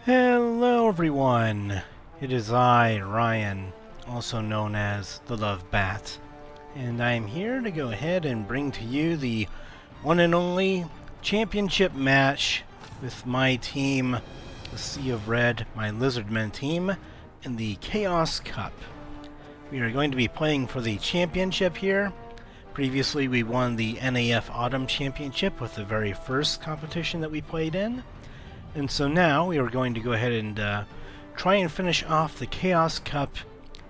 Hello everyone, it is I, Ryan, also known as thelovebat, and I am here to go ahead and bring to you the one and only championship match with my team, the Sea of Red, my Lizardman team, in the Chaos Cup. We are going to be playing for the championship here. Previously we won the NAF Autumn Championship with the very first competition that we played in. And so now we are going to go ahead and try and finish off the Chaos Cup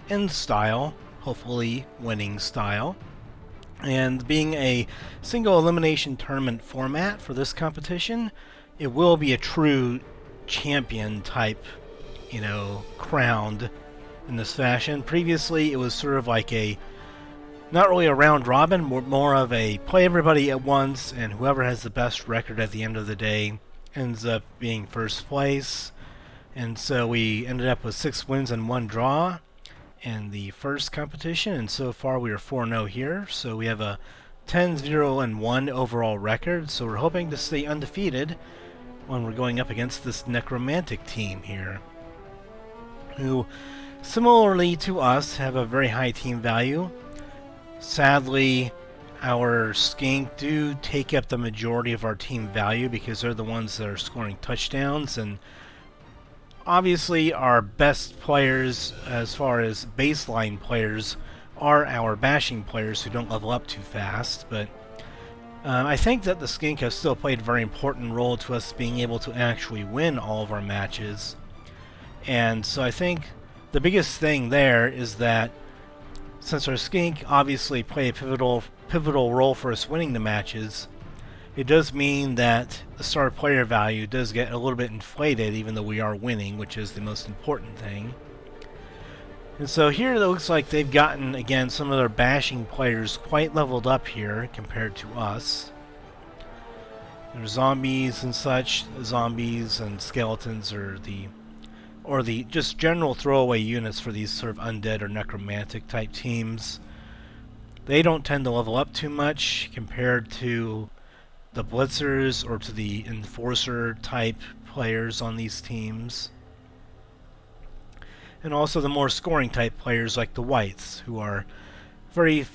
in style, hopefully winning style. And being a single elimination tournament format for this competition, it will be a true champion type, crowned in this fashion. Previously it was sort of like not really a round robin, more of a play everybody at once, and whoever has the best record at the end of the day ends up being first place. And so we ended up with 6 wins and 1 draw in the first competition, and so far we are 4-0 here, so we have a 10-0-1 overall record, so we're hoping to stay undefeated when we're going up against this Necromantic team here, who similarly to us have a very high team value. Sadly, our Skink do take up the majority of our team value because they're the ones that are scoring touchdowns, and obviously our best players as far as baseline players are our bashing players who don't level up too fast. But I think that the Skink has still played a very important role to us being able to actually win all of our matches. And so I think the biggest thing there is that since our Skink obviously play a pivotal role for us winning the matches, it does mean that the star player value does get a little bit inflated even though we are winning, which is the most important thing. And so here it looks like they've gotten, again, some of their bashing players quite leveled up here compared to us. There's zombies and such. Zombies and skeletons are the just general throwaway units for these sort of undead or necromantic type teams. They don't tend to level up too much compared to the blitzers or to the enforcer type players on these teams. And also the more scoring type players like the whites, who are pretty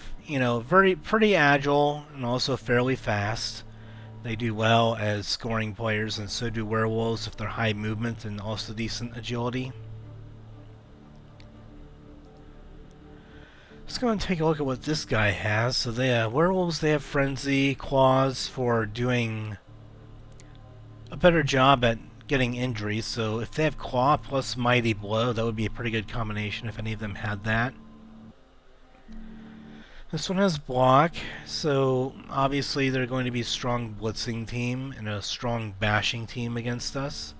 agile and also fairly fast. They do well as scoring players, and so do werewolves if they're high movement and also decent agility. Let's go and take a look at what this guy has. So werewolves, they have frenzy, claws for doing a better job at getting injuries. So if they have claw plus mighty blow, that would be a pretty good combination if any of them had that. This one has block, so obviously they're going to be a strong blitzing team and a strong bashing team against us.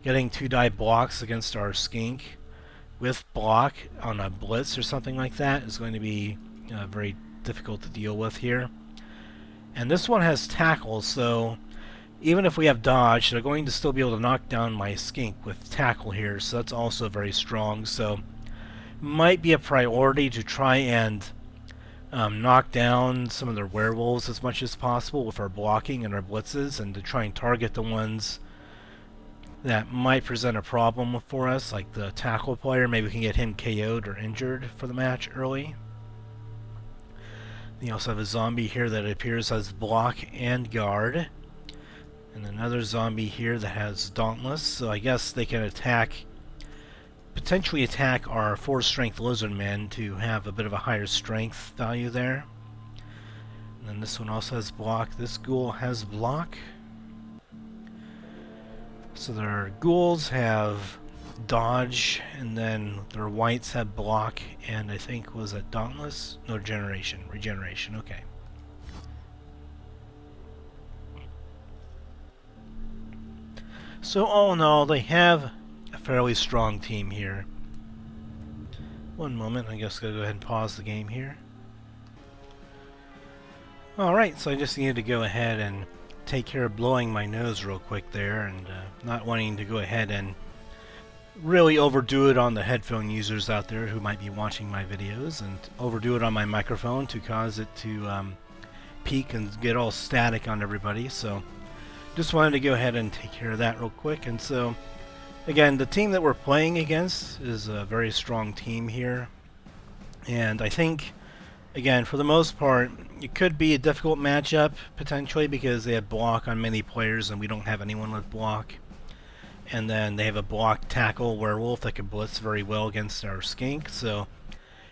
Getting 2-die blocks against our Skink with block on a blitz or something like that is going to be very difficult to deal with here. And this one has tackle, so even if we have dodge, they're going to still be able to knock down my Skink with tackle here, so that's also very strong. So might be a priority to try and knock down some of their werewolves as much as possible with our blocking and our blitzes, and to try and target the ones that might present a problem for us, like the tackle player. Maybe we can get him KO'd or injured for the match early. You also have a zombie here that appears as block and guard, and another zombie here that has dauntless, so I guess they can potentially attack our 4-strength Lizardman to have a bit of a higher strength value there. And then this one also has block. This ghoul has block. So their ghouls have dodge, and then their whites have block, and I think, was it dauntless? No, regeneration, okay. So all in all, they have a fairly strong team here. One moment, I guess I'll go ahead and pause the game here. Alright, so I just needed to go ahead and take care of blowing my nose real quick there, and not wanting to go ahead and really overdo it on the headphone users out there who might be watching my videos, and overdo it on my microphone to cause it to peak and get all static on everybody. So just wanted to go ahead and take care of that real quick. And so, again, the team that we're playing against is a very strong team here. And I think, again, for the most part, it could be a difficult matchup, potentially, because they have block on many players and we don't have anyone with block. And then they have a block tackle werewolf that can blitz very well against our skink. So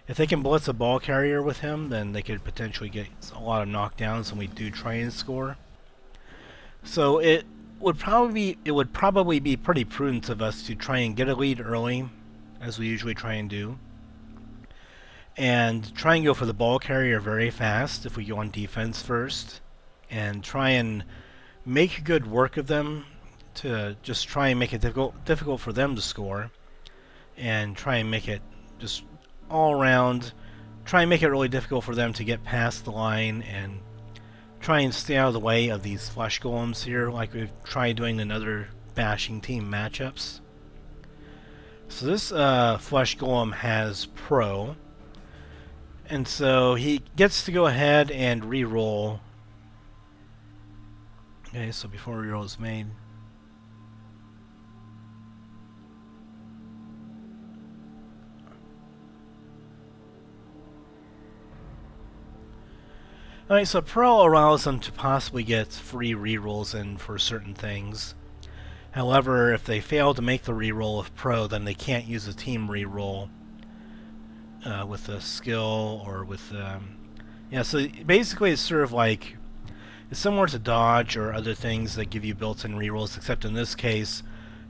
if they can blitz a ball carrier with him, then they could potentially get a lot of knockdowns when we do try and score. So it would probably be pretty prudent of us to try and get a lead early, as we usually try and do, and try and go for the ball carrier very fast if we go on defense first, and try and make good work of them to just try and make it difficult for them to score, and try and make it just all around, try and make it really difficult for them to get past the line, and try and stay out of the way of these flesh golems here, like we've tried doing in other bashing team matchups. So this flesh golem has pro, and so he gets to go ahead and re-roll. Okay, so before re-roll is made, alright, so Pro allows them to possibly get free rerolls in for certain things. However, if they fail to make the reroll of Pro, then they can't use a team reroll with a skill or with... yeah, so basically it's sort of like... It's similar to Dodge or other things that give you built-in rerolls, except in this case,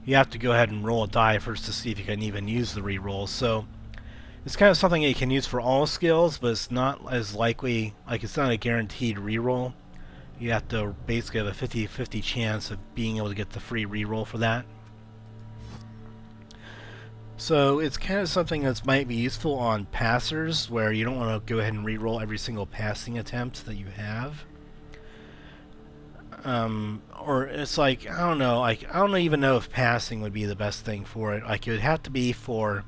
you have to go ahead and roll a die first to see if you can even use the reroll. So it's kind of something that you can use for all skills, but it's not as likely, like it's not a guaranteed reroll. You have to basically have a 50-50 chance of being able to get the free reroll for that. So it's kind of something that might be useful on passers, where you don't want to go ahead and reroll every single passing attempt that you have. Or it's like, I don't know, like I don't even know if passing would be the best thing for it. Like it would have to be for...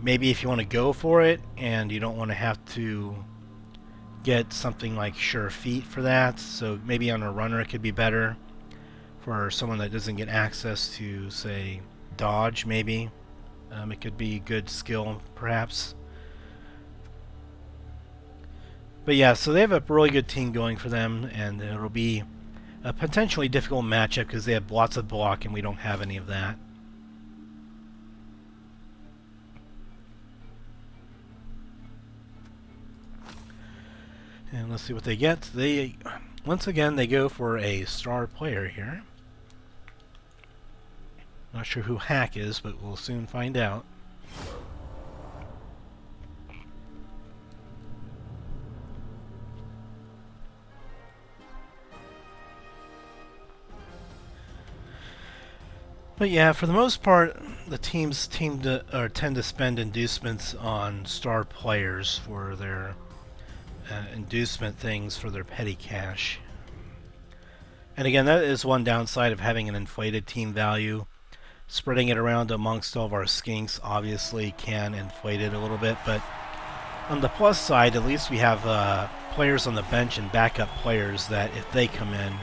Maybe if you want to go for it and you don't want to have to get something like sure feet for that, so maybe on a runner it could be better for someone that doesn't get access to, say, dodge. Maybe it could be good skill perhaps. But yeah, so they have a really good team going for them, and it'll be a potentially difficult matchup because they have lots of block and we don't have any of that. And let's see what they get. They, once again, they go for a star player here. Not sure who Hack is, but we'll soon find out. But yeah, for the most part, the teams tend to spend inducements on star players for their inducement things for their petty cash. And again, that is one downside of having an inflated team value. Spreading it around amongst all of our skinks obviously can inflate it a little bit, but on the plus side, at least we have players on the bench and backup players that if they come in,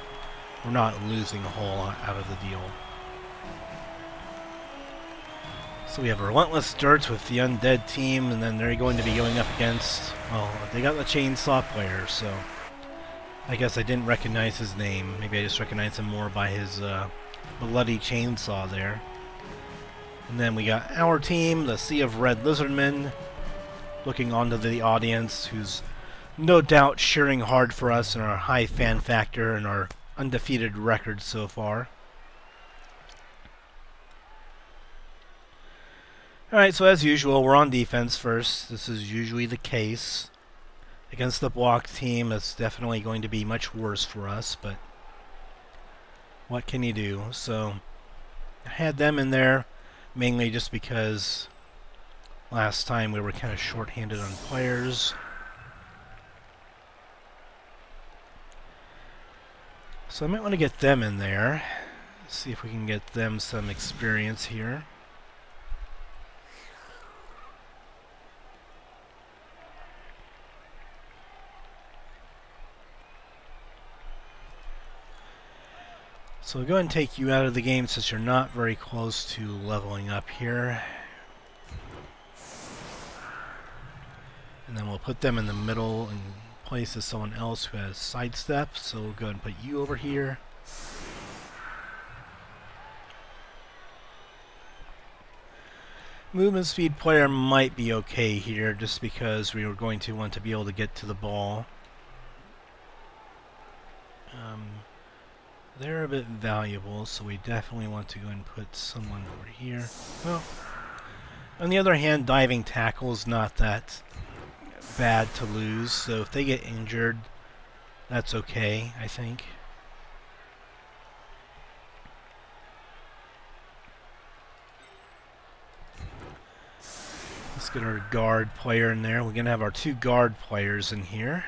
we're not losing a whole lot out of the deal. So we have Relentless Dirts with the Undead team, and then they're going to be going up against... Well, they got the Chainsaw player, so... I guess I didn't recognize his name. Maybe I just recognize him more by his bloody chainsaw there. And then we got our team, the Sea of Red Lizardmen, looking onto the audience, who's no doubt cheering hard for us and our high fan factor and our undefeated record so far. Alright, so as usual, we're on defense first. This is usually the case. Against the block team, it's definitely going to be much worse for us, but what can you do? So, I had them in there, mainly just because last time we were kind of short-handed on players. So I might want to get them in there. See if we can get them some experience here. So we'll go ahead and take you out of the game since you're not very close to leveling up here. And then we'll put them in the middle in place of someone else who has sidestep. So we'll go ahead and put you over here. Movement speed player might be okay here just because we were going to want to be able to get to the ball. They're a bit valuable, so we definitely want to go and put someone over here. Well, on the other hand, diving tackle is not that bad to lose, so if they get injured, that's okay, I think. Let's get our guard player in there. We're going to have our two guard players in here.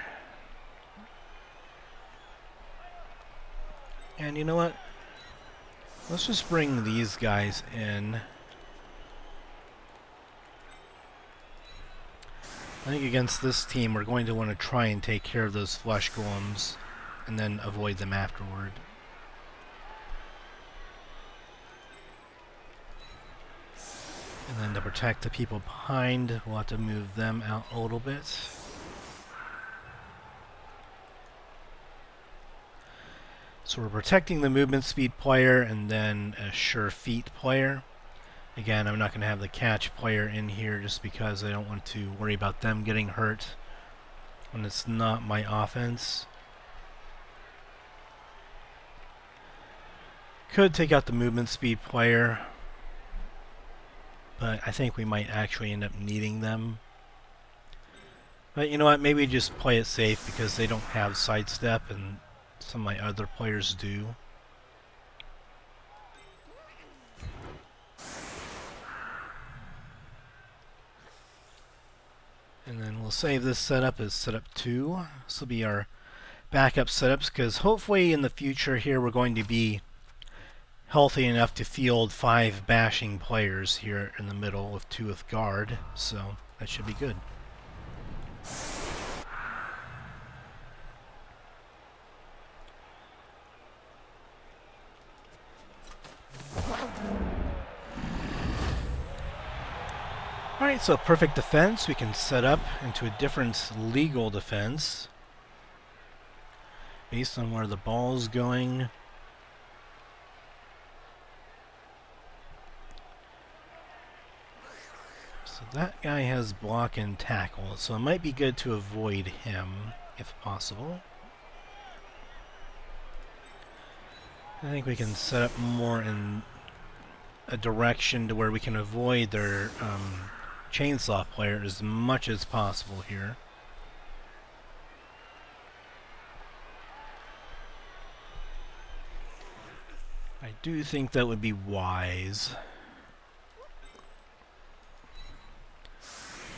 And you know what? Let's just bring these guys in. I think against this team we're going to want to try and take care of those flesh golems and then avoid them afterward. And then to protect the people behind, we'll have to move them out a little bit. So we're protecting the movement speed player and then a sure feet player. Again, I'm not going to have the catch player in here just because I don't want to worry about them getting hurt when it's not my offense. Could take out the movement speed player, but I think we might actually end up needing them. But you know what, maybe just play it safe because they don't have sidestep and some of my other players do. And then we'll save this setup as setup 2. This will be our backup setups because hopefully in the future here we're going to be healthy enough to field 5 bashing players here in the middle with 2 with guard, so that should be good. Alright, so perfect defense we can set up into a different legal defense based on where the ball's going. So that guy has block and tackle, so it might be good to avoid him if possible. I think we can set up more in a direction to where we can avoid their chainsaw player as much as possible here. I do think that would be wise.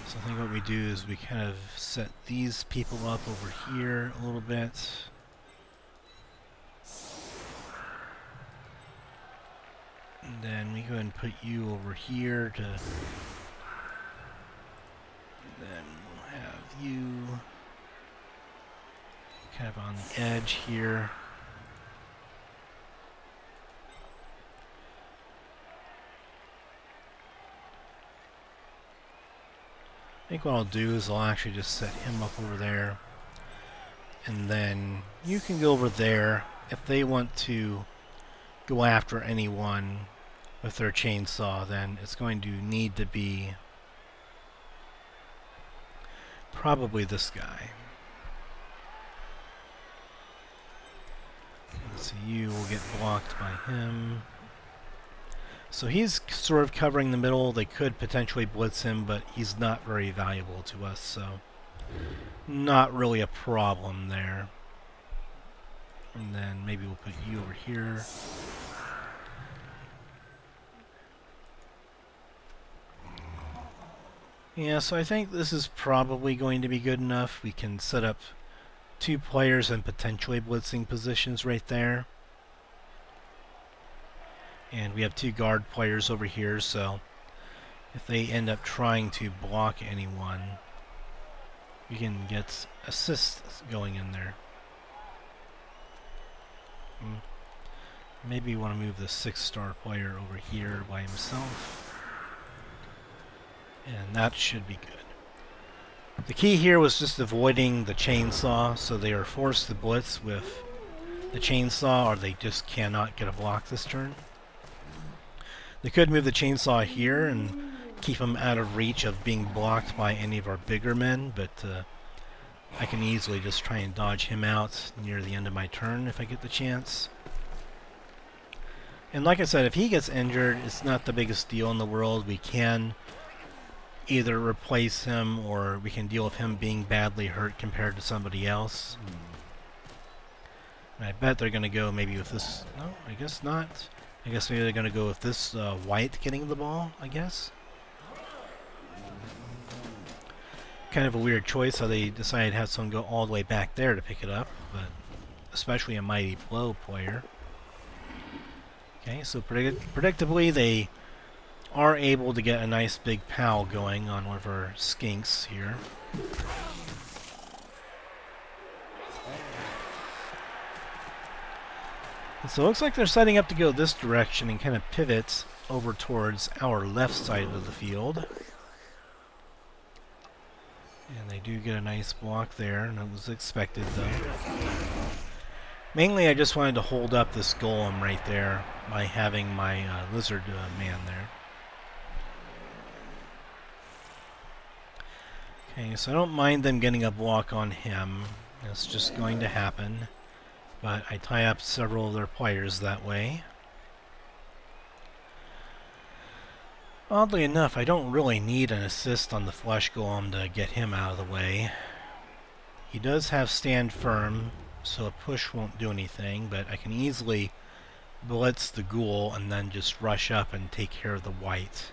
So I think what we do is we kind of set these people up over here a little bit. And then we go ahead and put you over here to... Then we'll have you kind of on the edge here. I think what I'll do is I'll actually just set him up over there. And then you can go over there if they want to go after anyone with their chainsaw, then it's going to need to be probably this guy. So you will get blocked by him. So he's sort of covering the middle. They could potentially blitz him, but he's not very valuable to us, so not really a problem there. And then maybe we'll put you over here. Yeah, so I think this is probably going to be good enough. We can set up 2 players in potentially blitzing positions right there. And we have 2 guard players over here, so if they end up trying to block anyone, we can get assists going in there. Maybe you want to move the 6-star player over here by himself. And that should be good. The key here was just avoiding the chainsaw, so they are forced to blitz with the chainsaw, or they just cannot get a block this turn. They could move the chainsaw here and keep them out of reach of being blocked by any of our bigger men, but I can easily just try and dodge him out near the end of my turn if I get the chance. And like I said, if he gets injured, it's not the biggest deal in the world. We can either replace him, or we can deal with him being badly hurt compared to somebody else. And I bet they're going to go maybe with this... No, I guess not. I guess maybe they're going to go with this white getting the ball, I guess. Kind of a weird choice how they decided to have someone go all the way back there to pick it up, but especially a Mighty Blow player. Okay, so predictably they are able to get a nice big pal going on one of our skinks here. And so it looks like they're setting up to go this direction and kind of pivot over towards our left side of the field. And they do get a nice block there, and it was expected though. Mainly I just wanted to hold up this golem right there by having my Lizardman there. Okay, so I don't mind them getting a block on him. It's just going to happen. But I tie up several of their players that way. Oddly enough, I don't really need an assist on the Flesh Golem to get him out of the way. He does have Stand Firm, so a push won't do anything, but I can easily blitz the ghoul and then just rush up and take care of the white.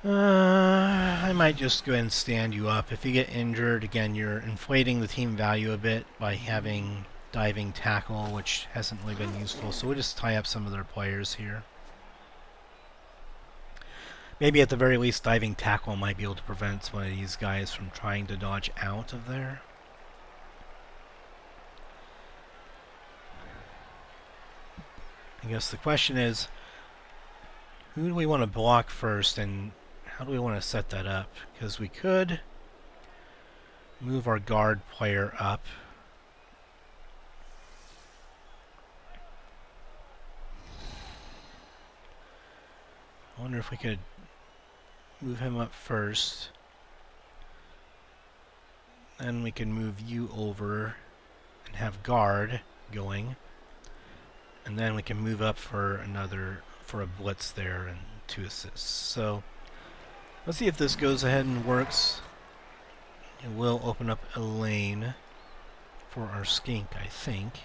I might just go ahead and stand you up. If you get injured, again, you're inflating the team value a bit by having diving tackle, which hasn't really been useful, so we'll just tie up some of their players here. Maybe at the very least diving tackle might be able to prevent one of these guys from trying to dodge out of there. I guess the question is, who do we want to block first, and how do we want to set that up? Because we could move our guard player up. I wonder if we could move him up first. Then we can move you over and have guard going. And then we can move up for a blitz there and 2 assists. So let's see if this goes ahead and works. It will open up a lane for our skink, I think.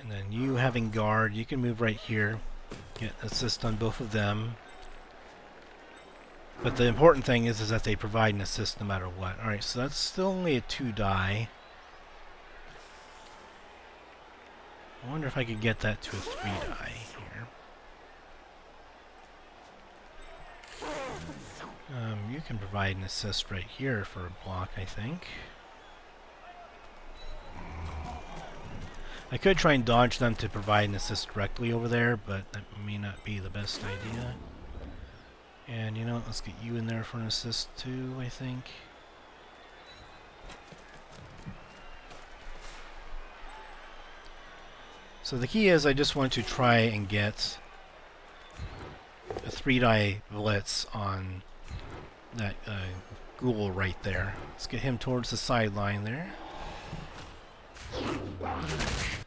And then you having guard, you can move right here, get assist on both of them. But the important thing is that they provide an assist no matter what. Alright, so that's still only a 2 die. I wonder if I could get that to a 3 die here. You can provide an assist right here for a block, I think. I could try and dodge them to provide an assist directly over there, but that may not be the best idea. And you know what, let's get you in there for an assist too, I think. So the key is I just want to try and get a 3-die blitz on that ghoul right there. Let's get him towards the sideline there.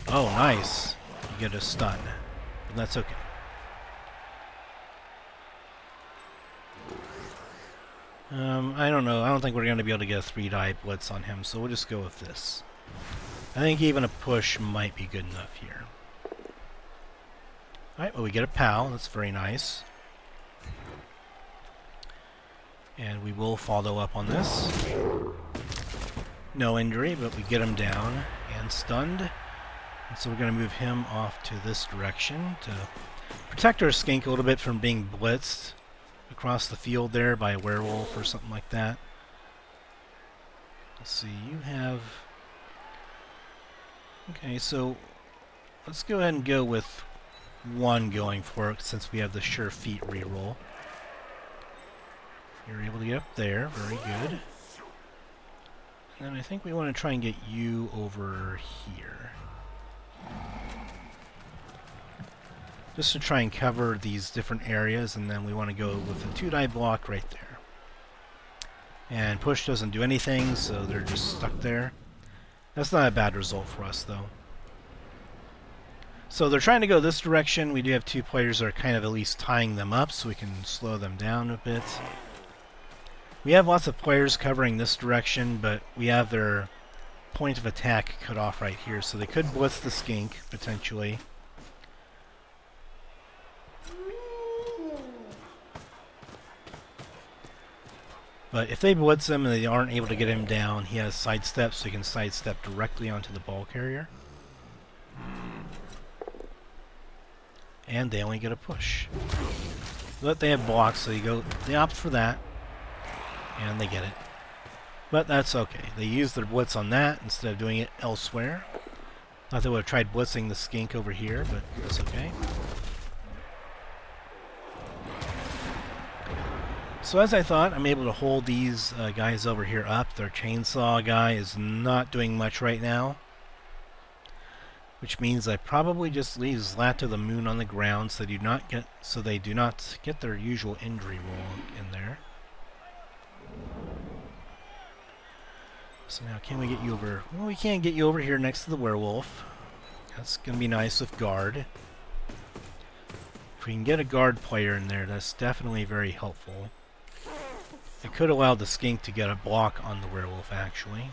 Oh, nice. You get a stun. But that's okay. I don't know. I don't think we're going to be able to get a 3-die blitz on him, so we'll just go with this. I think even a push might be good enough here. Alright, well we get a pal. That's very nice. And we will follow up on this. No injury, but we get him down and stunned. And so we're going to move him off to this direction to protect our skink a little bit from being blitzed across the field there by a werewolf or something like that. Let's see, you have... Okay, so let's go ahead and go with 1 going for it since we have the sure feet reroll. You're able to get up there, very good. And then I think we want to try and get you over here. Just to try and cover these different areas, and then we want to go with a 2-die block right there. And push doesn't do anything, so they're just stuck there. That's not a bad result for us, though. So they're trying to go this direction. We do have 2 players that are kind of at least tying them up, so we can slow them down a bit. We have lots of players covering this direction, but we have their point of attack cut off right here, so they could blitz the Skink, potentially. But if they blitz him and they aren't able to get him down, he has sidestep, so he can sidestep directly onto the ball carrier. And they only get a push. But they have blocks, so they opt for that. And they get it. But that's okay. They use their blitz on that instead of doing it elsewhere. Thought they would have tried blitzing the Skink over here, but that's okay. So as I thought, I'm able to hold these guys over here up. Their chainsaw guy is not doing much right now. Which means I probably just leave Zlat to the moon on the ground so they do not get their usual injury roll in there. So now can we get you over? Well, we can't get you over here next to the werewolf. That's going to be nice with guard. If we can get a guard player in there, that's definitely very helpful. It could allow the Skink to get a block on the werewolf, actually.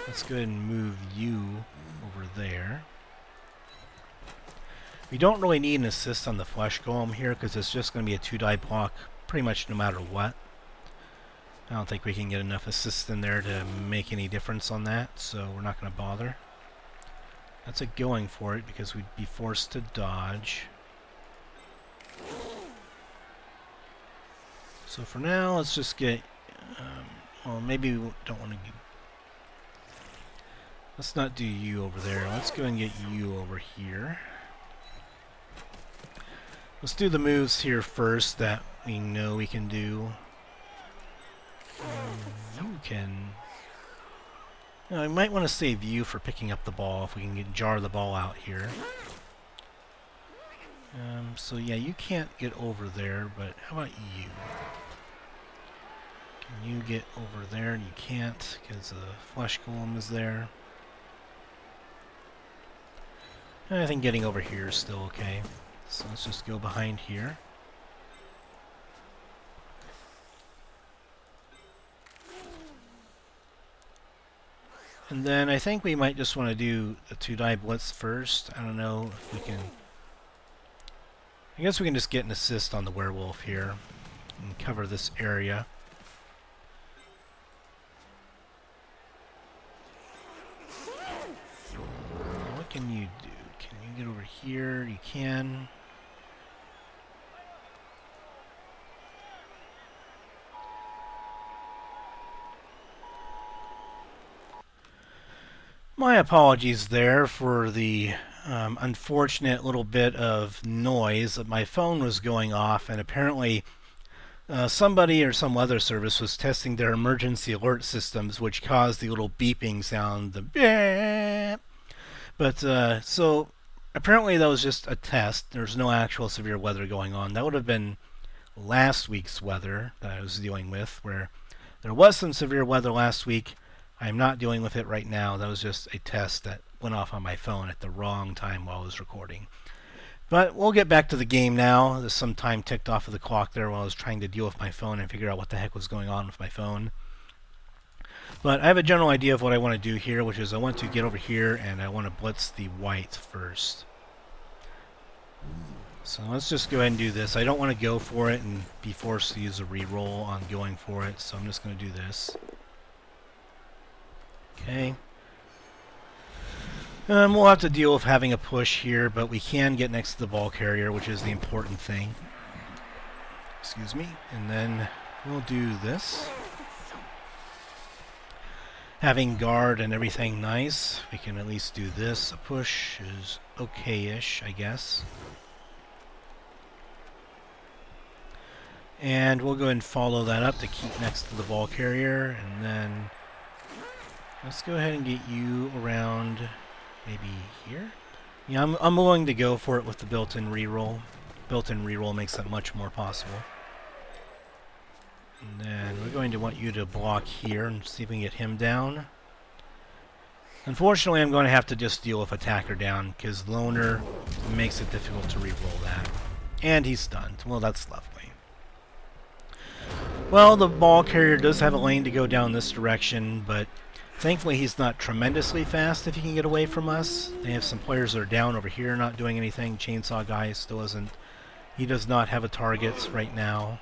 Let's go ahead and move you over there. We don't really need an assist on the flesh golem here because it's just going to be a 2-die block pretty much no matter what. I don't think we can get enough assists in there to make any difference on that, so we're not going to bother. That's a going for it because we'd be forced to dodge. So for now, let's just get... well, maybe we don't want to... Let's not do you over there. Let's go and get you over here. Let's do the moves here first that we know we can do. You can... I might want to save you for picking up the ball if we can jar the ball out here. So yeah, you can't get over there, but how about you? Can you get over there? You can't because the flesh golem is there. I think getting over here is still okay. So let's just go behind here. And then I think we might just want to do a 2-die blitz first. I don't know if we can... I guess we can just get an assist on the werewolf here and cover this area. What can you do? Can you get over here? You can. My apologies there for the unfortunate little bit of noise. My phone was going off, and apparently somebody or some other service was testing their emergency alert systems, which caused the little beeping sound, the beep. But so apparently that was just a test. There's no actual severe weather going on. That would have been last week's weather that I was dealing with, where there was some severe weather last week. I'm not dealing with it right now. That was just a test that went off on my phone at the wrong time while I was recording. But we'll get back to the game now. There's some time ticked off of the clock there while I was trying to deal with my phone and figure out what the heck was going on with my phone. But I have a general idea of what I want to do here, which is I want to get over here and I want to blitz the white first. So let's just go ahead and do this. I don't want to go for it and be forced to use a reroll on going for it, so I'm just going to do this. Okay. We'll have to deal with having a push here, but we can get next to the ball carrier, which is the important thing. Excuse me. And then we'll do this. having guard and everything nice, we can at least do this. A push is okay-ish, I guess. And we'll go ahead and follow that up to keep next to the ball carrier, and then let's go ahead and get you around maybe here. Yeah, I'm willing to go for it with the built-in reroll. Built-in reroll makes that much more possible. And then we're going to want you to block here and see if we can get him down. Unfortunately, I'm going to have to just deal with attacker down, because loner makes it difficult to reroll that. And he's stunned. Well, that's lovely. Well, the ball carrier does have a lane to go down this direction, but thankfully he's not tremendously fast if he can get away from us. They have some players that are down over here not doing anything. Chainsaw guy still isn't. He does not have a target right now.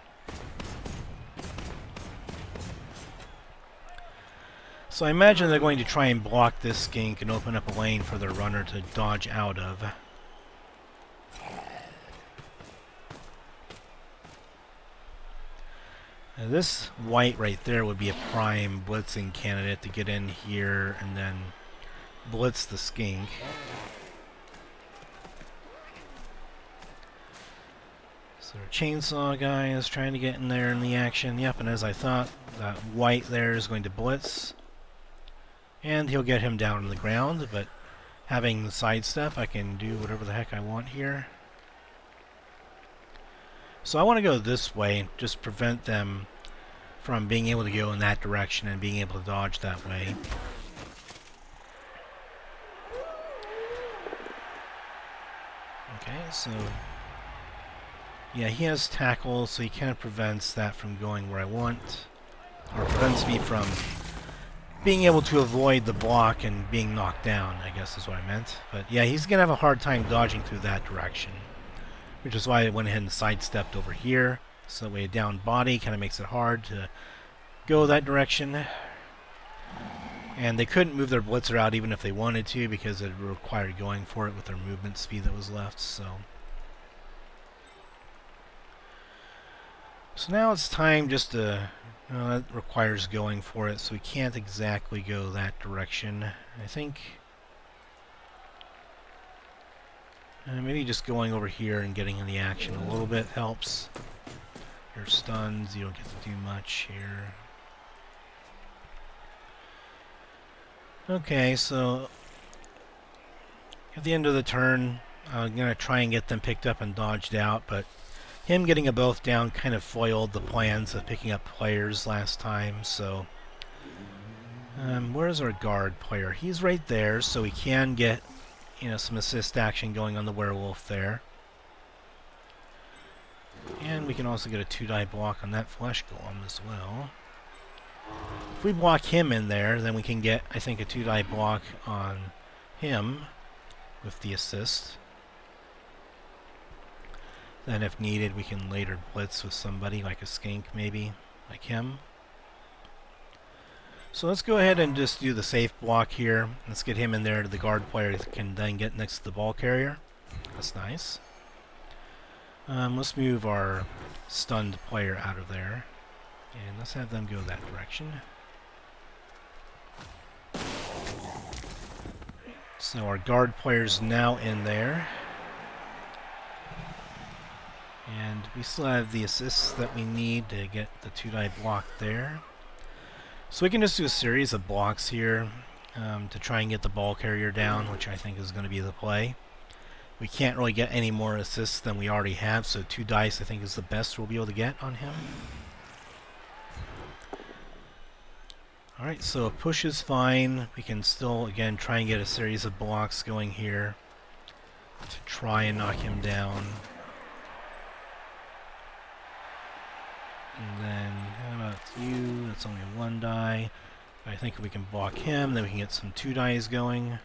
So I imagine they're going to try and block this skink and open up a lane for their runner to dodge out of. Now this white right there would be a prime blitzing candidate to get in here and then blitz the skink. So our chainsaw guy is trying to get in there in the action. Yep, and as I thought, that white there is going to blitz. And he'll get him down on the ground, but having the sidestep, I can do whatever the heck I want here. So I want to go this way, just prevent them from being able to go in that direction and being able to dodge that way. Okay, so yeah, he has tackle, so he kind of prevents that from going where I want, or prevents me from being able to avoid the block and being knocked down, I guess is what I meant. But yeah, he's going to have a hard time dodging through that direction, which is why I went ahead and sidestepped over here. So that way a down body kind of makes it hard to go that direction. And they couldn't move their blitzer out even if they wanted to, because it required going for it with their movement speed that was left. So now it's time just to... that requires going for it, so we can't exactly go that direction. I think maybe just going over here and getting in the action a little bit helps. You're stunned, you don't get to do much here. Okay, so at the end of the turn, I'm going to try and get them picked up and dodged out, but him getting a both down kind of foiled the plans of picking up players last time, so... where's our guard player? He's right there, so we can get, some assist action going on the werewolf there. And we can also get a 2-die block on that flesh golem as well. If we block him in there, then we can get, I think, a 2-die block on him with the assist. Then if needed, we can later blitz with somebody, like a skink maybe, like him. So let's go ahead and just do the safe block here. Let's get him in there. The guard player can then get next to the ball carrier. That's nice. Let's move our stunned player out of there. And let's have them go that direction. So our guard player's now in there. And we still have the assists that we need to get the 2-die block there. So we can just do a series of blocks here to try and get the ball carrier down, which I think is going to be the play. We can't really get any more assists than we already have, so 2 dice I think is the best we'll be able to get on him. Alright, so a push is fine. We can still, again, try and get a series of blocks going here to try and knock him down. And then, how about you? That's only a 1 die. I think if we can block him, then we can get some 2 dice going.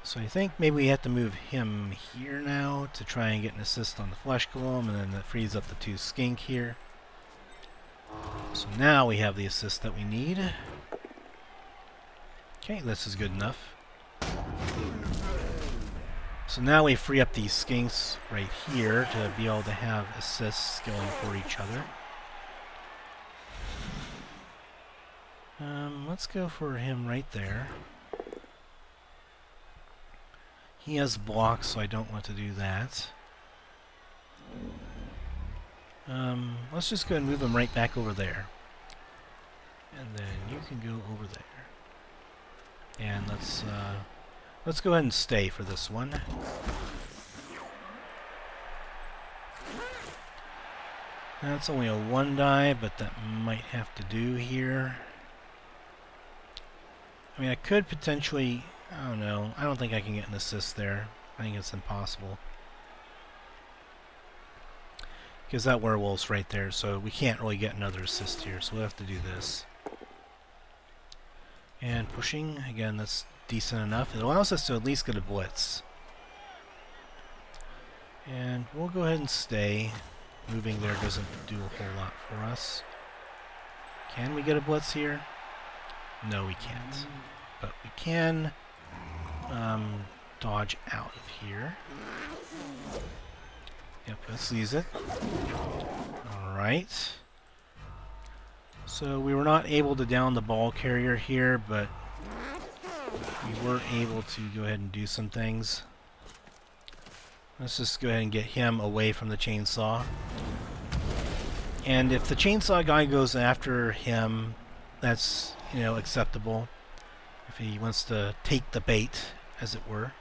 So I think maybe we have to move him here now to try and get an assist on the flesh golem, and then that frees up the 2 skink here. So now we have the assist that we need. Okay, this is good enough. So now we free up these skinks right here to be able to have assists going for each other. let's go for him right there. He has blocks, so I don't want to do that. Let's just go and move him right back over there. And then you can go over there. And let's go ahead and stay for this one. That's only a 1 die, but that might have to do here. I mean, I could potentially... I don't know. I don't think I can get an assist there. I think it's impossible. Because that werewolf's right there, so we can't really get another assist here, so we'll have to do this. And pushing, again, that's decent enough. It allows us to at least get a blitz. And we'll go ahead and stay. Moving there doesn't do a whole lot for us. Can we get a blitz here? No, we can't. But we can dodge out of here. Yep, let's use it. Alright. So we were not able to down the ball carrier here, but we were able to go ahead and do some things. Let's just go ahead and get him away from the chainsaw. And if the chainsaw guy goes after him, that's, you know, acceptable. If he wants to take the bait, as it were.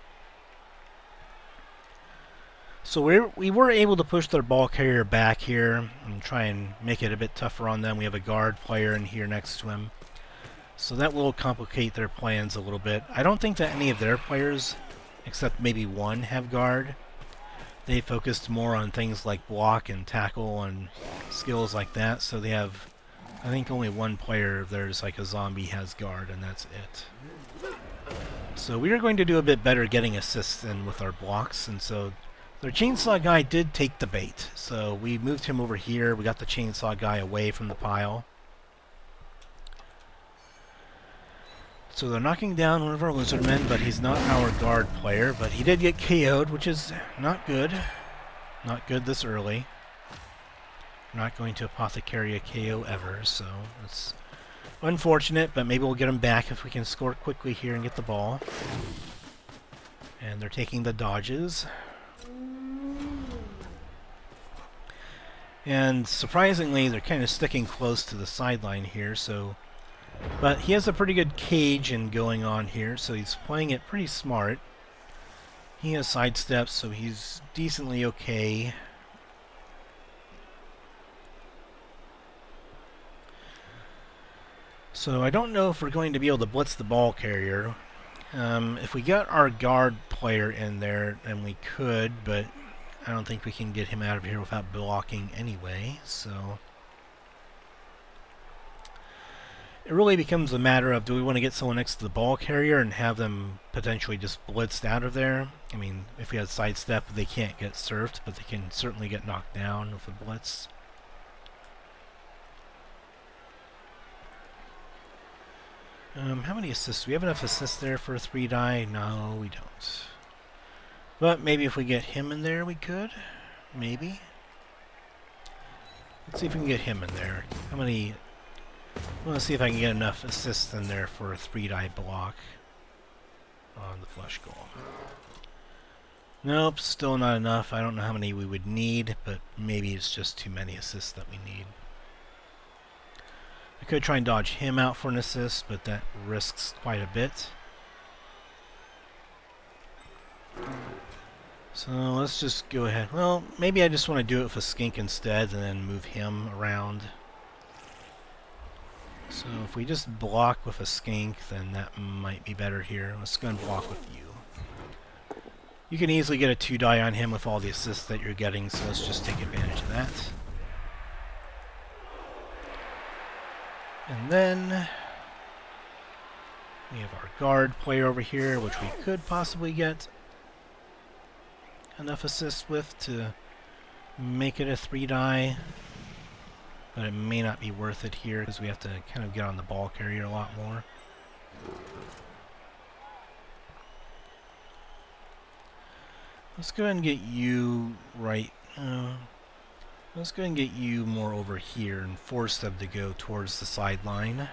So we were able to push their ball carrier back here and try and make it a bit tougher on them. We have a guard player in here next to him. So that will complicate their plans a little bit. I don't think that any of their players, except maybe one, have guard. They focused more on things like block and tackle and skills like that. So they have, I think only one player of theirs, like a zombie, has guard, and that's it. So we are going to do a bit better getting assists in with our blocks, and so their chainsaw guy did take the bait. So we moved him over here. We got the chainsaw guy away from the pile. So they're knocking down one of our Lizardmen, but he's not our guard player. But he did get KO'd, which is not good. Not good this early. We're not going to apothecary a KO ever, so it's unfortunate, but maybe we'll get him back if we can score quickly here and get the ball. And they're taking the dodges. And surprisingly, they're kind of sticking close to the sideline here, so... But he has a pretty good cage in going on here, so he's playing it pretty smart. He has sidesteps, so he's decently okay. So I don't know if we're going to be able to blitz the ball carrier. If we got our guard player in there, then we could, but I don't think we can get him out of here without blocking anyway, so... It really becomes a matter of, do we want to get someone next to the ball carrier and have them potentially just blitzed out of there? I mean, if we had sidestep, they can't get surfed, but they can certainly get knocked down with a blitz. How many assists? Do we have enough assists there for a 3 die? No, we don't. But maybe if we get him in there, we could. Maybe. Let's see if we can get him in there. How many... I want to see if I can get enough assists in there for a 3 die block on the flesh golem. Nope, still not enough. I don't know how many we would need, but maybe it's just too many assists that we need. I could try and dodge him out for an assist, but that risks quite a bit. So let's just go ahead. Well, maybe I just want to do it with a skink instead and then move him around. So if we just block with a skink, then that might be better here. Let's go and block with you. You can easily get a 2 die on him with all the assists that you're getting, so let's just take advantage of that. And then we have our guard player over here, which we could possibly get enough assists with to make it a 3 die. But it may not be worth it here because we have to kind of get on the ball carrier a lot more. Let's go ahead and get you right. Let's go ahead and get you more over here and force them to go towards the sideline.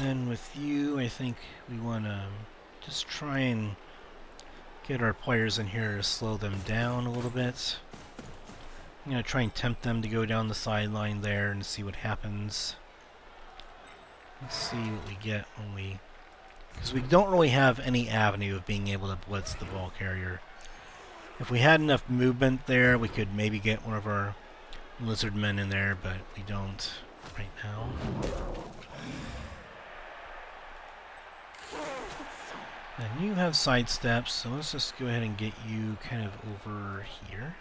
then with you, I think we want to just try and get our players in here to slow them down a little bit. I'm going to try and tempt them to go down the sideline there and see what happens. Let's see what we get when we... because we don't really have any avenue of being able to blitz the ball carrier. If we had enough movement there, we could maybe get one of our Lizardmen in there, but we don't right now. And you have side steps, so let's just go ahead and get you kind of over here.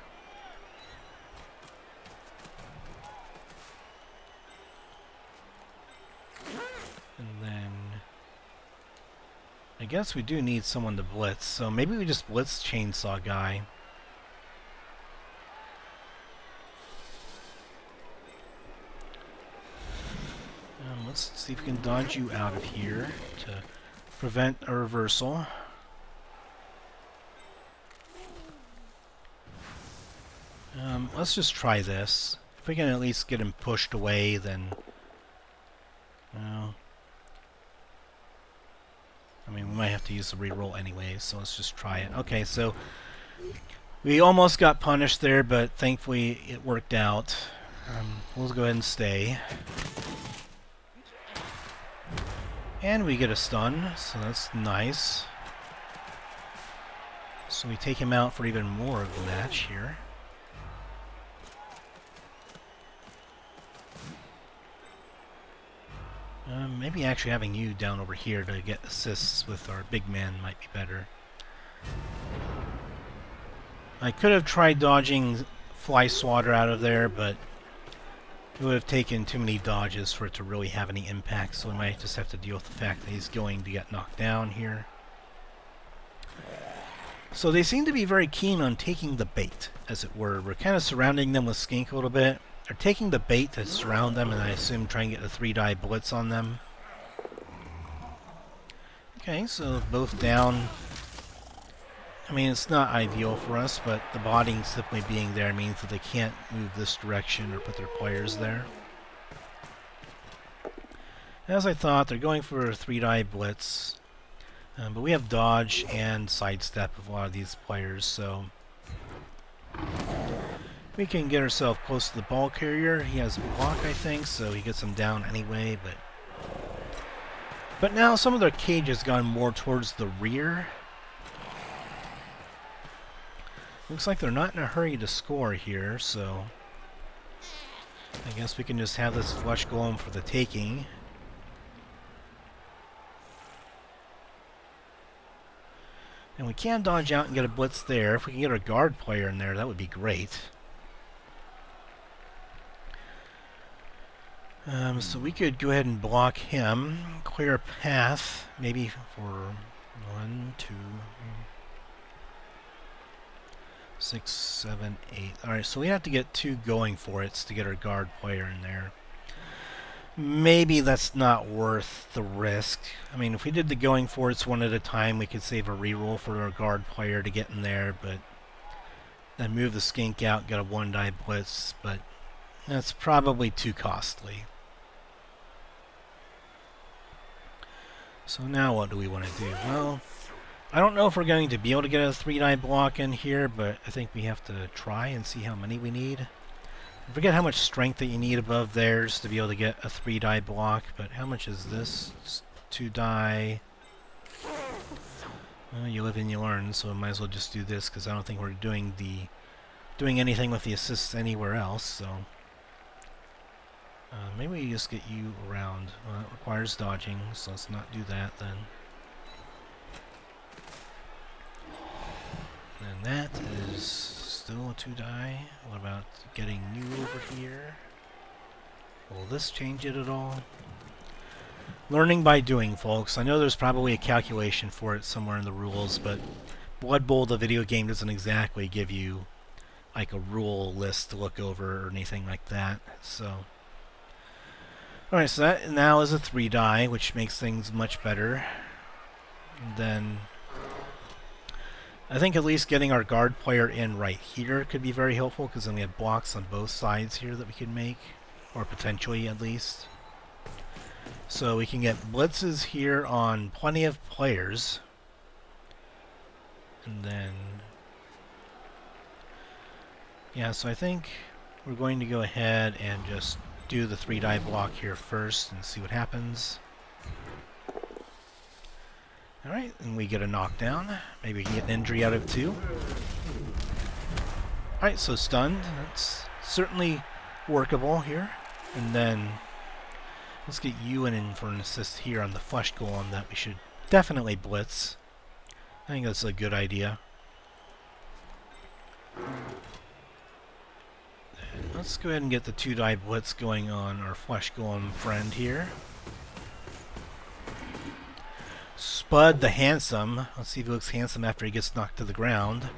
And then I guess we do need someone to blitz, so maybe we just blitz Chainsaw Guy. Let's see if we can dodge you out of here to prevent a reversal. Let's just try this. If we can at least get him pushed away, then... well, I mean, we might have to use the reroll anyway, so let's just try it. Okay, so we almost got punished there, but thankfully it worked out. We'll go ahead and stay. And we get a stun, so that's nice. So we take him out for even more of the match here. Maybe actually having you down over here to get assists with our big man might be better. I could have tried dodging Fly Swatter out of there, but it would have taken too many dodges for it to really have any impact, so we might just have to deal with the fact that he's going to get knocked down here. So they seem to be very keen on taking the bait, as it were. We're kind of surrounding them with Skink a little bit. They're taking the bait to surround them, and I assume trying to get a 3-die blitz on them. Okay, so both down. I mean, it's not ideal for us, but the body simply being there means that they can't move this direction or put their players there. As I thought, they're going for a 3-die blitz. But we have dodge and sidestep of a lot of these players, so we can get ourselves close to the ball carrier. He has a block, I think, so he gets him down anyway, but now some of their cage has gone more towards the rear. Looks like they're not in a hurry to score here, so I guess we can just have this flush going for the taking. And we can dodge out and get a blitz there. If we can get our guard player in there, that would be great. So we could go ahead and block him, clear a path, maybe for 1, 2, 6, 7, 8. Alright, so we have to get 2 going for it to get our guard player in there. Maybe that's not worth the risk. I mean, if we did the going for it's one at a time, we could save a reroll for our guard player to get in there, but then move the Skink out, get a 1-die blitz, but that's probably too costly. So now what do we want to do? Well, I don't know if we're going to be able to get a 3-die block in here, but I think we have to try and see how many we need. I forget how much strength that you need above theirs to be able to get a 3-die block, but how much is this? It's 2-die. Well, you live and you learn, so I might as well just do this because I don't think we're doing anything with the assists anywhere else. So maybe we just get you around. Well, that requires dodging, so let's not do that then. And that is still a 2-die. What about getting you over here? Will this change it at all? Learning by doing, folks. I know there's probably a calculation for it somewhere in the rules, but Blood Bowl, the video game, doesn't exactly give you like a rule list to look over or anything like that. So, alright, so that now is a 3-die, which makes things much better. And then I think at least getting our guard player in right here could be very helpful, because then we have blocks on both sides here that we can make, or potentially at least. So we can get blitzes here on plenty of players. And then... yeah, so I think we're going to go ahead and just do the 3-die block here first and see what happens. Alright, and we get a knockdown. Maybe we can get an injury out of it too. Alright, so stunned. That's certainly workable here. And then let's get you in for an assist here on the flesh golem that we should definitely blitz. I think that's a good idea. Let's go ahead and get the 2-die blitz going on our flesh golem friend here. Spud the Handsome. Let's see if he looks handsome after he gets knocked to the ground.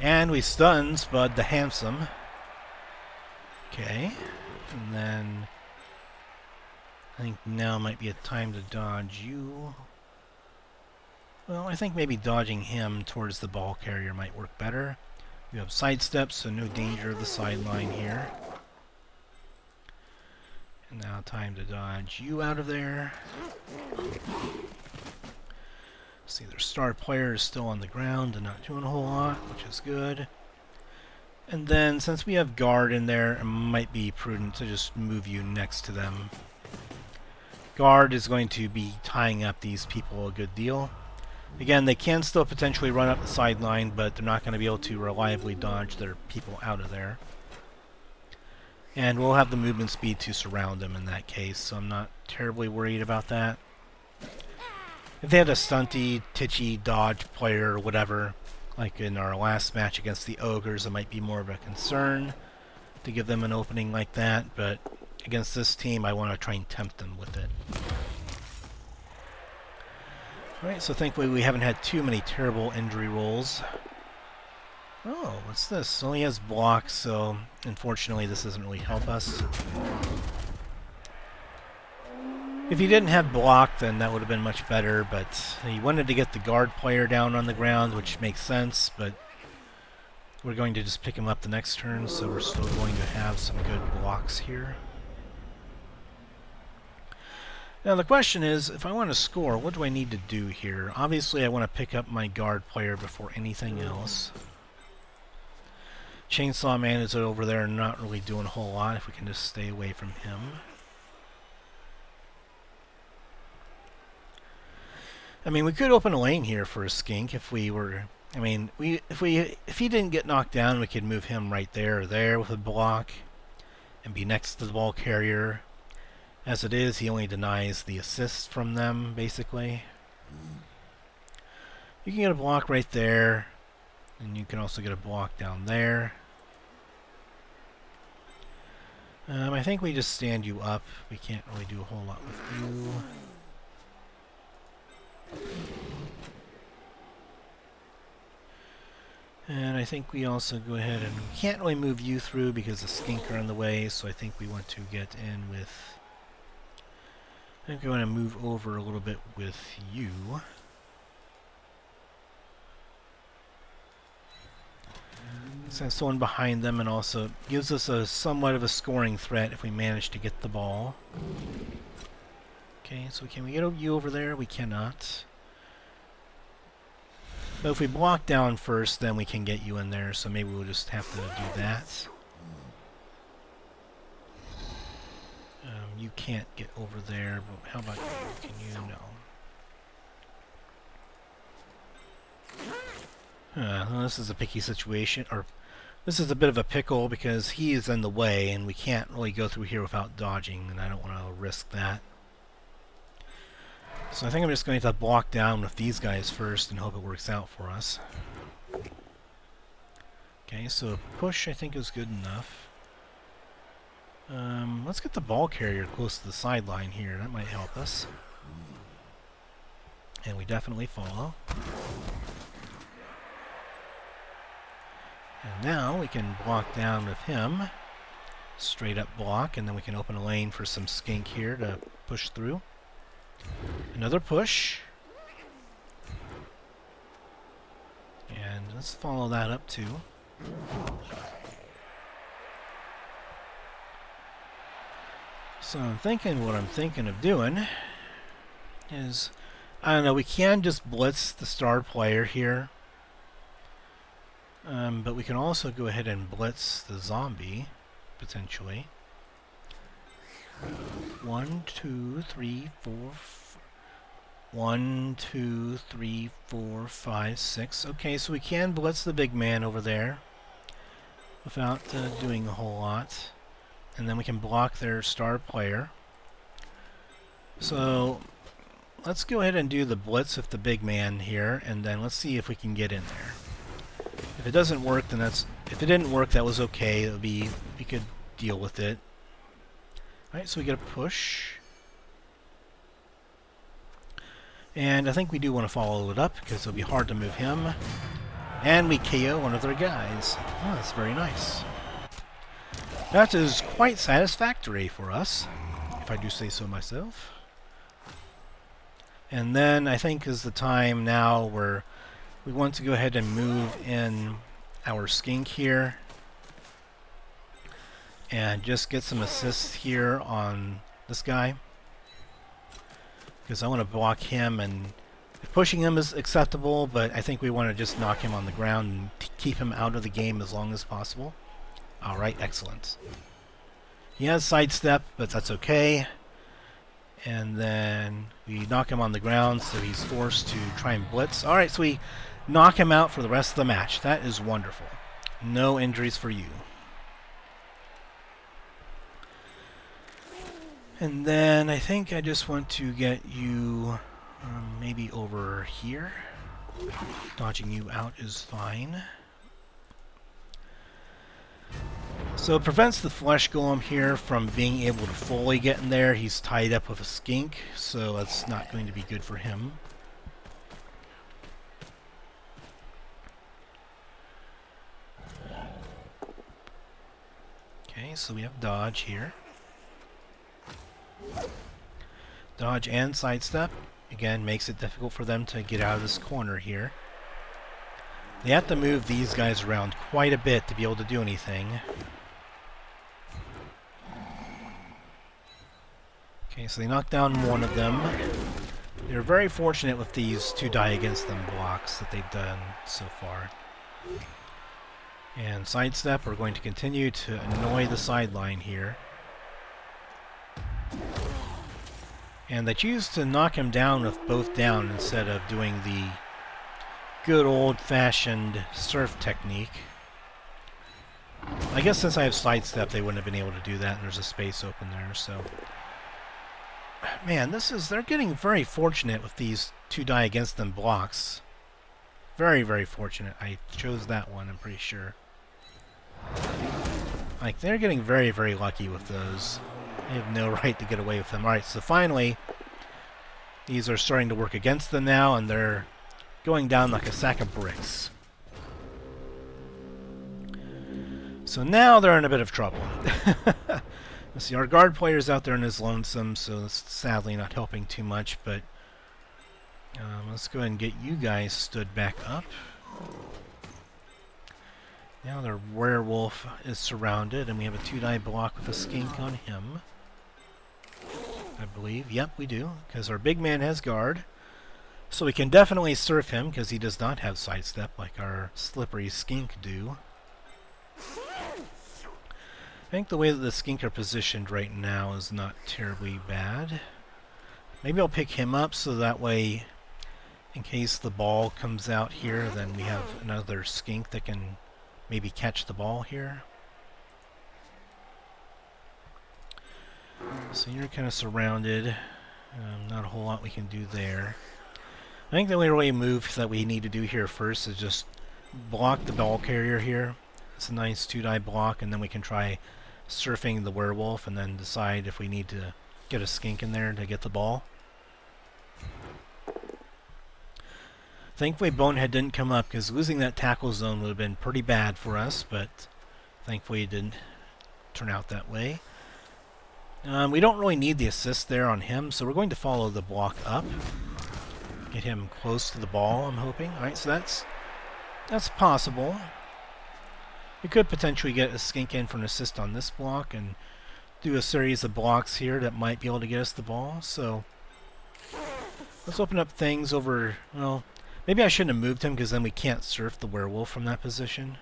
And we stun Spud the Handsome. Okay. And then I think now might be a time to dodge you. Well, I think maybe dodging him towards the ball carrier might work better. You have sidesteps, so no danger of the sideline here. And now time to dodge you out of there. See, their star player is still on the ground and not doing a whole lot, which is good. And then, since we have guard in there, it might be prudent to just move you next to them. Guard is going to be tying up these people a good deal. Again, they can still potentially run up the sideline, but they're not going to be able to reliably dodge their people out of there. And we'll have the movement speed to surround them in that case, so I'm not terribly worried about that. If they had a stunty, titchy, dodge player or whatever, like in our last match against the Ogres, it might be more of a concern to give them an opening like that, but against this team, I want to try and tempt them with it. Alright, so thankfully we haven't had too many terrible injury rolls. Oh, what's this? It only has blocks, so unfortunately this doesn't really help us. If he didn't have block, then that would have been much better, but he wanted to get the guard player down on the ground, which makes sense, but we're going to just pick him up the next turn, so we're still going to have some good blocks here. Now the question is, if I want to score, what do I need to do here? Obviously I want to pick up my guard player before anything else. Chainsaw Man is over there not really doing a whole lot if we can just stay away from him. I mean, we could open a lane here for a Skink if we were... I mean, if he didn't get knocked down, we could move him right there or there with a block and be next to the ball carrier. As it is, he only denies the assist from them, basically. You can get a block right there, and you can also get a block down there. I think we just stand you up. We can't really do a whole lot with you. And I think we also go ahead and we can't really move you through because the Skink are in the way, so I think we want to get in with... I think we want to move over a little bit with you. Send someone behind them, and also gives us a somewhat of a scoring threat if we manage to get the ball. Okay, so can we get you over there? We cannot. But if we block down first, then we can get you in there, so maybe we'll just have to do that. You can't get over there, but how about you? Can you? No. Well, this is a picky situation, or this is a bit of a pickle because he is in the way, and we can't really go through here without dodging, and I don't want to risk that. So I think I'm just going to have to block down with these guys first and hope it works out for us. Okay, so push I think is good enough. Let's get the ball carrier close to the sideline here. That might help us. And we definitely follow. And now we can block down with him. Straight up block, and then we can open a lane for some Skink here to push through. Another push. And let's follow that up too. So what I'm thinking of doing is, I don't know, we can just blitz the star player here. But we can also go ahead and blitz the zombie, potentially. 1, 2, 3, 4, 1, 2, 3, 4, 5, 6. Okay, so we can blitz the big man over there without doing a whole lot. And then we can block their star player. So let's go ahead and do the blitz with the big man here, and then let's see if we can get in there. If it doesn't work, then if it didn't work, that was okay. We could deal with it. Alright, so we get a push. And I think we do want to follow it up, because it'll be hard to move him. And we KO one of their guys. Oh, that's very nice. That is quite satisfactory for us, if I do say so myself. And then I think is the time now where we want to go ahead and move in our Skink here and just get some assists here on this guy, because I want to block him, and pushing him is acceptable, but I think we want to just knock him on the ground and keep him out of the game as long as possible. Alright, excellent. He has sidestep, but that's okay. And then we knock him on the ground, so he's forced to try and blitz. Alright, so we knock him out for the rest of the match. That is wonderful. No injuries for you. And then I think I just want to get you maybe over here. Dodging you out is fine. So it prevents the flesh golem here from being able to fully get in there. He's tied up with a skink, so that's not going to be good for him. Okay, so we have dodge here. Dodge and sidestep. Again, makes it difficult for them to get out of this corner here. They have to move these guys around quite a bit to be able to do anything. Okay, so they knocked down one of them. They're very fortunate with these 2 die against them blocks that they've done so far. And sidestep, we're going to continue to annoy the sideline here. And they choose to knock him down with both down instead of doing the good old-fashioned surf technique. I guess since I have sidestep, they wouldn't have been able to do that, and there's a space open there, so... Man, they're getting very fortunate with these 2 die against them blocks. Very, very fortunate. I chose that one, I'm pretty sure. Like, they're getting very, very lucky with those. They have no right to get away with them. Alright, so finally, these are starting to work against them now, and they're going down like a sack of bricks. So now they're in a bit of trouble. Let's see, our guard player's out there and is lonesome, so it's sadly not helping too much, but let's go ahead and get you guys stood back up. Now their werewolf is surrounded, and we have a 2-die block with a skink on him. I believe. Yep, we do, because our big man has guard. So we can definitely surf him, because he does not have sidestep like our slippery skink do. I think the way that the skink are positioned right now is not terribly bad. Maybe I'll pick him up so that way, in case the ball comes out here, then we have another skink that can maybe catch the ball here. So you're kind of surrounded. Not a whole lot we can do there. I think the only way move that we need to do here first is just block the ball carrier here. It's a nice 2-die block, and then we can try surfing the werewolf and then decide if we need to get a skink in there to get the ball. Thankfully Bonehead didn't come up, because losing that tackle zone would have been pretty bad for us, but thankfully it didn't turn out that way. We don't really need the assist there on him, so we're going to follow the block up. Get him close to the ball, I'm hoping. Alright, so that's possible. We could potentially get a skink in for an assist on this block and do a series of blocks here that might be able to get us the ball. So let's open up things over. Well, maybe I shouldn't have moved him because then we can't surf the werewolf from that position.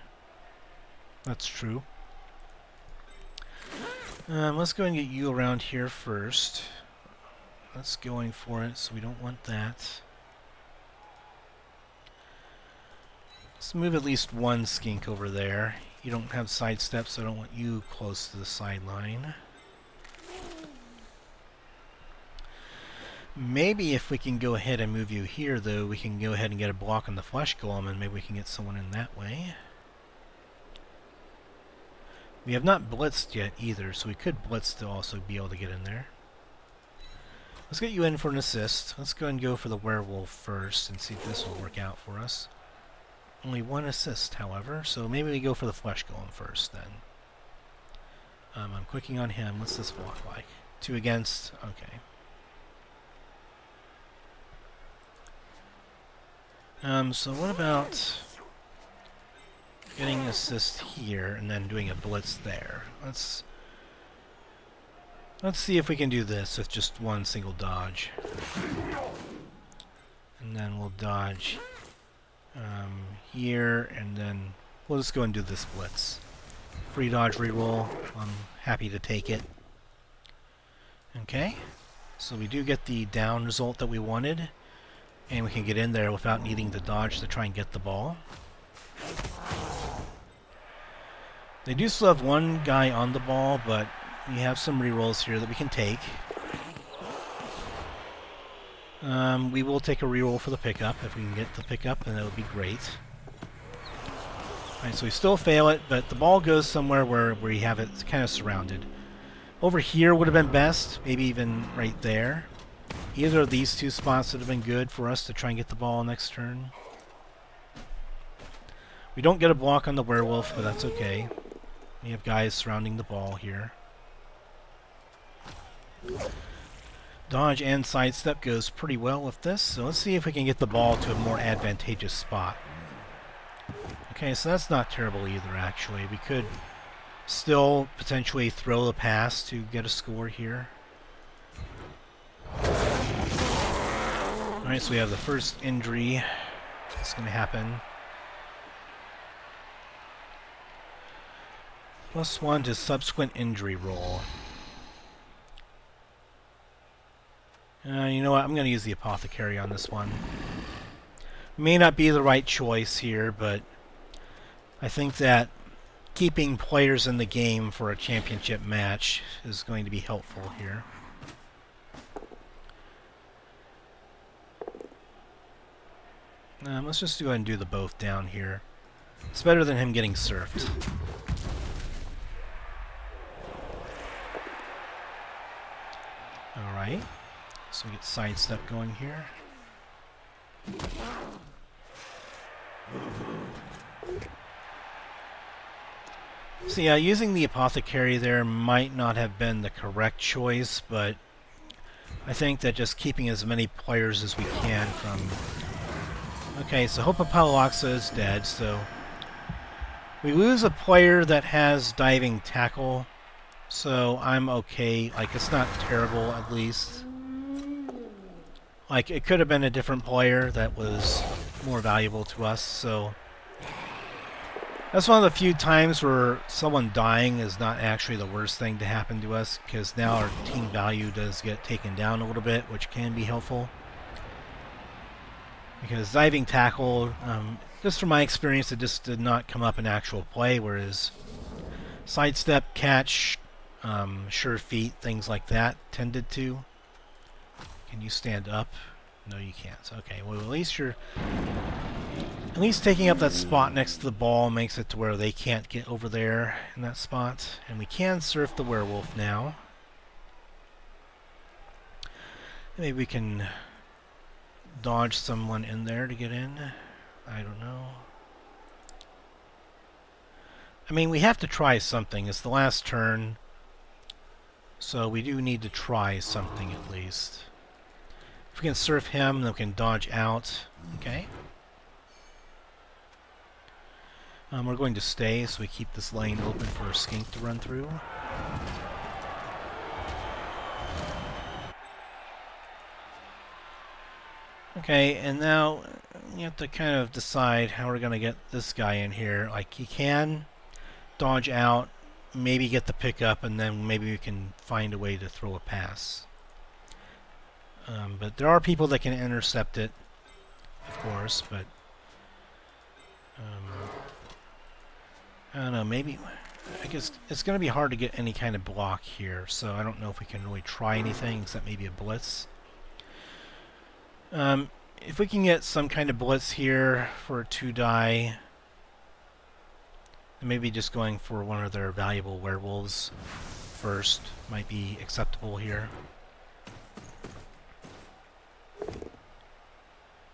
That's true. Let's go and get you around here first. Let's going for it, so we don't want that. Let's move at least one skink over there. You don't have sidestep, so I don't want you close to the sideline. Maybe if we can go ahead and move you here, though, we can go ahead and get a block on the flesh golem, and maybe we can get someone in that way. We have not blitzed yet either, so we could blitz to also be able to get in there. Let's get you in for an assist. Let's go and go for the werewolf first and see if this will work out for us. Only one assist, however, so maybe we go for the flesh golem first then. I'm clicking on him. What's this block like? 2 against. Okay. So what about getting an assist here and then doing a blitz there? Let's see if we can do this with just one single dodge. And then we'll dodge here, and then we'll just go and do this blitz. Free dodge reroll. I'm happy to take it. Okay, so we do get the down result that we wanted, and we can get in there without needing to dodge to try and get the ball. They do still have one guy on the ball, but we have some rerolls here that we can take. We will take a reroll for the pickup. If we can get the pickup, then that would be great. Alright, so we still fail it, but the ball goes somewhere where we have it kind of surrounded. Over here would have been best, maybe even right there. Either of these two spots would have been good for us to try and get the ball next turn. We don't get a block on the werewolf, but that's okay. We have guys surrounding the ball here. Dodge and sidestep goes pretty well with this, so let's see if we can get the ball to a more advantageous spot. Okay, so that's not terrible either, actually. We could still potentially throw the pass to get a score here. Alright, so we have the first injury that's going to happen. +1 to subsequent injury roll. You know what? I'm going to use the apothecary on this one. May not be the right choice here, but I think that keeping players in the game for a championship match is going to be helpful here. Let's just go ahead and do the both down here. It's better than him getting surfed. Alright. So we get sidestep going here. So yeah, using the apothecary there might not have been the correct choice, but I think that just keeping as many players as we can from... Okay, so Hope of Pahualaxa is dead, so we lose a player that has diving tackle, so I'm okay. Like, it's not terrible, at least. Like, it could have been a different player that was more valuable to us, so... That's one of the few times where someone dying is not actually the worst thing to happen to us, because now our team value does get taken down a little bit, which can be helpful. Because diving tackle, just from my experience, it just did not come up in actual play, whereas sidestep, catch, sure feet, things like that tended to. Can you stand up? No, you can't. Okay, well, at least you're... At least taking up that spot next to the ball makes it to where they can't get over there in that spot. And we can surf the werewolf now. Maybe we can dodge someone in there to get in. I don't know. I mean, we have to try something. It's the last turn. So we do need to try something at least. If we can surf him, then we can dodge out. Okay. We're going to stay, so we keep this lane open for a skink to run through. Okay, and now you have to kind of decide how we're going to get this guy in here. Like, he can dodge out, maybe get the pickup, and then maybe we can find a way to throw a pass. But there are people that can intercept it, of course, but I don't know, maybe, I guess it's going to be hard to get any kind of block here, so I don't know if we can really try anything except maybe a blitz. If we can get some kind of blitz here for a 2-die, maybe just going for one of their valuable werewolves first might be acceptable here.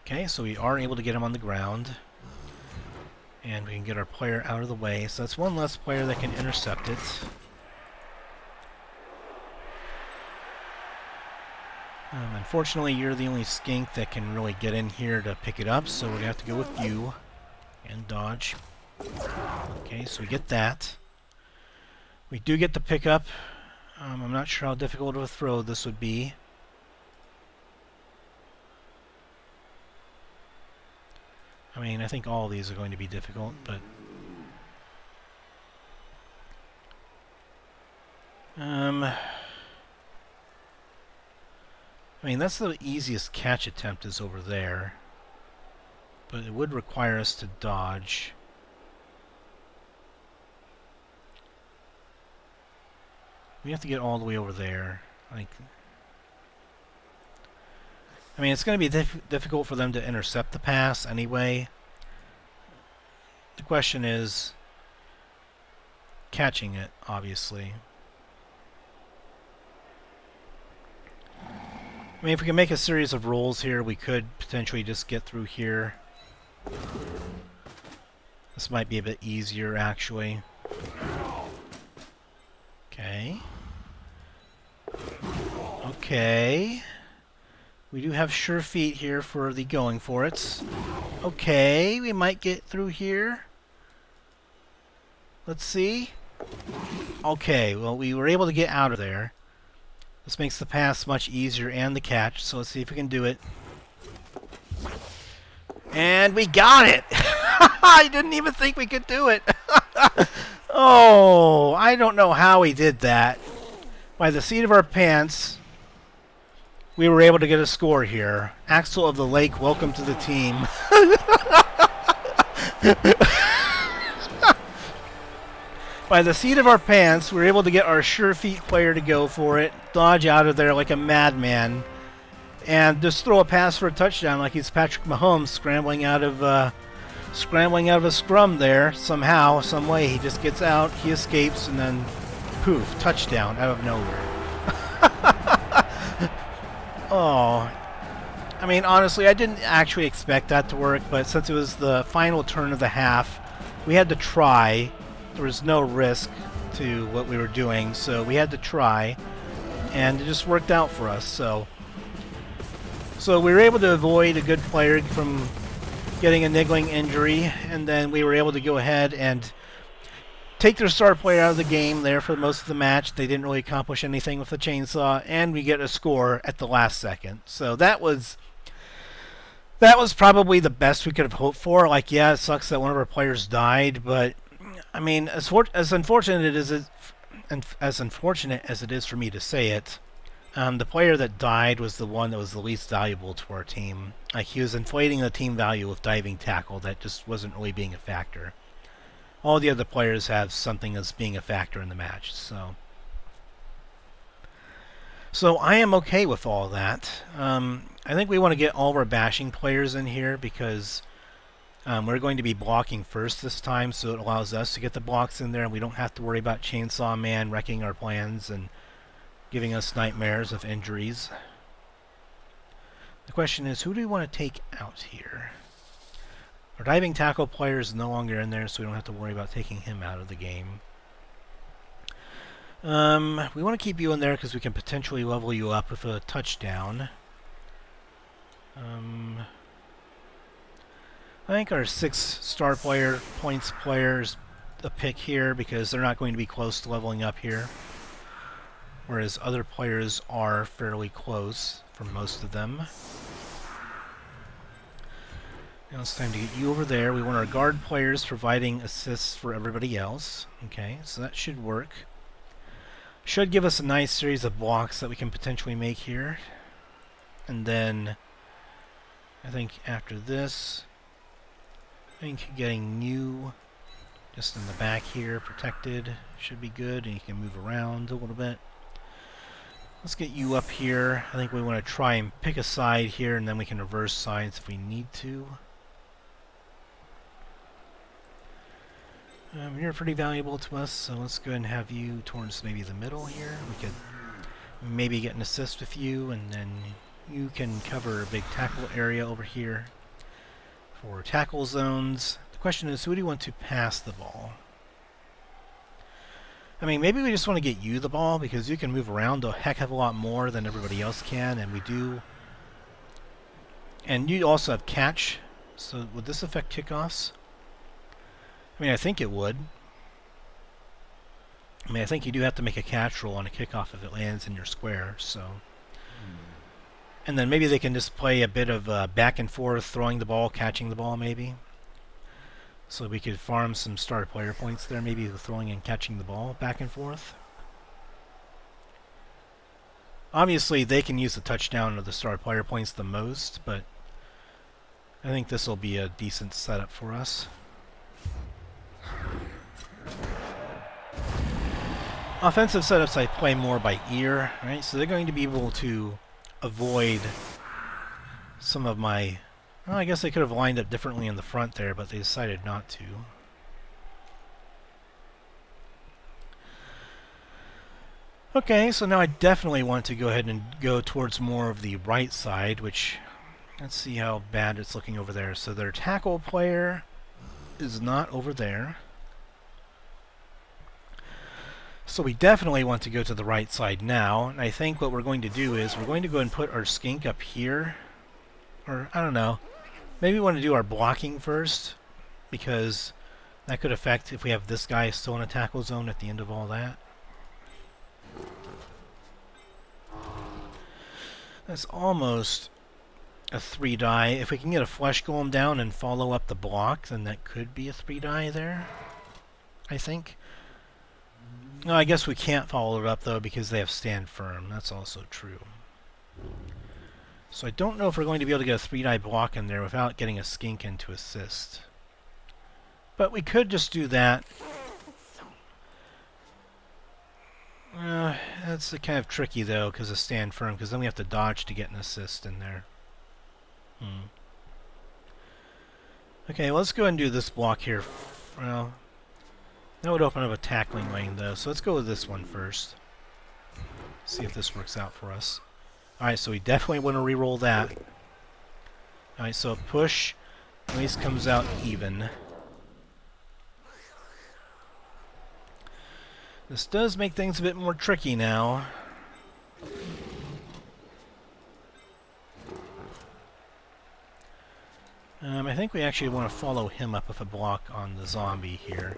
Okay, so we are able to get him on the ground. And we can get our player out of the way. So that's one less player that can intercept it. Unfortunately, you're the only skink that can really get in here to pick it up, so we're going to have to go with you. And dodge. Okay, so we get that. We do get the pickup. I'm not sure how difficult of a throw this would be. I mean, I think all of these are going to be difficult, but... I mean, that's the easiest catch attempt is over there. But it would require us to dodge. We have to get all the way over there. Like, I mean, it's going to be difficult for them to intercept the pass anyway. The question is catching it, obviously. I mean, if we can make a series of rolls here, we could potentially just get through here. This might be a bit easier, actually. Okay. Okay. We do have sure feet here for the going for it. Okay, we might get through here. Let's see. Okay, well, we were able to get out of there. This makes the pass much easier and the catch, so let's see if we can do it. And we got it! I didn't even think we could do it! Oh, I don't know how we did that. By the seat of our pants, we were able to get a score here. Axel of the Lake, welcome to the team. By the seat of our pants, we were able to get our sure feet player to go for it, dodge out of there like a madman, and just throw a pass for a touchdown like he's Patrick Mahomes scrambling out of a scrum there somehow, some way. He just gets out, he escapes, and then poof, touchdown out of nowhere. Oh, I mean, honestly, I didn't actually expect that to work, but since it was the final turn of the half, we had to try. There was no risk to what we were doing, so we had to try, and it just worked out for us. So we were able to avoid a good player from getting a niggling injury, and then we were able to go ahead and take their star player out of the game there for most of the match. They didn't really accomplish anything with the chainsaw, and we get a score at the last second. So that was probably the best we could have hoped for. Like, yeah, it sucks that one of our players died, but I mean, as unfortunate as it is for me to say it, the player that died was the one that was the least valuable to our team. Like, he was inflating the team value with diving tackle. That just wasn't really being a factor. All the other players have something that's being a factor in the match. So I am okay with all that. I think we want to get all of our bashing players in here because we're going to be blocking first this time, so it allows us to get the blocks in there, and we don't have to worry about Chainsaw Man wrecking our plans and giving us nightmares of injuries. The question is, who do we want to take out here? Our diving tackle player is no longer in there, so we don't have to worry about taking him out of the game. We want to keep you in there because we can potentially level you up with a touchdown. I think our 6-star points players a pick here because they're not going to be close to leveling up here, whereas other players are fairly close for most of them. Now it's time to get you over there. We want our guard players providing assists for everybody else. Okay, so that should work. Should give us a nice series of blocks that we can potentially make here. And then I think after this, I think getting you just in the back here, protected, should be good, and you can move around a little bit. Let's get you up here. I think we want to try and pick a side here, and then we can reverse sides if we need to. You're pretty valuable to us, so let's go ahead and have you towards maybe the middle here. We could maybe get an assist with you, and then you can cover a big tackle area over here for tackle zones. The question is, who do you want to pass the ball? I mean, maybe we just want to get you the ball, because you can move around a heck of a lot more than everybody else can, and we do. And you also have catch, so would this affect kickoffs? I mean, I think it would. I mean, I think you do have to make a catch roll on a kickoff if it lands in your square, so. And then maybe they can just play a bit of back and forth, throwing the ball, catching the ball, maybe. So we could farm some star player points there, maybe with throwing and catching the ball back and forth. Obviously, they can use the touchdown or the star player points the most, but I think this will be a decent setup for us. Offensive setups I play more by ear, right? So they're going to be able to avoid some of my... Well, I guess they could have lined up differently in the front there, but they decided not to. Okay, so now I definitely want to go ahead and go towards more of the right side, which... Let's see how bad it's looking over there. So their tackle player is not over there. So we definitely want to go to the right side now, and I think what we're going to do is we're going to go and put our skink up here, or I don't know, maybe we want to do our blocking first, because that could affect if we have this guy still in a tackle zone at the end of all that. That's almost a 3-die. If we can get a flesh golem down and follow up the block, then that could be a 3-die there, I think. No, I guess we can't follow it up, though, because they have stand firm. That's also true. So I don't know if we're going to be able to get a 3-die block in there without getting a skink in to assist. But we could just do that. That's kind of tricky, though, because of stand firm, because then we have to dodge to get an assist in there. Okay, let's go ahead and do this block here. Well, that would open up a tackling lane, though, so let's go with this one first. See if this works out for us. Alright, so we definitely want to re-roll that. Alright, so push at least comes out even. This does make things a bit more tricky now. I think we actually want to follow him up with a block on the zombie here.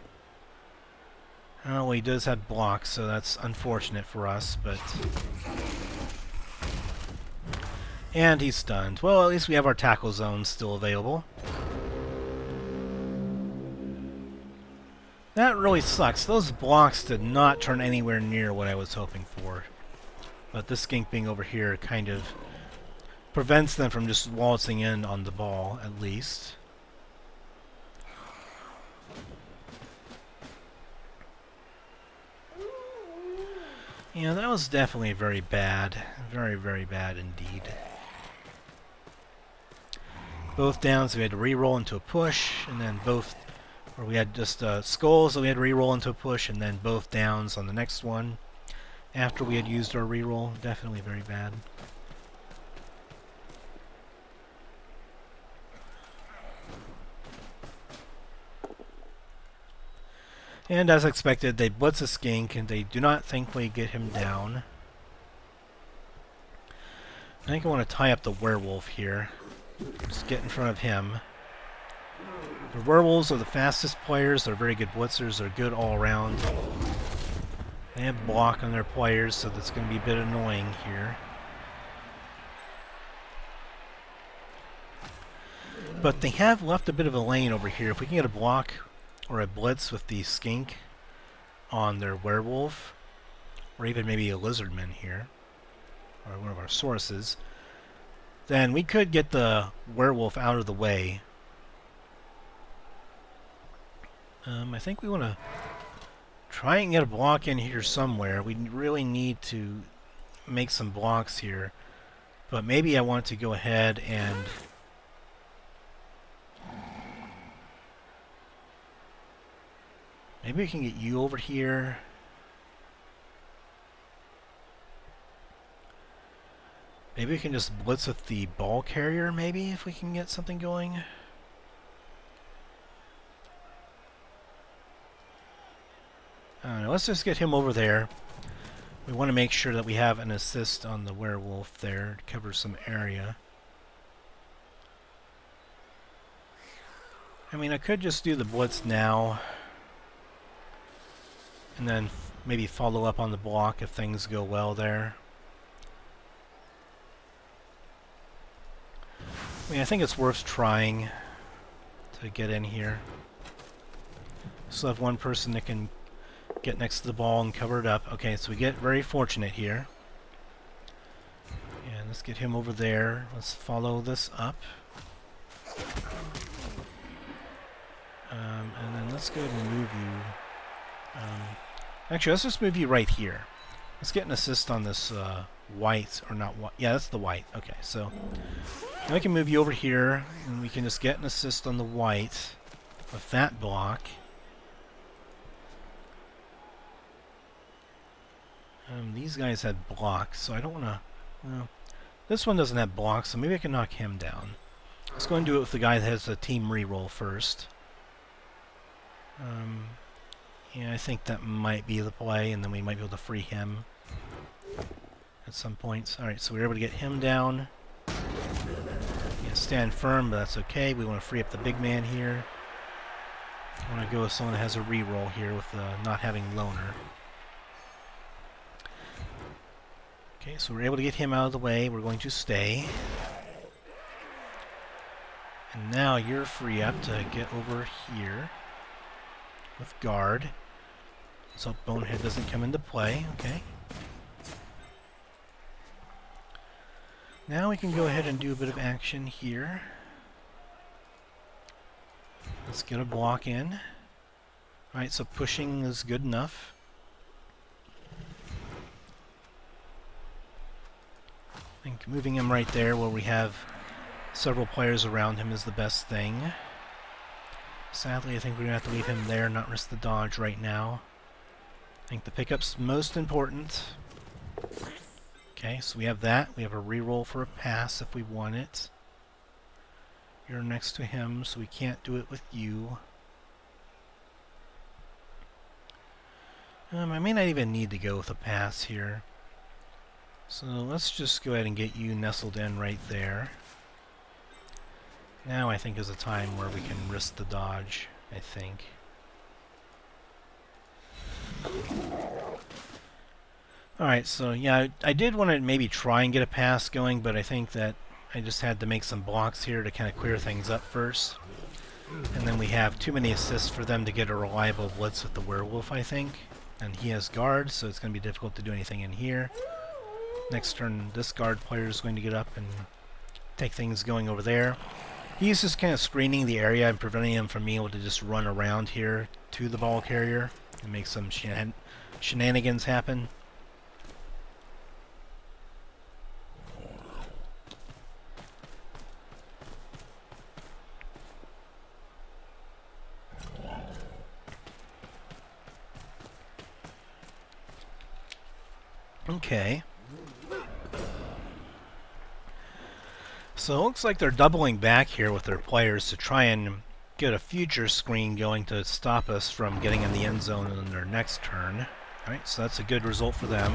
Oh, well, he does have blocks, so that's unfortunate for us, but... And he's stunned. Well, at least we have our tackle zones still available. That really sucks. Those blocks did not turn anywhere near what I was hoping for. But this skink being over here kind of prevents them from just waltzing in on the ball, at least. Yeah, that was definitely very bad. Very, very bad indeed. Both downs, we had to re-roll into a push, and then both... Or we had just skulls, so we had to re-roll into a push, and then both downs on the next one after we had used our re-roll. Definitely very bad. And as expected, they blitz a skink, and they do not thankfully get him down. I think I want to tie up the werewolf here. Just get in front of him. The werewolves are the fastest players, they're very good blitzers, they're good all around. They have block on their players, so that's going to be a bit annoying here. But they have left a bit of a lane over here. If we can get a block or a blitz with the Skink on their werewolf, or even maybe a Lizardman here, or one of our sources, then we could get the werewolf out of the way. I think we want to try and get a block in here somewhere. We really need to make some blocks here. But maybe I want to go ahead and maybe we can get you over here. Maybe we can just blitz with the ball carrier, maybe, if we can get something going. I don't know, let's just get him over there. We want to make sure that we have an assist on the werewolf there to cover some area. I mean, I could just do the blitz now and then maybe follow up on the block if things go well there. I mean, I think it's worth trying to get in here. Still have one person that can get next to the ball and cover it up. Okay, so we get very fortunate here. And let's get him over there. Let's follow this up. And then let's go ahead and move you. Actually, let's just move you right here. Let's get an assist on this white, or not white. Yeah, that's the white. Okay, so now we can move you over here, and we can just get an assist on the white with that block. These guys had blocks, so I don't want to... Well, this one doesn't have blocks, so maybe I can knock him down. Let's go and do it with the guy that has a team reroll first. Yeah, I think that might be the play, and then we might be able to free him at some points. Alright, so we're able to get him down. Yeah, stand firm, but that's okay. We want to free up the big man here. I want to go with someone that has a reroll here with not having loner. Okay, so we're able to get him out of the way. We're going to stay. And now you're free up to get over here with guard. So Bonehead doesn't come into play. Okay. Now we can go ahead and do a bit of action here. Let's get a block in. Alright, so pushing is good enough. I think moving him right there where we have several players around him is the best thing. Sadly, I think we're going to have to leave him there, not risk the dodge right now. I think the pickup's most important. Okay, so we have that. We have a reroll for a pass if we want it. You're next to him, so we can't do it with you. I may not even need to go with a pass here. So let's just go ahead and get you nestled in right there. Now I think is a time where we can risk the dodge, I think. Alright, so yeah, I did want to maybe try and get a pass going, but I think that I just had to make some blocks here to kind of clear things up first. And then we have too many assists for them to get a reliable blitz with the werewolf, I think. And he has guard, so it's going to be difficult to do anything in here. Next turn, this guard player is going to get up and take things going over there. He's just kind of screening the area and preventing him from being able to just run around here to the ball carrier and make some shenanigans happen. Okay. So it looks like they're doubling back here with their players to try and get a future screen going to stop us from getting in the end zone in their next turn. Alright, so that's a good result for them.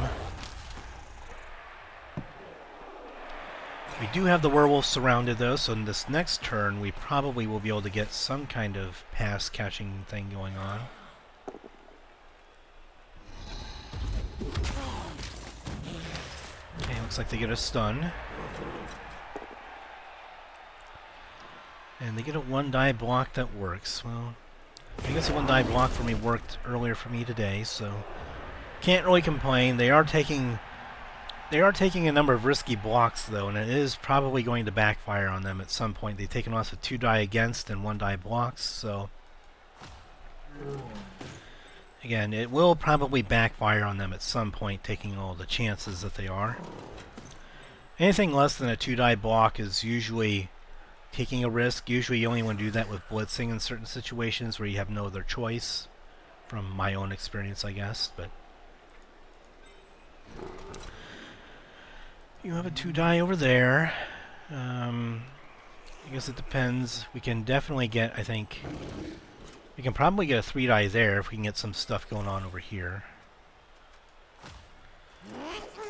We do have the werewolf surrounded though, so in this next turn we probably will be able to get some kind of pass catching thing going on. Okay, looks like they get a stun. And they get a 1-die block that works. Well, I guess a 1-die block for me worked earlier for me today, so can't really complain. They are taking a number of risky blocks though, and it is probably going to backfire on them at some point. They've taken lots of 2-die against and 1-die blocks, so again, it will probably backfire on them at some point, taking all the chances that they are. Anything less than a 2-die block is usually taking a risk. Usually you only want to do that with blitzing in certain situations where you have no other choice, from my own experience, I guess. But you have a 2-die over there. I guess it depends. We can definitely get, I think, we can probably get a 3-die there if we can get some stuff going on over here.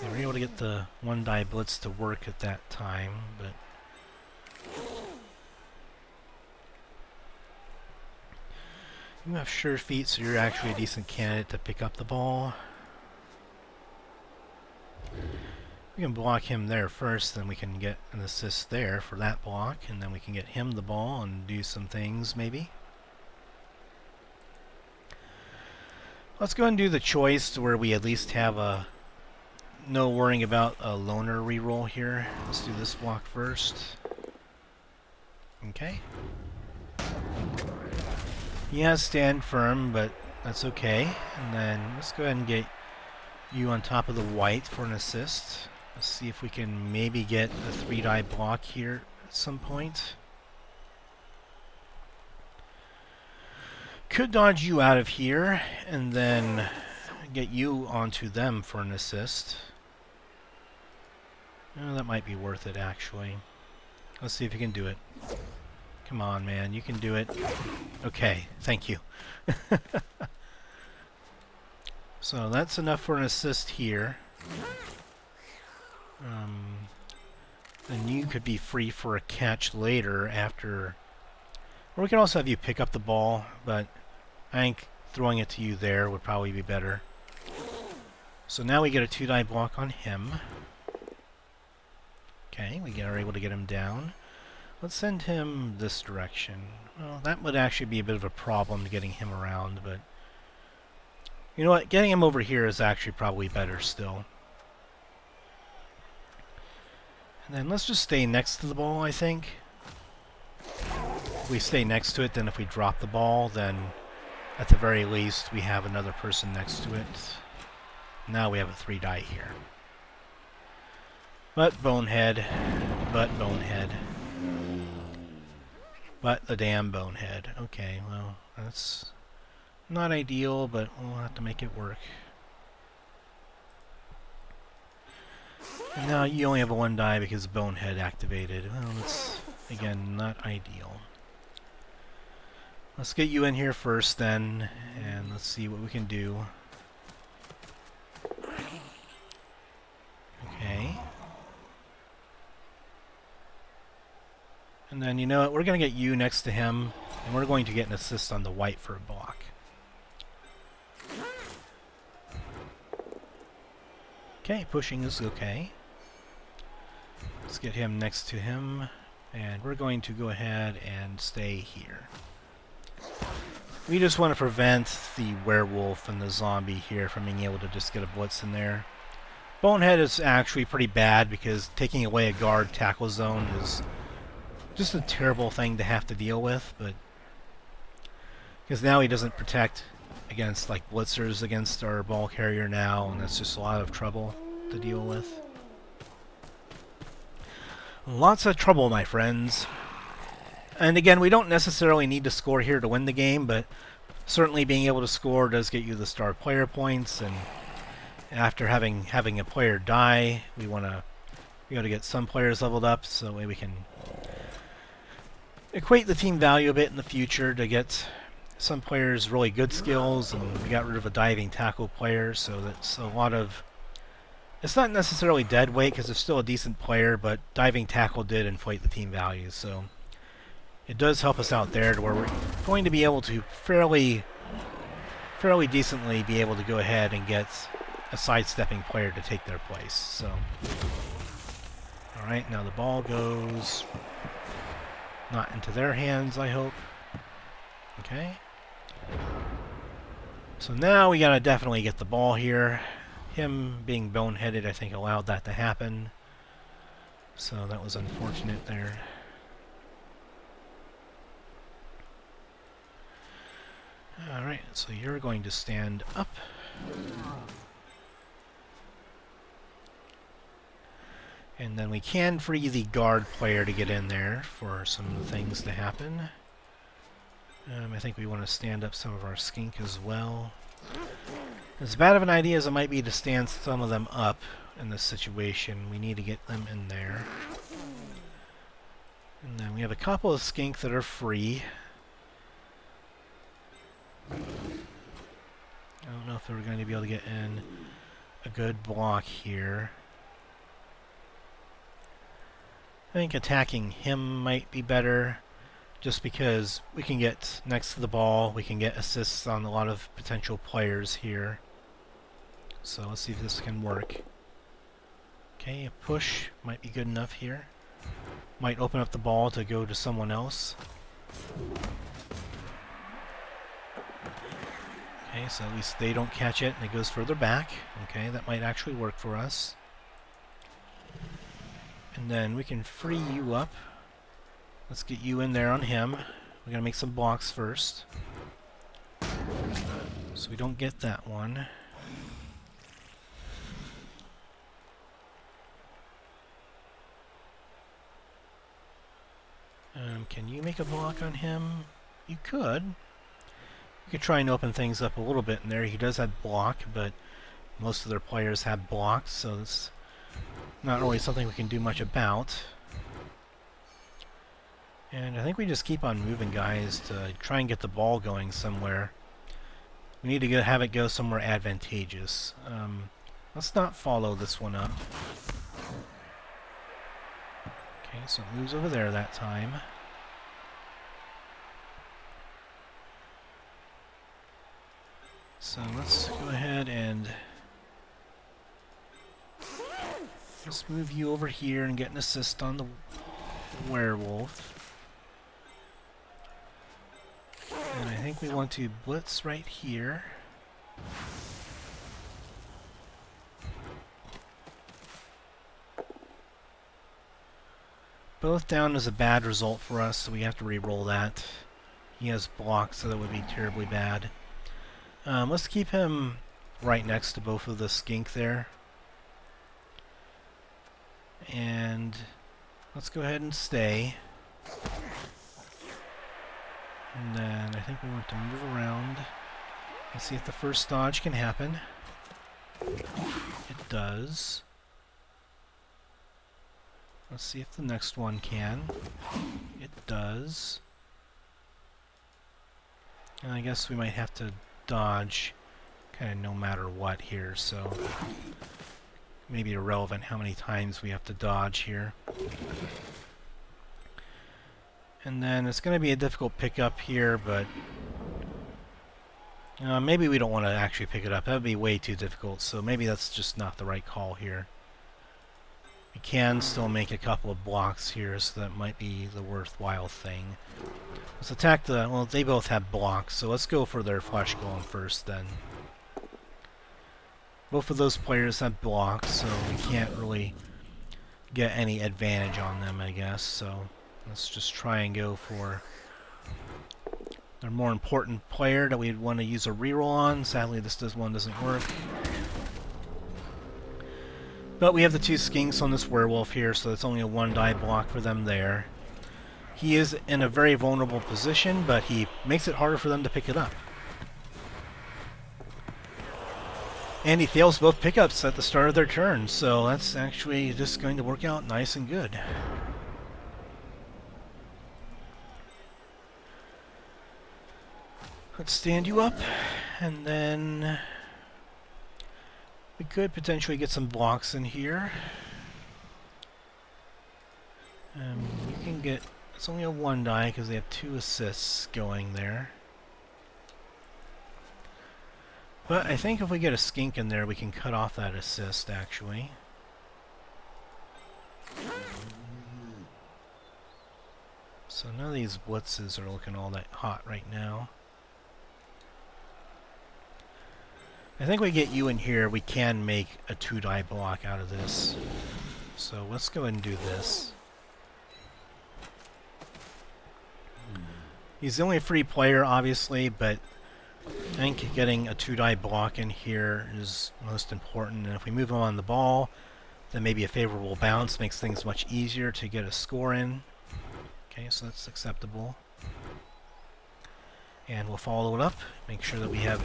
Yeah, we're able to get the 1-die blitz to work at that time, but you have sure feet, so you're actually a decent candidate to pick up the ball. We can block him there first, then we can get an assist there for that block, and then we can get him the ball and do some things, maybe. Let's go ahead and do the choice to where we at least have a no worrying about a loner reroll here. Let's do this block first. Okay. He has stand firm, but that's okay. And then let's go ahead and get you on top of the white for an assist. Let's see if we can maybe get a 3-die block here at some point. Could dodge you out of here and then get you onto them for an assist. Oh, that might be worth it, actually. Let's see if you can do it. Come on, man, you can do it. Okay, thank you. So that's enough for an assist here. Then you could be free for a catch later after... Or we can also have you pick up the ball, but I think throwing it to you there would probably be better. So now we get a 2-die block on him. Okay, we are able to get him down. Let's send him this direction. Well, that would actually be a bit of a problem getting him around, but... You know what? Getting him over here is actually probably better still. And then let's just stay next to the ball, I think. If we stay next to it, then if we drop the ball, then at the very least we have another person next to it. Now we have a 3-die here. But bonehead. But bonehead. But the damn bonehead. Okay, well, that's not ideal, but we'll have to make it work. And now you only have a 1-die because bonehead activated. Well, that's, again, not ideal. Let's get you in here first then, and let's see what we can do. Okay. And then, you know what, we're going to get you next to him, and we're going to get an assist on the white for a block. Okay, pushing is okay. Let's get him next to him, and we're going to go ahead and stay here. We just want to prevent the werewolf and the zombie here from being able to just get a blitz in there. Bonehead is actually pretty bad because taking away a guard tackle zone is just a terrible thing to have to deal with, but because now he doesn't protect against like blitzers against our ball carrier now, and that's just a lot of trouble to deal with. Lots of trouble, my friends. And again, we don't necessarily need to score here to win the game, but certainly being able to score does get you the star player points, and after having a player die, we want to get some players leveled up so that way we can equate the team value a bit in the future to get some players really good skills, and we got rid of a diving tackle player, so that's a lot of... It's not necessarily dead weight because it's still a decent player, but diving tackle did inflate the team value, so it does help us out there to where we're going to be able to fairly decently be able to go ahead and get a sidestepping player to take their place. So, alright, now the ball goes not into their hands, I hope. Okay. So now we gotta definitely get the ball here. Him being boneheaded, I think, allowed that to happen. So that was unfortunate there. Alright, so you're going to stand up. And then we can free the guard player to get in there for some of the things to happen. I think we want to stand up some of our skink as well. As bad of an idea as it might be to stand some of them up in this situation, we need to get them in there. And then we have a couple of skink that are free. I don't know if we're going to be able to get in a good block here. I think attacking him might be better, just because we can get next to the ball, we can get assists on a lot of potential players here. So let's see if this can work. Okay, a push might be good enough here. Might open up the ball to go to someone else. Okay, so at least they don't catch it and it goes further back. Okay, that might actually work for us. And then we can free you up. Let's get you in there on him. We're gonna make some blocks first, so we don't get that one. Can you make a block on him? You could. You could try and open things up a little bit in there. He does have block, but most of their players have blocks, so it's not really something we can do much about. And I think we just keep on moving, guys, to try and get the ball going somewhere. We need to have it go somewhere advantageous. Let's not follow this one up. Okay, so it moves over there that time. So let's go ahead and just move you over here and get an assist on the werewolf. And I think we want to blitz right here. Both down is a bad result for us, so we have to re-roll that. He has blocks, so that would be terribly bad. Let's keep him right next to both of the skink there. And let's go ahead and stay. And then I think we want to move around and see if the first dodge can happen. It does. Let's see if the next one can. It does. And I guess we might have to dodge kind of no matter what here, so maybe irrelevant how many times we have to dodge here. And then it's going to be a difficult pickup here, but maybe we don't want to actually pick it up. That would be way too difficult, so maybe that's just not the right call here. We can still make a couple of blocks here, so that might be the worthwhile thing. Let's attack the... well, they both have blocks, so let's go for their flesh golem first then. Both of those players have blocks, so we can't really get any advantage on them, I guess, so let's just try and go for their more important player that we'd want to use a reroll on. Sadly, this one doesn't work. But we have the two skinks on this werewolf here, so it's only a 1-die block for them there. He is in a very vulnerable position, but he makes it harder for them to pick it up. And he fails both pickups at the start of their turn, so that's actually just going to work out nice and good. Let's stand you up, and then we could potentially get some blocks in here. You can get... it's only a 1-die because they have 2 assists going there. But I think if we get a skink in there, we can cut off that assist, actually. So now these blitzes are looking all that hot right now. I think we get you in here, we can make a 2-die block out of this. So let's go ahead and do this. He's the only free player, obviously, but I think getting a 2-die block in here is most important. And if we move him on the ball, then maybe a favorable bounce makes things much easier to get a score in. Okay, so that's acceptable. And we'll follow it up, make sure that we have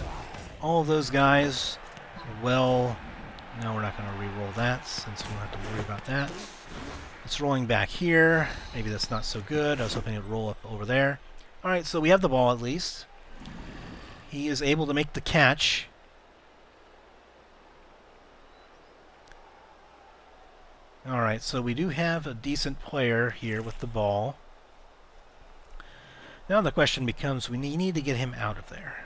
all of those guys well. No, we're not going to re-roll that since we don't have to worry about that. It's rolling back here. Maybe that's not so good. I was hoping it would roll up over there. Alright, so we have the ball at least. He is able to make the catch. Alright, so we do have a decent player here with the ball. Now the question becomes, we need to get him out of there.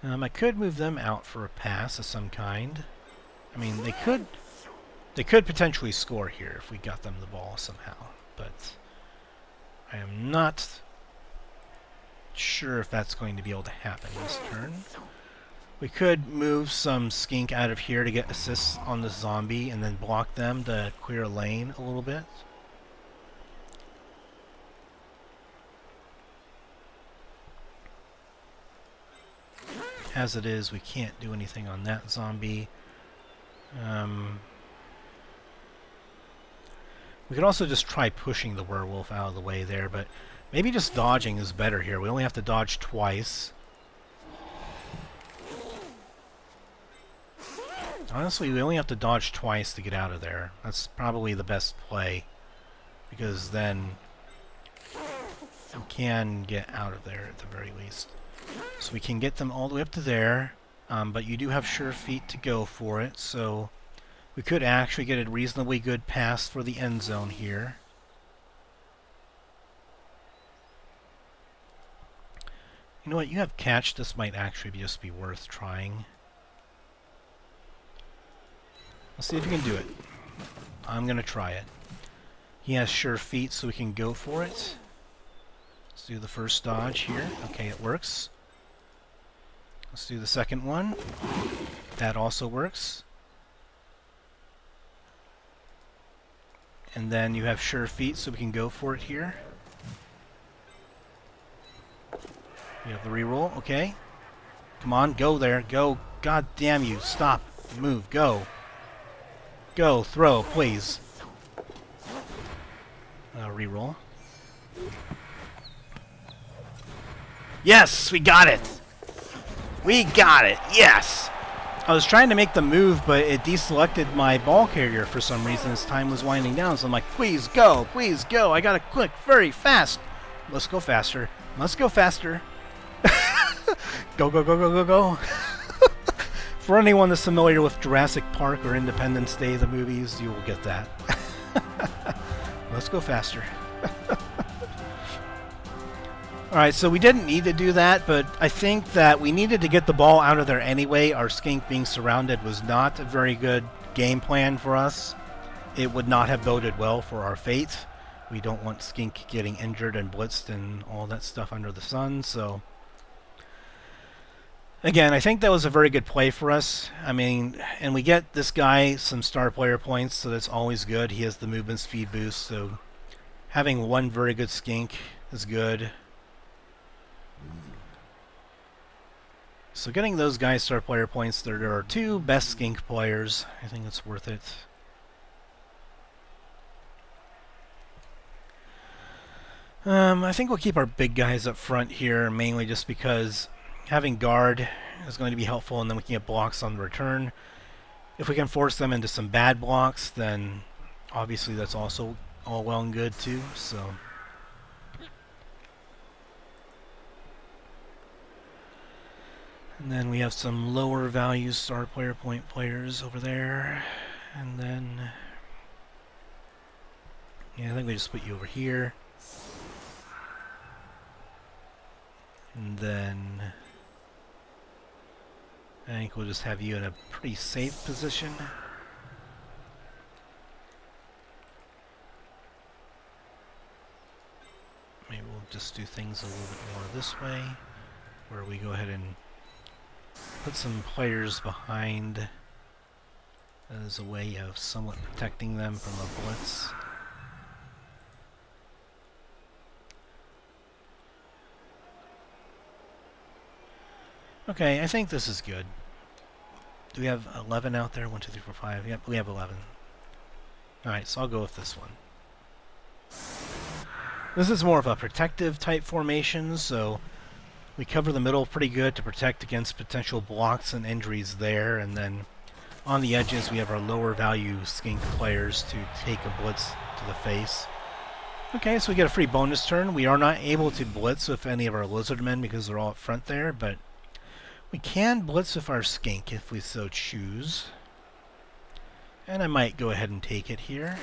I could move them out for a pass of some kind. I mean, they could potentially score here if we got them the ball somehow, but I am not sure if that's going to be able to happen this turn. We could move some Skink out of here to get assists on the zombie and then block them to clear a lane a little bit. As it is, we can't do anything on that zombie. We could also just try pushing the werewolf out of the way there, but maybe just dodging is better here. We only have to dodge twice. Honestly, we only have to dodge twice to get out of there. That's probably the best play, because then we can get out of there at the very least. So we can get them all the way up to there, but you do have sure feet to go for it, so we could actually get a reasonably good pass for the end zone here. You know what, you have catch, this might actually just be worth trying. Let's see if you can do it. I'm going to try it. He has sure feet, so we can go for it. Let's do the first dodge here. Okay, it works. Let's do the second one. That also works. And then you have sure feet, so we can go for it here. You have the reroll, okay. Come on, go there, go. God damn you, stop, move, go. Go, throw, please. Reroll. Yes, we got it! We got it, yes! I was trying to make the move, but it deselected my ball carrier for some reason as time was winding down. So I'm like, please go, I gotta click very fast. Let's go faster. Let's go faster. Go, go, go, go, go, go. For anyone that's familiar with Jurassic Park or Independence Day, the movies, you will get that. Let's go faster. Alright, so we didn't need to do that, but I think that we needed to get the ball out of there anyway. Our Skink being surrounded was not a very good game plan for us. It would not have boded well for our fate. We don't want Skink getting injured and blitzed and all that stuff under the sun, so... Again, I think that was a very good play for us. I mean, and we get this guy some star player points, so that's always good. He has the movement speed boost, so having one very good Skink is good. So getting those guys star player points, there are two best Skink players. I think it's worth it. I think we'll keep our big guys up front here, mainly just because having guard is going to be helpful, and then we can get blocks on the return. If we can force them into some bad blocks, then obviously that's also all well and good too. So. And then we have some lower value star player point players over there. And then... yeah, I think we just put you over here. And then... I think we'll just have you in a pretty safe position. just do things a little bit more this way, where we go ahead and put some players behind as a way of somewhat protecting them from a blitz. Okay, I think this is good. Do we have 11 out there? 1, 2, 3, 4, 5. Yep, we have 11. Alright, so I'll go with this one. This is more of a protective type formation, so we cover the middle pretty good to protect against potential blocks and injuries there, and then on the edges we have our lower value skink players to take a blitz to the face. Okay, so we get a free bonus turn. We are not able to blitz with any of our Lizardmen because they're all up front there, but we can blitz with our skink if we so choose. And I might go ahead and take it here.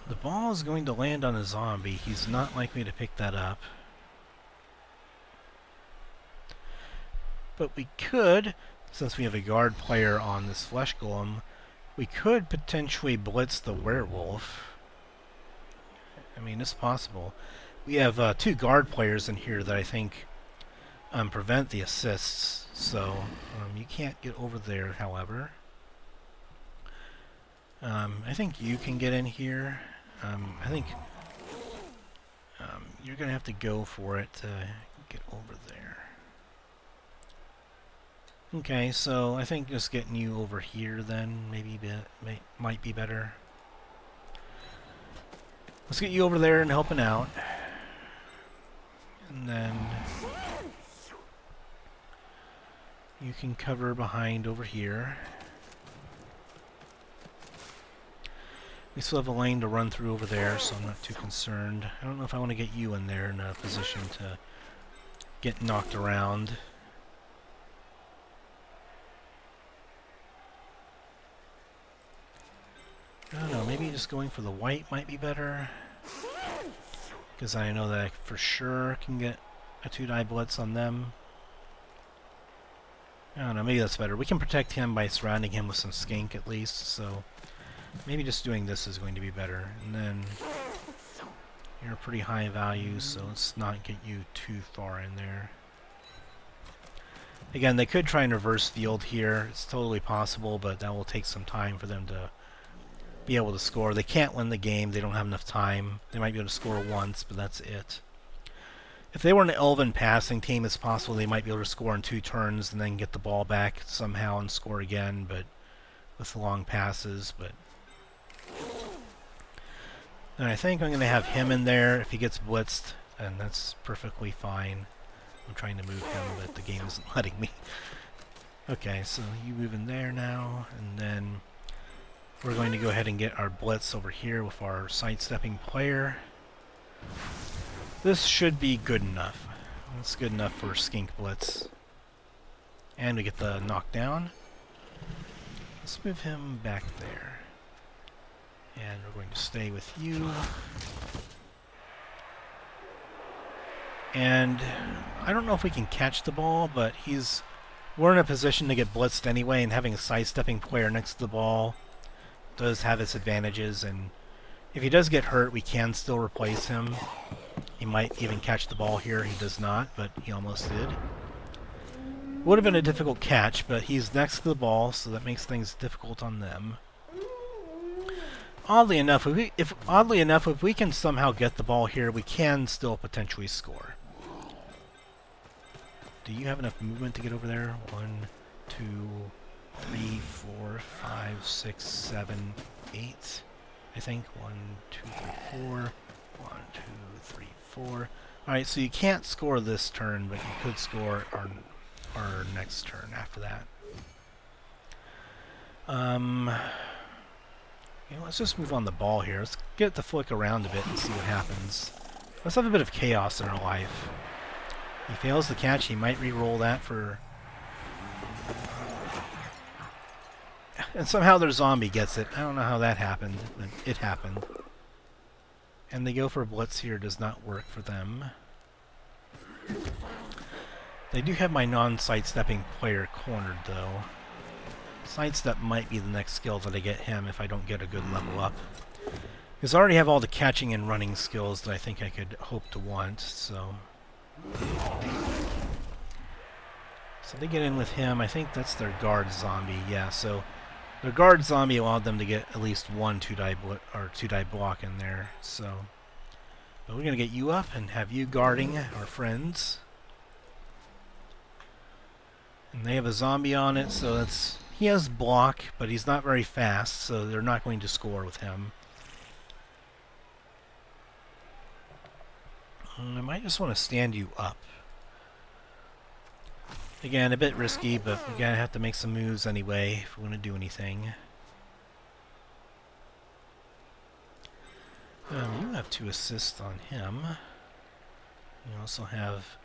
The ball is going to land on a zombie. He's not likely to pick that up. But we could, since we have a guard player on this flesh golem, we could potentially blitz the werewolf. I mean, it's possible. We have 2 guard players in here that I think prevent the assists, so you can't get over there, however. I think you can get in here. I think you're going to have to go for it to get over there. Okay, so I think just getting you over here then might be better. Let's get you over there and helping out. And then you can cover behind over here. We still have a lane to run through over there, so I'm not too concerned. I don't know if I want to get you in there in a position to get knocked around. I don't know, maybe just going for the white might be better. Because I know that I for sure can get a 2-die blitz on them. I don't know, maybe that's better. We can protect him by surrounding him with some skink at least, so maybe just doing this is going to be better. And then you're a pretty high value, so let's not get you too far in there. Again, they could try and reverse field here. It's totally possible, but that will take some time for them to be able to score. They can't win the game. They don't have enough time. They might be able to score once, but that's it. If they were an elven passing team, it's possible they might be able to score in 2 turns and then get the ball back somehow and score again, but with long passes. But and I think I'm going to have him in there. If he gets blitzed, and that's perfectly fine. I'm trying to move him, but the game isn't letting me. Okay, so you move in there now, and then we're going to go ahead and get our blitz over here with our sidestepping player. This should be good enough. That's good enough for skink blitz. And we get the knockdown. Let's move him back there. And we're going to stay with you. And I don't know if we can catch the ball, but we're in a position to get blitzed anyway, and having a sidestepping player next to the ball does have its advantages, and if he does get hurt, we can still replace him. He might even catch the ball here. He does not, but he almost did. Would have been a difficult catch, but he's next to the ball, so that makes things difficult on them. Oddly enough, if we can somehow get the ball here, we can still potentially score. Do you have enough movement to get over there? 1, 2, 3, 4, 5, 6, 7, 8. I think 1, 2, 3, 4. 1, 2, 3, 4. Alright, so you can't score this turn, but you could score our next turn after that. Let's just move on the ball here. Let's get the flick around a bit and see what happens. Let's have a bit of chaos in our life. He fails the catch, he might re-roll that for... And somehow their zombie gets it. I don't know how that happened, but it happened. And they go for a blitz here, does not work for them. They do have my non-sidestepping player cornered, though. Sidestep might be the next skill that I get him if I don't get a good level up. Because I already have all the catching and running skills that I think I could hope to want, so... So they get in with him. I think that's their guard zombie, yeah, so... Their guard zombie allowed them to get at least one two-die block in there, so... But we're going to get you up and have you guarding our friends. And they have a zombie on it, so that's... He has block, but he's not very fast, so they're not going to score with him. I might just want to stand you up. Again, a bit risky, but we're going to have to make some moves anyway if we want to do anything. You have 2 assists on him. You also have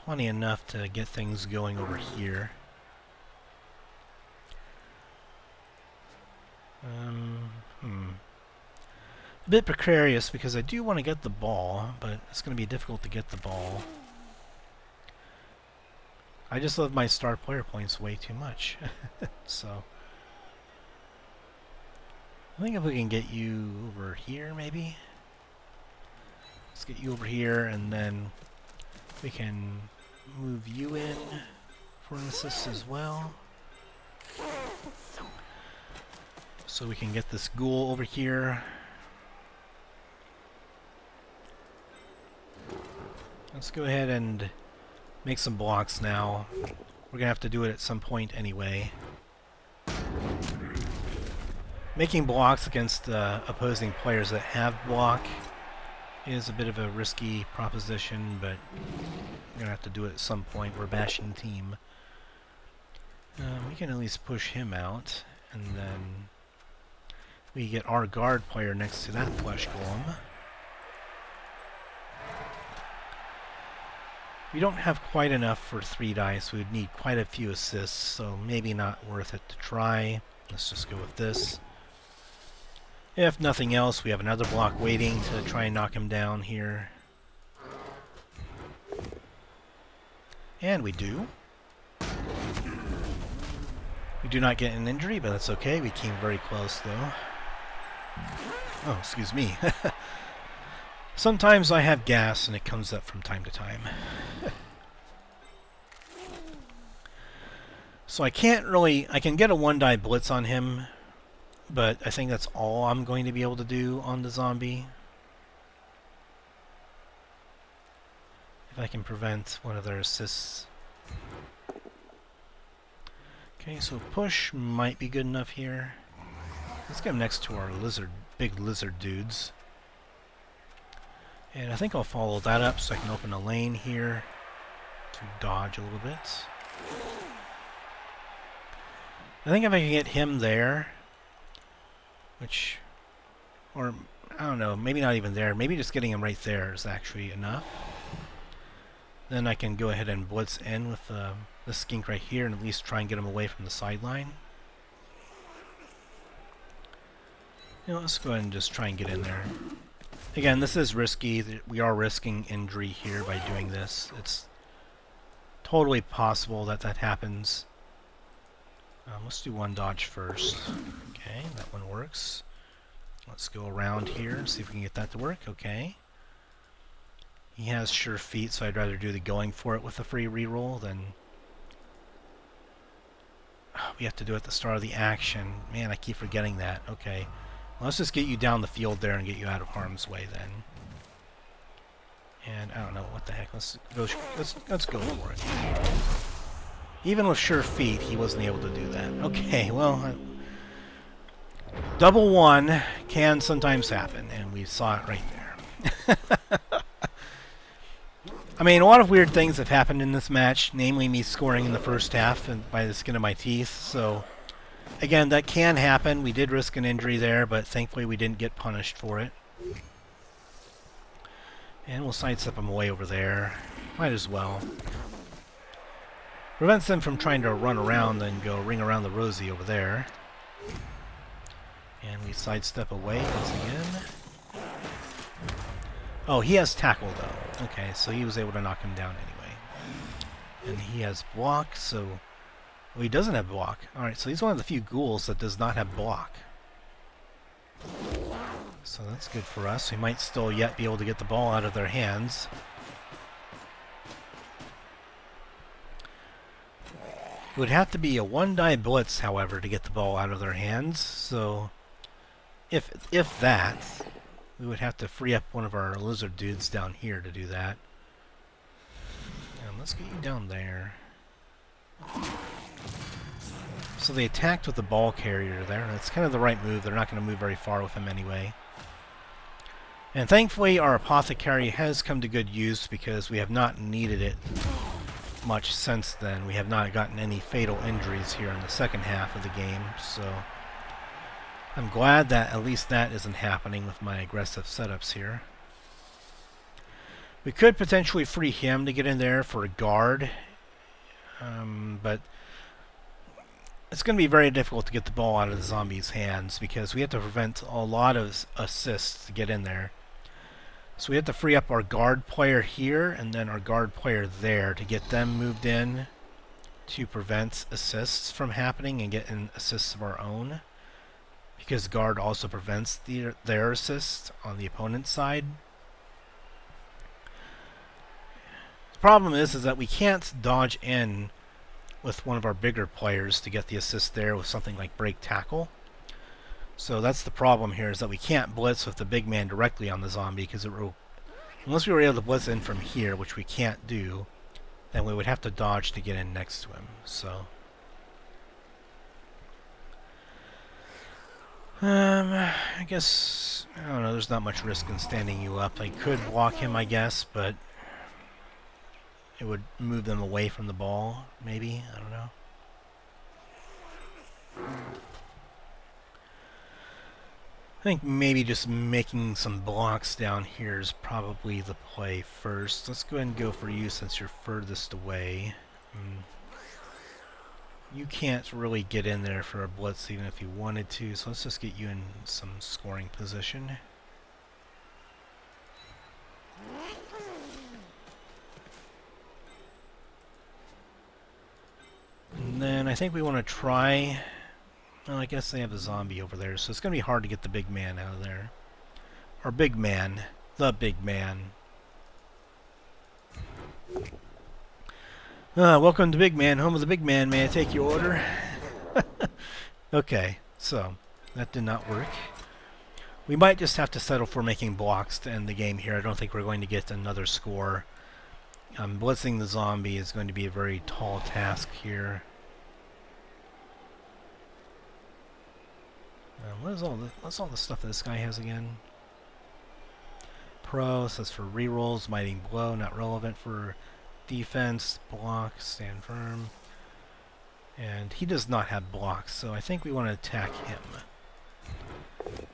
plenty enough to get things going over here. A bit precarious because I do want to get the ball, but it's going to be difficult to get the ball. I just love my star player points way too much. So I think if we can get you over here, maybe. Let's get you over here, and then we can move you in for an assist as well. So we can get this ghoul over here. Let's go ahead and make some blocks now. We're gonna have to do it at some point anyway. Making blocks against opposing players that have block is a bit of a risky proposition, but we're gonna have to do it at some point. We're bashing team. We can at least push him out, and then we get our guard player next to that flesh golem. We don't have quite enough for 3 dice. We would need quite a few assists, so maybe not worth it to try. Let's just go with this. If nothing else, we have another block waiting to try and knock him down here. And we do. We do not get an injury, but that's okay. We came very close, though. Oh, excuse me. Sometimes I have gas, and it comes up from time to time. So I can't really... I can get a 1-die blitz on him, but I think that's all I'm going to be able to do on the zombie. If I can prevent one of their assists. Okay, so push might be good enough here. Let's get him next to our big lizard dudes. And I think I'll follow that up so I can open a lane here to dodge a little bit. I think if I can get him there, which, or I don't know, maybe not even there, maybe just getting him right there is actually enough. Then I can go ahead and blitz in with the skink right here and at least try and get him away from the sideline. You know, let's go ahead and just try and get in there. Again, this is risky. We are risking injury here by doing this. It's totally possible that that happens. Let's do 1 dodge first. Okay, that one works. Let's go around here and see if we can get that to work. Okay. He has sure feet, so I'd rather do the going for it with a free reroll than... we have to do it at the start of the action. Man, I keep forgetting that. Okay. Well, let's just get you down the field there and get you out of harm's way then. And I don't know what the heck. Let's go for it. Even with sure feet, he wasn't able to do that. Okay, well, double 1 can sometimes happen, and we saw it right there. I mean, a lot of weird things have happened in this match, namely me scoring in the first half and by the skin of my teeth, so again, that can happen. We did risk an injury there, but thankfully we didn't get punished for it. And we'll sidestep him away over there. Might as well. Prevents them from trying to run around and go ring around the rosy over there. And we sidestep away once again. Oh, he has tackle though. Okay, so he was able to knock him down anyway. And he has block, so... well, he doesn't have block. Alright, so he's one of the few ghouls that does not have block. So that's good for us. We might still yet be able to get the ball out of their hands. It would have to be a one-die blitz, however, to get the ball out of their hands. So, if that, we would have to free up one of our lizard dudes down here to do that. And let's get you down there. So they attacked with the ball carrier there. That's kind of the right move. They're not going to move very far with him anyway. And thankfully, our apothecary has come to good use because we have not needed it much since then. We have not gotten any fatal injuries here in the second half of the game, so I'm glad that at least that isn't happening with my aggressive setups here. We could potentially free him to get in there for a guard, but it's going to be very difficult to get the ball out of the zombies' hands because we have to prevent a lot of assists to get in there. So we have to free up our guard player here and then our guard player there to get them moved in to prevent assists from happening and get in assists of our own. Because guard also prevents their assists on the opponent's side. The problem is that we can't dodge in with one of our bigger players to get the assist there with something like break tackle. So that's the problem here, is that we can't blitz with the big man directly on the zombie, because unless we were able to blitz in from here, which we can't do, then we would have to dodge to get in next to him. So I guess, I don't know, there's not much risk in standing you up. I could block him, I guess, but it would move them away from the ball, maybe, I don't know. I think maybe just making some blocks down here is probably the play first. Let's go ahead and go for you since you're furthest away. You can't really get in there for a blitz even if you wanted to, so let's just get you in some scoring position. And then I think we want to try... Well, I guess they have a zombie over there, so it's going to be hard to get the big man out of there. Or big man. The big man. Welcome to Big Man, home of the big man. May I take your order? Okay, so that did not work. We might just have to settle for making blocks to end the game here. I don't think we're going to get another score. Blitzing the zombie is going to be a very tall task here. What's all the stuff that this guy has again? Pro says for rerolls, mighty blow, not relevant for defense, block, stand firm. And he does not have blocks, so I think we want to attack him.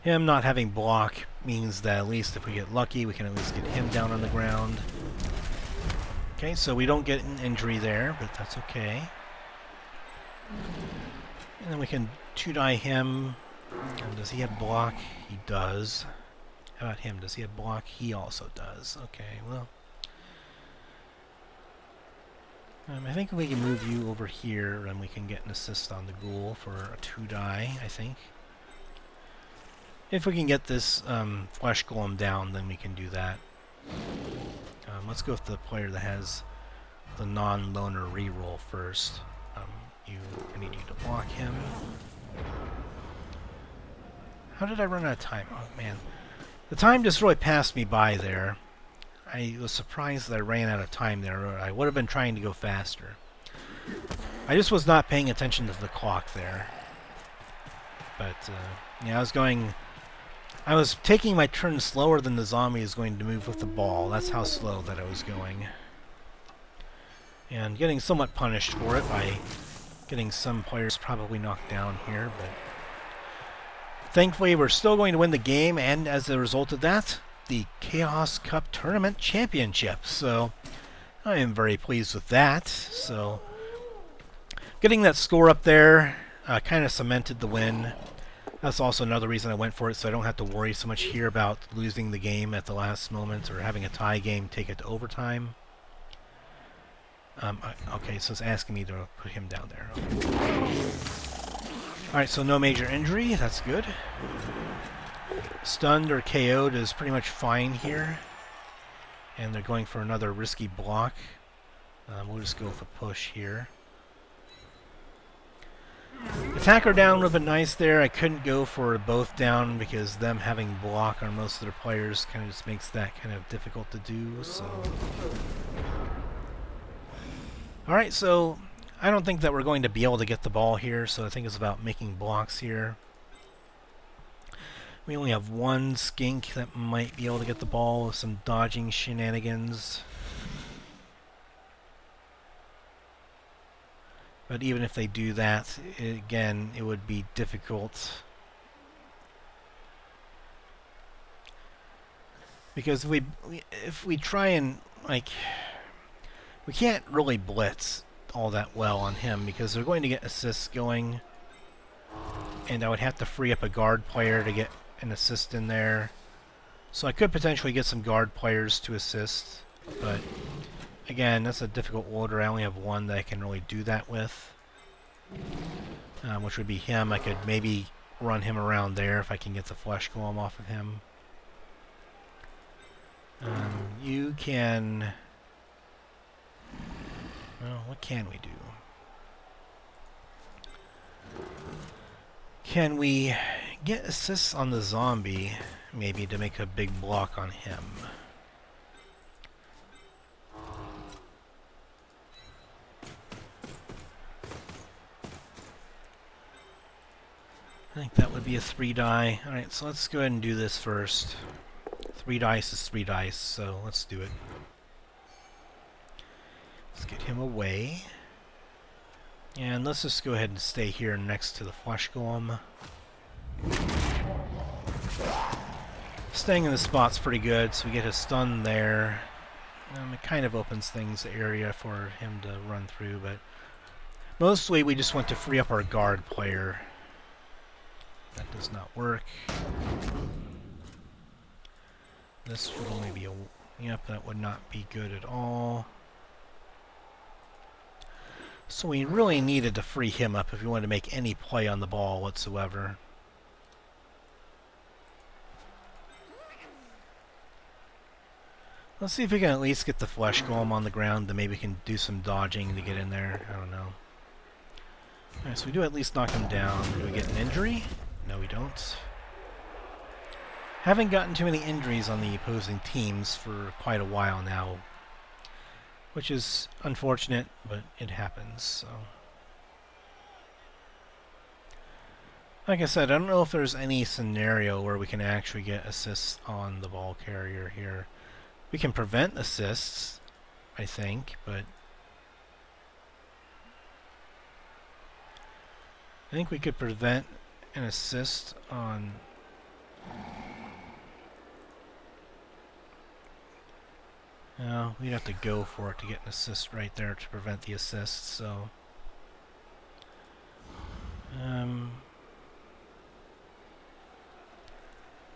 Him not having block means that at least if we get lucky, we can at least get him down on the ground. Okay, so we don't get an injury there, but that's okay. And then we can 2-die him. And does he have block? He does. How about him? Does he have block? He also does. Okay, well. I think we can move you over here and we can get an assist on the ghoul for a 2-die, I think. If we can get this flesh golem down, then we can do that. Let's go with the player that has the non-loner reroll first. I need you to block him. How did I run out of time? Oh, man. The time just really passed me by there. I was surprised that I ran out of time there. I would have been trying to go faster. I just was not paying attention to the clock there. But, yeah, I was taking my turn slower than the zombie is going to move with the ball. That's how slow that I was going. And getting somewhat punished for it by getting some players probably knocked down here, but thankfully we're still going to win the game, and as a result of that, the Chaos Cup Tournament Championship. So I am very pleased with that. So getting that score up there kind of cemented the win. That's also another reason I went for it, so I don't have to worry so much here about losing the game at the last moment or having a tie game take it to overtime. Okay, so it's asking me to put him down there. Okay. Alright, so no major injury. That's good. Stunned or KO'd is pretty much fine here. And they're going for another risky block. We'll just go with a push here. Attacker down would have been nice there. I couldn't go for both down because them having block on most of their players kind of just makes that kind of difficult to do. So, alright, so I don't think that we're going to be able to get the ball here, so I think it's about making blocks here. We only have one Skink that might be able to get the ball with some dodging shenanigans. But even if they do that, again, it would be difficult. Because if we try and, like, we can't really blitz all that well on him because they're going to get assists going. And I would have to free up a guard player to get an assist in there. So I could potentially get some guard players to assist, but again, that's a difficult order. I only have one that I can really do that with, which would be him. I could maybe run him around there if I can get the flesh golem off of him. You can... Well, what can we do? Can we get assists on the zombie, maybe, to make a big block on him? I think that would be a 3-die. Alright, so let's go ahead and do this first. 3 dice is 3 dice, so let's do it. Let's get him away. And let's just go ahead and stay here next to the flesh golem. Staying in the spot's pretty good, so we get a stun there. It kind of opens things, the area for him to run through, but mostly we just want to free up our guard player. That does not work. This would only be a... Yep, that would not be good at all. So we really needed to free him up if we wanted to make any play on the ball whatsoever. Let's see if we can at least get the flesh golem on the ground, then maybe we can do some dodging to get in there. I don't know. Alright, so we do at least knock him down. Do we get an injury? No, we don't. Haven't gotten too many injuries on the opposing teams for quite a while now, which is unfortunate, but it happens, so. Like I said, I don't know if there's any scenario where we can actually get assists on the ball carrier here. We can prevent assists, I think, but I think we could prevent an assist on... No, we'd have to go for it to get an assist right there to prevent the assist, so...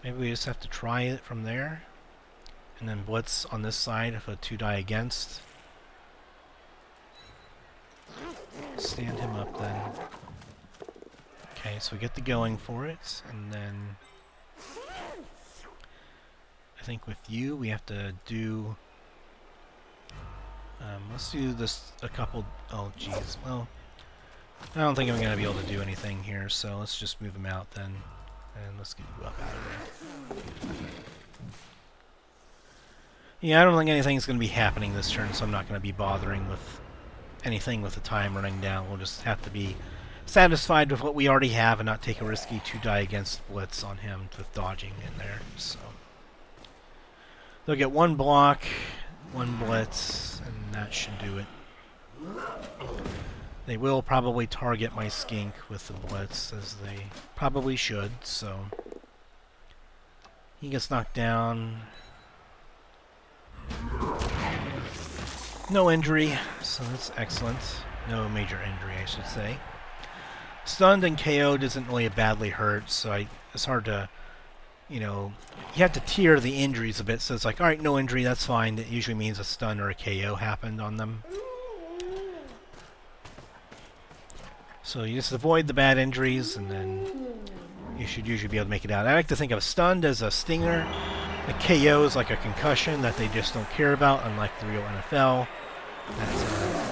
maybe we just have to try it from there. And then blitz on this side if a 2-die against. Stand him up then. Okay, so we get the going for it, and then... I think with you we have to do... let's do this a couple... Oh, jeez. Well, I don't think I'm going to be able to do anything here, so let's just move him out then. And let's get you up out of there. Yeah, I don't think anything's going to be happening this turn, so I'm not going to be bothering with anything with the time running down. We'll just have to be satisfied with what we already have and not take a risky 2-die against blitz on him with dodging in there. So they'll get 1 block, 1 blitz, and that should do it. They will probably target my Skink with the blitz, as they probably should, so he gets knocked down. No injury, so that's excellent. No major injury, I should say. Stunned and KO'd isn't really badly hurt, so it's hard to, you know, you have to tier the injuries a bit, so it's like, alright, no injury, that's fine. It usually means a stun or a KO happened on them. So you just avoid the bad injuries, and then you should usually be able to make it out. I like to think of stunned as a stinger, a KO is like a concussion that they just don't care about, unlike the real NFL. That's,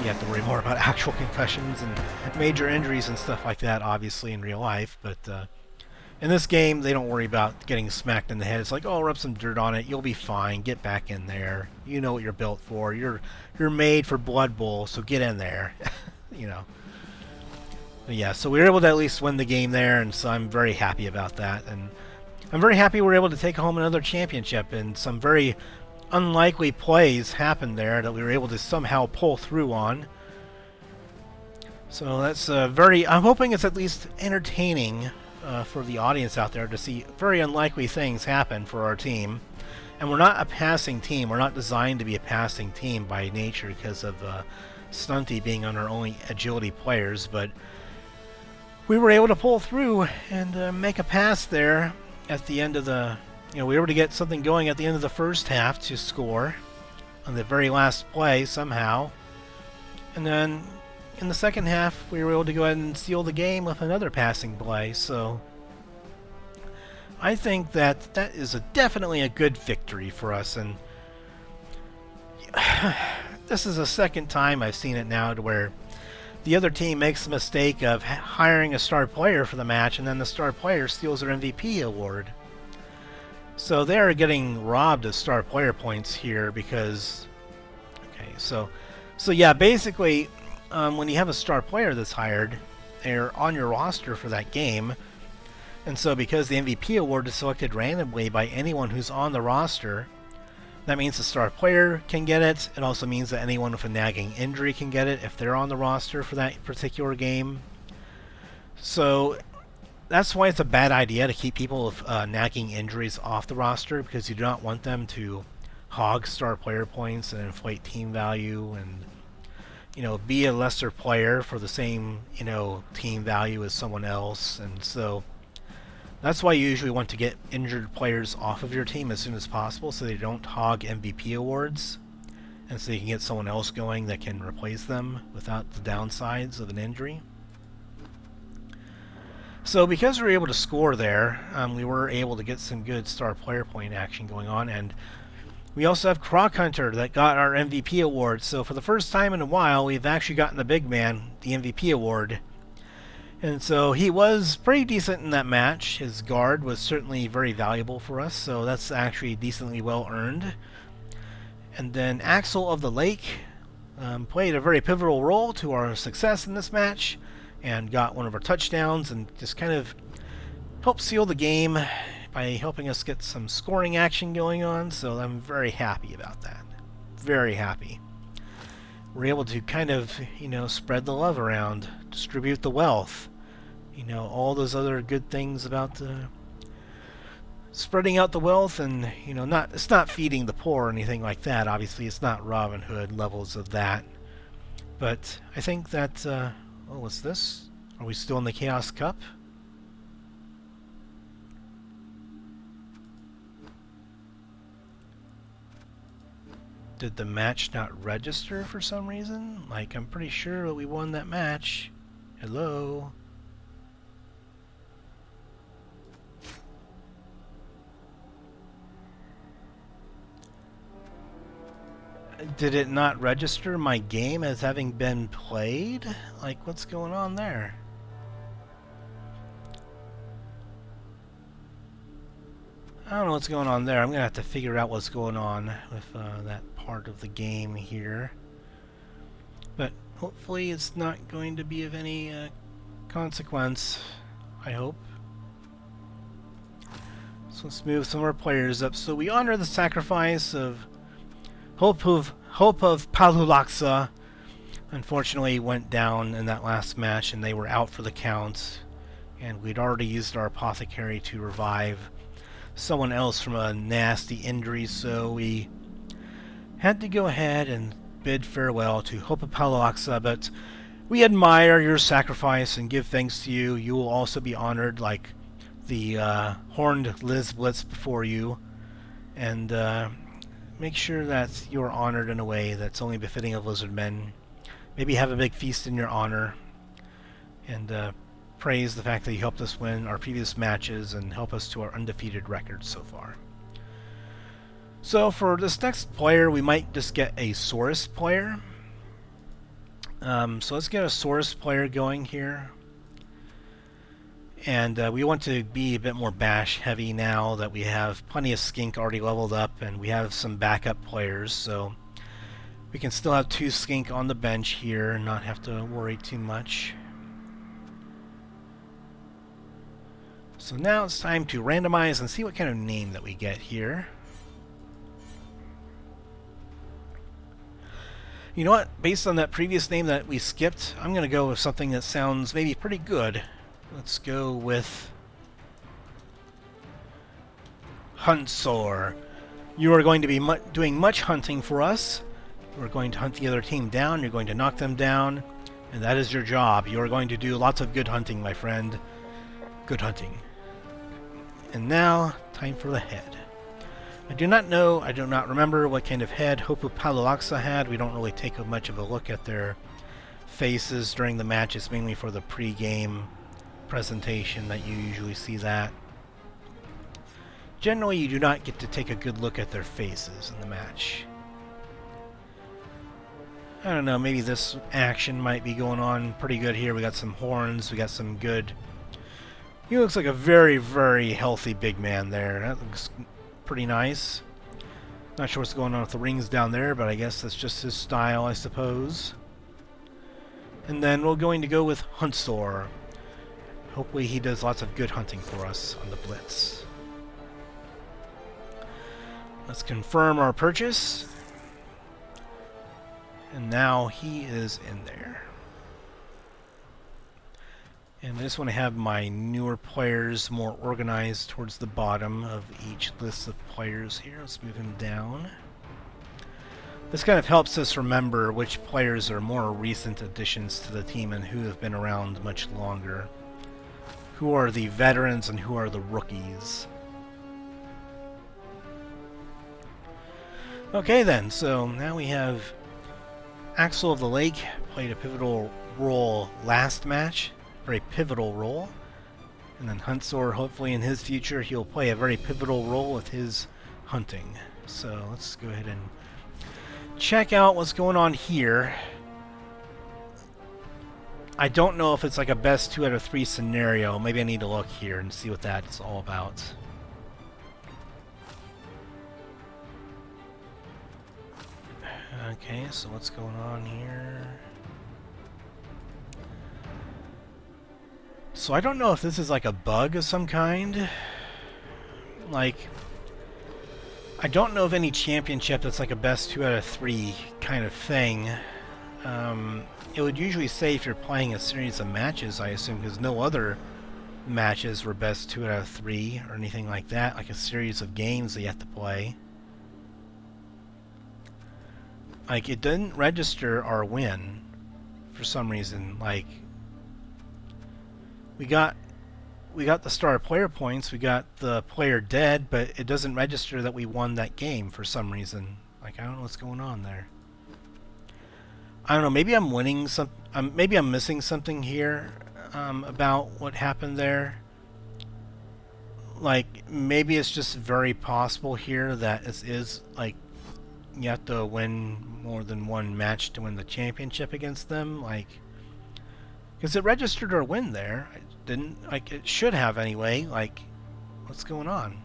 you have to worry more about actual concussions and major injuries and stuff like that, obviously, in real life. But in this game, they don't worry about getting smacked in the head. It's like, oh, rub some dirt on it, you'll be fine. Get back in there. You know what you're built for. You're made for Blood Bowl, so get in there. You know. But yeah, so we were able to at least win the game there, and so I'm very happy about that. And I'm very happy we were able to take home another championship, and some very unlikely plays happened there that we were able to somehow pull through on. So that's I'm hoping it's at least entertaining for the audience out there to see very unlikely things happen for our team. And we're not a passing team. We're not designed to be a passing team by nature because of Stunty being on our only agility players, but we were able to pull through and make a pass there at the end of the... we were able to get something going at the end of the first half to score on the very last play somehow. And then in the second half, we were able to go ahead and seal the game with another passing play. So I think that is definitely a good victory for us. And this is the second time I've seen it now to where the other team makes the mistake of hiring a star player for the match, and then the star player steals their MVP award. So they're getting robbed of star player points here because... Okay, so yeah, basically, when you have a star player that's hired, they're on your roster for that game. And so because the MVP award is selected randomly by anyone who's on the roster, that means the star player can get it. It also means that anyone with a nagging injury can get it if they're on the roster for that particular game. So that's why it's a bad idea to keep people with nagging injuries off the roster, because you do not want them to hog star player points and inflate team value and, be a lesser player for the same, team value as someone else. And so that's why you usually want to get injured players off of your team as soon as possible so they don't hog MVP awards, and so you can get someone else going that can replace them without the downsides of an injury. So because we were able to score there, we were able to get some good star player point action going on, and we also have Croc Hunter that got our MVP award. So for the first time in a while, we've actually gotten the big man the MVP award. And so he was pretty decent in that match. His guard was certainly very valuable for us, so that's actually decently well earned. And then Axel of the Lake played a very pivotal role to our success in this match and got one of our touchdowns and just kind of helped seal the game by helping us get some scoring action going on. So I'm very happy about that. Very happy. We're able to kind of, spread the love around, distribute the wealth. All those other good things about spreading out the wealth, and it's not feeding the poor or anything like that. Obviously, it's not Robin Hood levels of that. But I think that oh, what's this? Are we still in the Chaos Cup? Did the match not register for some reason? Like, I'm pretty sure that we won that match. Hello? Did it not register my game as having been played? Like, what's going on there? I don't know what's going on there. I'm going to have to figure out what's going on with that part of the game here. But hopefully it's not going to be of any consequence, I hope. So let's move some more players up. So we honor the sacrifice of Hope of Pahualaxa. Unfortunately went down in that last match and they were out for the count, and we'd already used our apothecary to revive someone else from a nasty injury, so we had to go ahead and bid farewell to Hope of Pahualaxa. But we admire your sacrifice and give thanks to you. You will also be honored like the horned Liz Blitz before you, and make sure that you are honored in a way that's only befitting of Lizardmen. Maybe have a big feast in your honor, and praise the fact that he helped us win our previous matches and help us to our undefeated record so far. So for this next player, we might just get a Saurus player. So let's get a Saurus player going here. And we want to be a bit more bash heavy now that we have plenty of Skink already leveled up and we have some backup players, so we can still have 2 Skink on the bench here and not have to worry too much. So now it's time to randomize and see what kind of name that we get here. You know what? Based on that previous name that we skipped, I'm going to go with something that sounds maybe pretty good. Let's go with Huntsaur. You are going to be doing much hunting for us. You are going to hunt the other team down. You're going to knock them down. And that is your job. You are going to do lots of good hunting, my friend. Good hunting. And now, time for the head. I do not know, I do not remember what kind of head Pahualaxa had. We don't really take much of a look at their faces during the match. It's mainly for the pre-game presentation that you usually see that. Generally, you do not get to take a good look at their faces in the match. I don't know, maybe this action might be going on pretty good here. We got some horns, we got some good... He looks like a very, very healthy big man there. That looks pretty nice. Not sure what's going on with the rings down there, but I guess that's just his style, I suppose. And then we're going to go with Huntsaur. Hopefully he does lots of good hunting for us on the Blitz. Let's confirm our purchase. And now he is in there. And I just want to have my newer players more organized towards the bottom of each list of players here. Let's move him down. This kind of helps us remember which players are more recent additions to the team and who have been around much longer. Who are the veterans and who are the rookies. Okay then, so now we have Axel of the Lake played a pivotal role last match. Very pivotal role. And then Huntsaur, hopefully in his future, he'll play a very pivotal role with his hunting. So let's go ahead and check out what's going on here. I don't know if it's like a best 2 out of 3 scenario. Maybe I need to look here and see what that's all about. Okay, so what's going on here? So I don't know if this is like a bug of some kind. Like, I don't know of any championship that's like a best 2 out of 3 kind of thing. It would usually say if you're playing a series of matches, I assume, because no other matches were best 2 out of 3 or anything like that, like a series of games that you have to play. Like, it didn't register our win for some reason. Like, we got the star player points, we got the player dead, but it doesn't register that we won that game for some reason. Like, I don't know what's going on there. I don't know, maybe I'm winning some, maybe I'm missing something here about what happened there. Like, maybe it's just very possible here that it is like you have to win more than one match to win the championship against them. Like, because it registered our win there. It didn't, like, it should have anyway. Like, what's going on?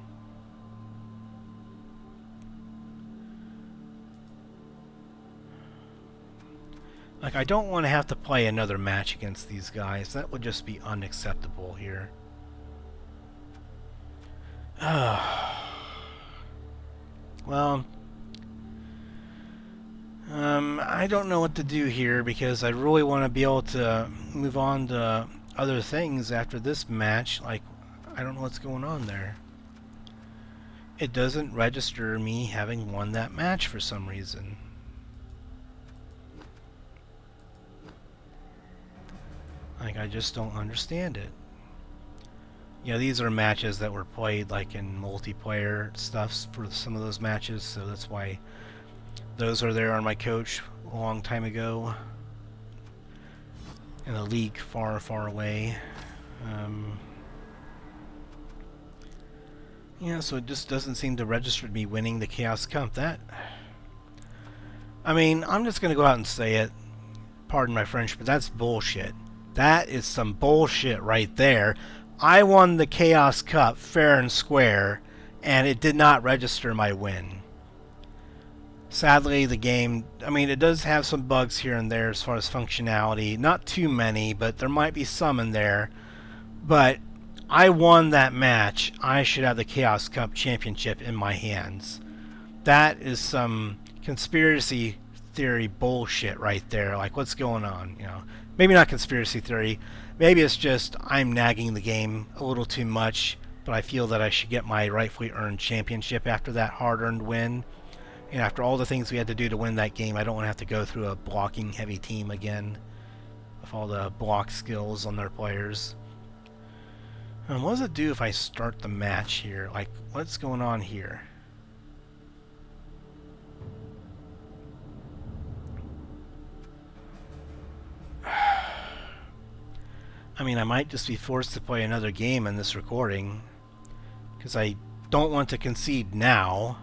Like, I don't want to have to play another match against these guys. That would just be unacceptable here. Well, I don't know what to do here because I really want to be able to move on to other things after this match. Like, I don't know what's going on there. It doesn't register me having won that match for some reason. Like, I just don't understand it. Yeah, these are matches that were played like in multiplayer stuff for some of those matches, so that's why those are there on my coach a long time ago in a league far, far away. Yeah, so it just doesn't seem to register me winning the Chaos Cup. I mean, I'm just going to go out and say it. Pardon my French, but that's bullshit. That is some bullshit right there. I won the Chaos Cup fair and square, and it did not register my win. Sadly, the game, I mean, it does have some bugs here and there as far as functionality. Not too many, but there might be some in there. But I won that match. I should have the Chaos Cup Championship in my hands. That is some conspiracy theory bullshit right there. Like, what's going on? You know, maybe not conspiracy theory. Maybe it's just I'm nagging the game a little too much, but I feel that I should get my rightfully earned championship after that hard-earned win. And after all the things we had to do to win that game, I don't want to have to go through a blocking heavy team again with all the block skills on their players. What does it do if I start the match here? Like, what's going on here? I mean, I might just be forced to play another game in this recording, because I don't want to concede now.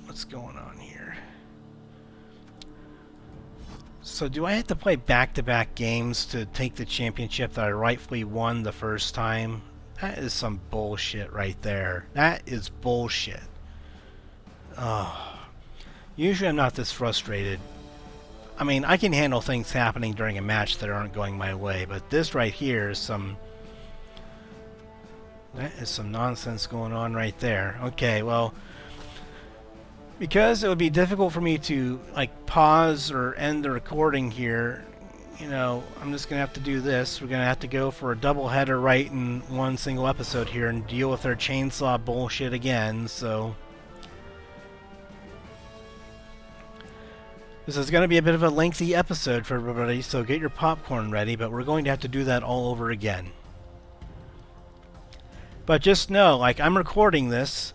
What's going on here? So do I have to play back-to-back games to take the championship that I rightfully won the first time? That is some bullshit right there. That is bullshit. Oh. Usually I'm not this frustrated. I mean, I can handle things happening during a match that aren't going my way, but this right here is some... That is some nonsense going on right there. Okay, well... Because it would be difficult for me to, like, pause or end the recording here, you know, I'm just going to have to do this. We're going to have to go for a double header right in one single episode here and deal with their chainsaw bullshit again, so... This is going to be a bit of a lengthy episode for everybody, so get your popcorn ready, but we're going to have to do that all over again. But just know, like, I'm recording this,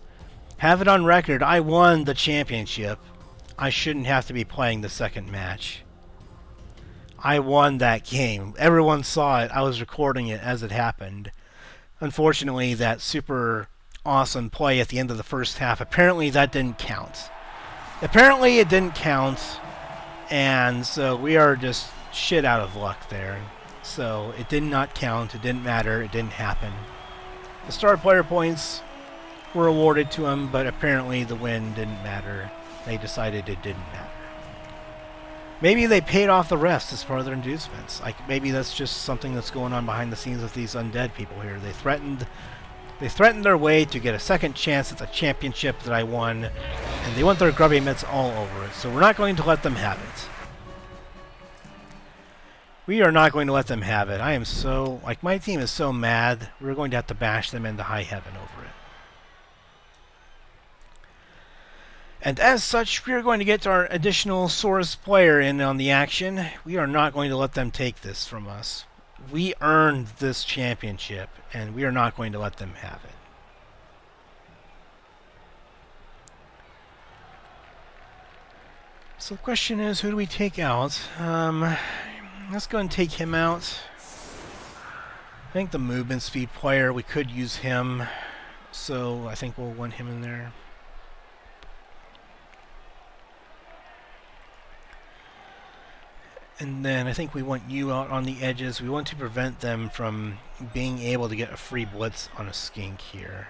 have it on record, I won the championship. I shouldn't have to be playing the second match. I won that game. Everyone saw it. I was recording it as it happened. Unfortunately, that super awesome play at the end of the first half, apparently that didn't count. Apparently it didn't count. And so we are just shit out of luck there. So it did not count, it didn't matter, it didn't happen. The star player points were awarded to him, but apparently the win didn't matter. They decided it didn't matter. Maybe they paid off the refs as part of their inducements. Like, maybe that's just something that's going on behind the scenes with these undead people here. They threatened their way to get a second chance at the championship that I won, and they want their grubby mitts all over it. So we're not going to let them have it. We are not going to let them have it. I am so... Like, my team is so mad, we're going to have to bash them into high heaven over it. And as such, we are going to get our additional Saurus player in on the action. We are not going to let them take this from us. We earned this championship, and we are not going to let them have it. So the question is, who do we take out? Let's go and take him out. I think the movement speed player, we could use him. So I think we'll want him in there. And then I think we want you out on the edges. We want to prevent them from being able to get a free blitz on a skink here.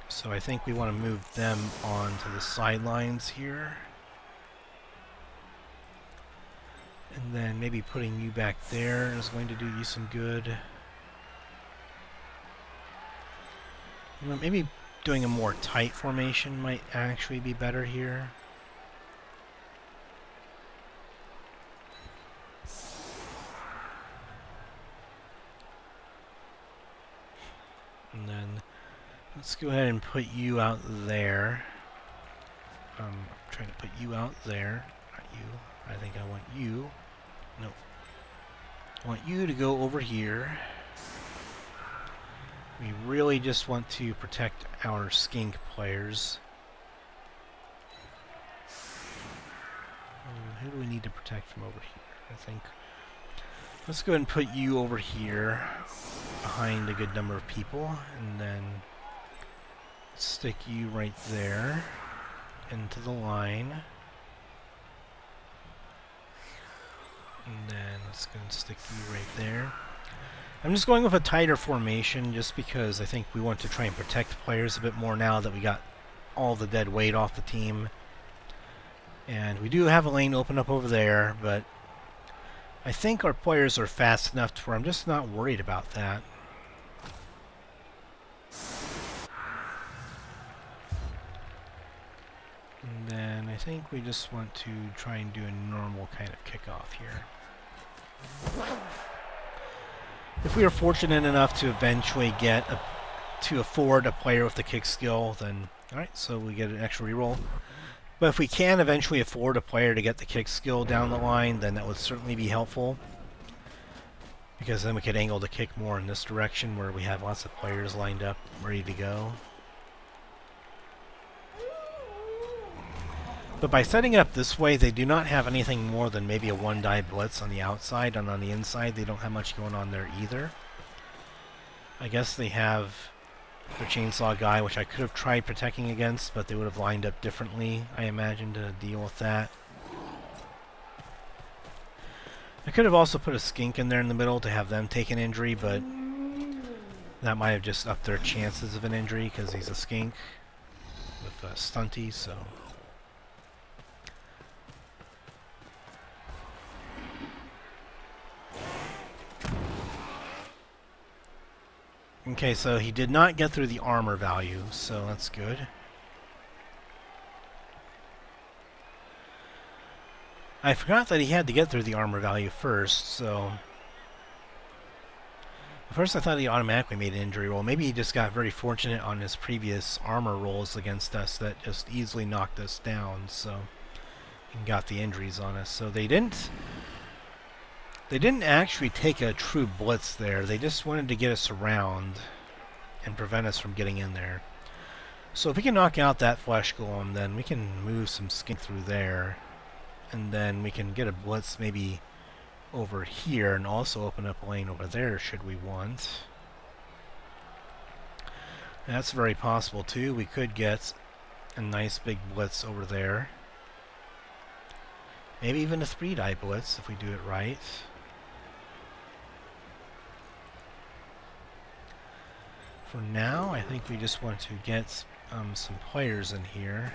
So I think we want to move them onto the sidelines here. And then maybe putting you back there is going to do you some good. You know, maybe doing a more tight formation might actually be better here. And then let's go ahead and put you out there. I'm trying to put you out there, not you. I think I want you. No. I want you to go over here. We really just want to protect our skink players. Who do we need to protect from over here? I think Let's go ahead and put you over here behind a good number of people, and then stick you right there into the line. And then let's go and stick you right there. I'm just going with a tighter formation just because I think we want to try and protect players a bit more now that we got all the dead weight off the team. And we do have a lane open up over there, but I think our players are fast enough to where I'm just not worried about that. And then I think we just want to try and do a normal kind of kickoff here. If we are fortunate enough to eventually to afford a player with the kick skill, then alright, so we get an extra reroll. But if we can eventually afford a player to get the kick skill down the line, then that would certainly be helpful. Because then we could angle the kick more in this direction where we have lots of players lined up, ready to go. But by setting it up this way, they do not have anything more than maybe a one-die blitz on the outside, and on the inside they don't have much going on there either. I guess they have their chainsaw guy, which I could have tried protecting against, but they would have lined up differently, I imagine, to deal with that. I could have also put a skink in there in the middle to have them take an injury, but that might have just upped their chances of an injury because he's a skink with a stunty, so... Okay, so he did not get through the armor value, so that's good. I forgot that he had to get through the armor value first, so... At first I thought he automatically made an injury roll. Maybe he just got very fortunate on his previous armor rolls against us that just easily knocked us down, so... and got the injuries on us. So they didn't actually take a true blitz there. They just wanted to get us around and prevent us from getting in there. So if we can knock out that flesh golem, then we can move some skink through there. And then we can get a blitz maybe over here and also open up a lane over there should we want. And that's very possible too. We could get a nice big blitz over there. Maybe even a 3-die blitz if we do it right. For now, I think we just want to get some players in here.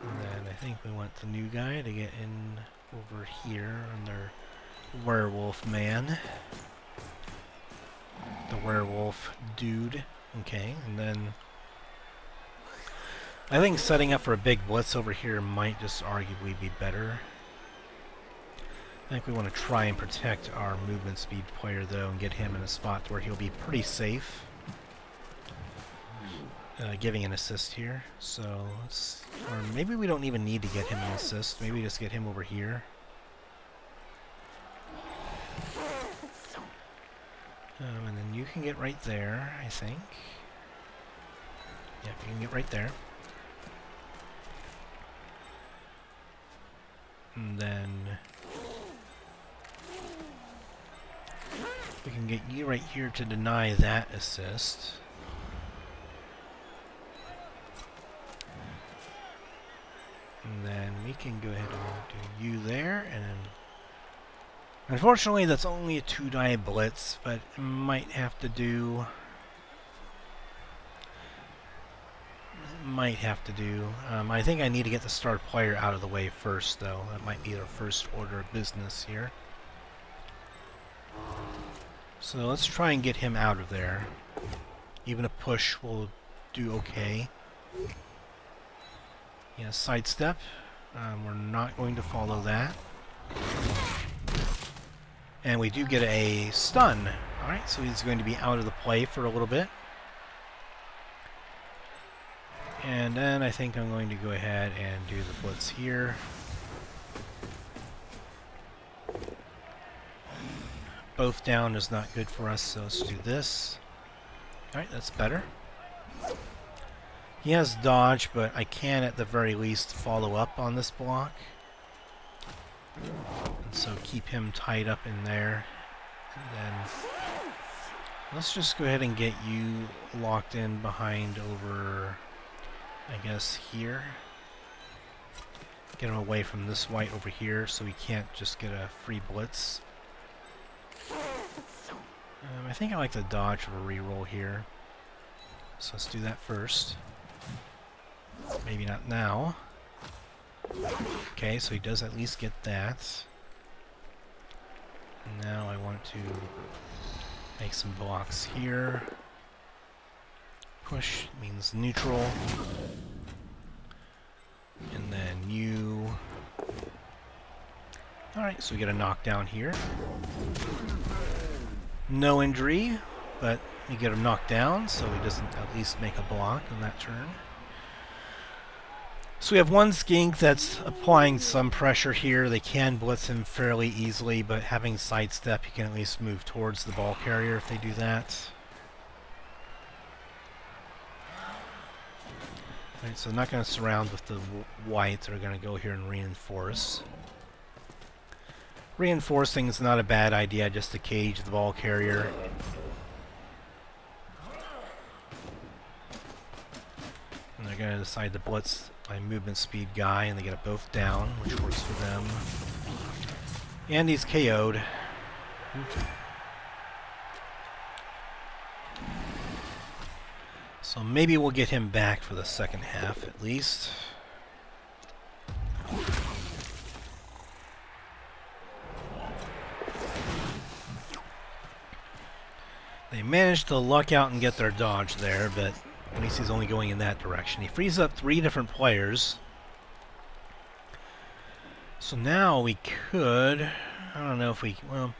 And then I think we want the new guy to get in over here on their werewolf man. The werewolf dude. Okay, and then I think setting up for a big blitz over here might just arguably be better. I think we want to try and protect our movement speed player though and get him in a spot where he'll be pretty safe. Giving an assist here, so or maybe we don't even need to get him an assist, maybe just get him over here. And then you can get right there, I think. Yeah, you can get right there. And then we can get you right here to deny that assist. And then we can go ahead and do you there, and then unfortunately that's only a 2-die blitz, but it might have to do. I think I need to get the star player out of the way first, though. That might be our first order of business here. So let's try and get him out of there. Even a push will do okay. Yeah, sidestep. We're not going to follow that. And we do get a stun. Alright, so he's going to be out of the play for a little bit. And then I think I'm going to go ahead and do the blitz here. Both down is not good for us, so let's do this. Alright, that's better. He has dodge, but I can at the very least follow up on this block. And so keep him tied up in there. And then let's just go ahead and get you locked in behind over, I guess, here. Get him away from this white over here so he can't just get a free blitz. I think I like the dodge of a reroll here. So let's do that first. Maybe not now. Okay, so he does at least get that. Now I want to make some blocks here. Push means neutral. And then you... Alright, so we get a knockdown here. No injury, but you get him knocked down, so he doesn't at least make a block on that turn. So we have one Skink that's applying some pressure here. They can blitz him fairly easily, but having sidestep, you can at least move towards the ball carrier if they do that. Right, so I'm not going to surround with the whites. They're going to go here and reinforce. Reinforcing is not a bad idea, just to cage the ball carrier. And they're going to decide to blitz my movement speed guy, and they get it both down, which works for them. And he's KO'd. So maybe we'll get him back for the second half at least. They managed to luck out and get their dodge there, but at least he's only going in that direction. He frees up 3 different players. So now we could... I don't know if we... Well,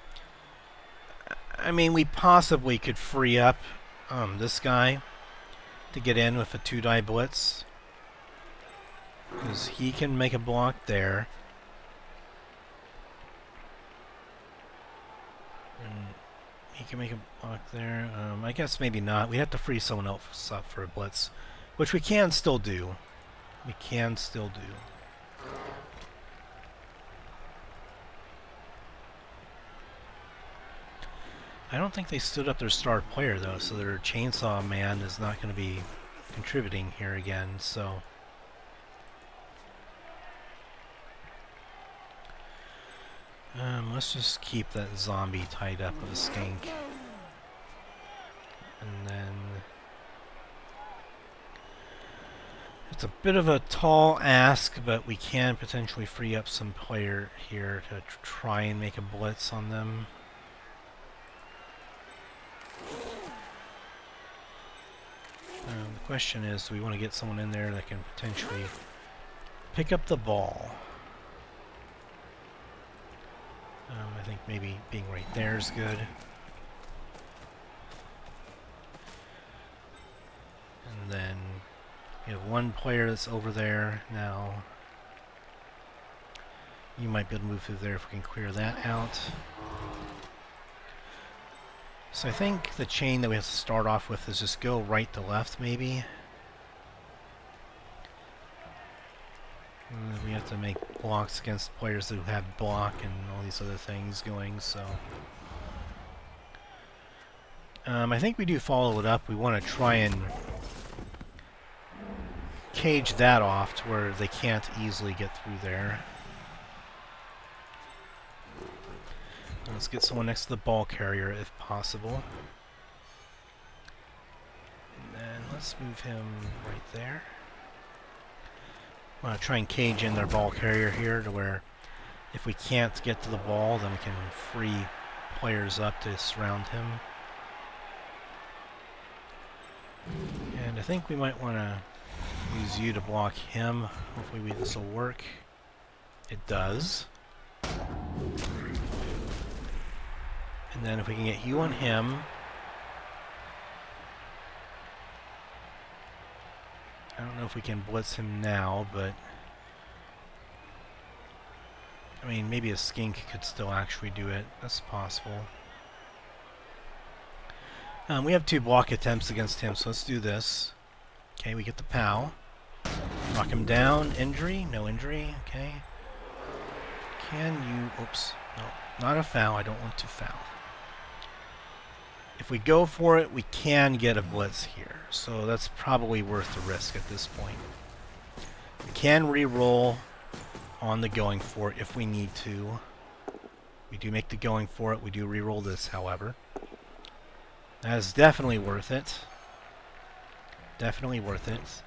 I mean, we possibly could free up this guy to get in with a 2-die blitz. Because he can make a block there. And he can make a block there. I guess maybe not. We have to free someone else up for a blitz. Which we can still do. We can still do. I don't think they stood up their star player though, so their Chainsaw Man is not going to be contributing here again, so... let's just keep that zombie tied up with a Skink. And then... It's a bit of a tall ask, but we can potentially free up some player here to try and make a blitz on them. The question is, do we want to get someone in there that can potentially pick up the ball? I think maybe being right there is good. And then we have one player that's over there now. You might be able to move through there if we can clear that out. So I think the chain that we have to start off with is just go right to left, maybe. We have to make blocks against players who have block and all these other things going, so... I think we do follow it up. We want to try and cage that off to where they can't easily get through there. Let's get someone next to the ball carrier if possible. And then let's move him right there. I want to try and cage in their ball carrier here to where if we can't get to the ball, then we can free players up to surround him. And I think we might want to use you to block him. Hopefully this will work. It does. And then if we can get you on him, I don't know if we can blitz him now, but I mean, maybe a Skink could still actually do it. That's possible. We have 2 block attempts against him, so let's do this. Okay, we get the POW. Knock him down. Injury? No injury. Okay. Can you... Oops. No, not a foul. I don't want to foul. If we go for it, we can get a blitz here. So that's probably worth the risk at this point. We can re-roll on the going for it if we need to. We do make the going for it. We do re-roll this, however. That is definitely worth it. Definitely worth it.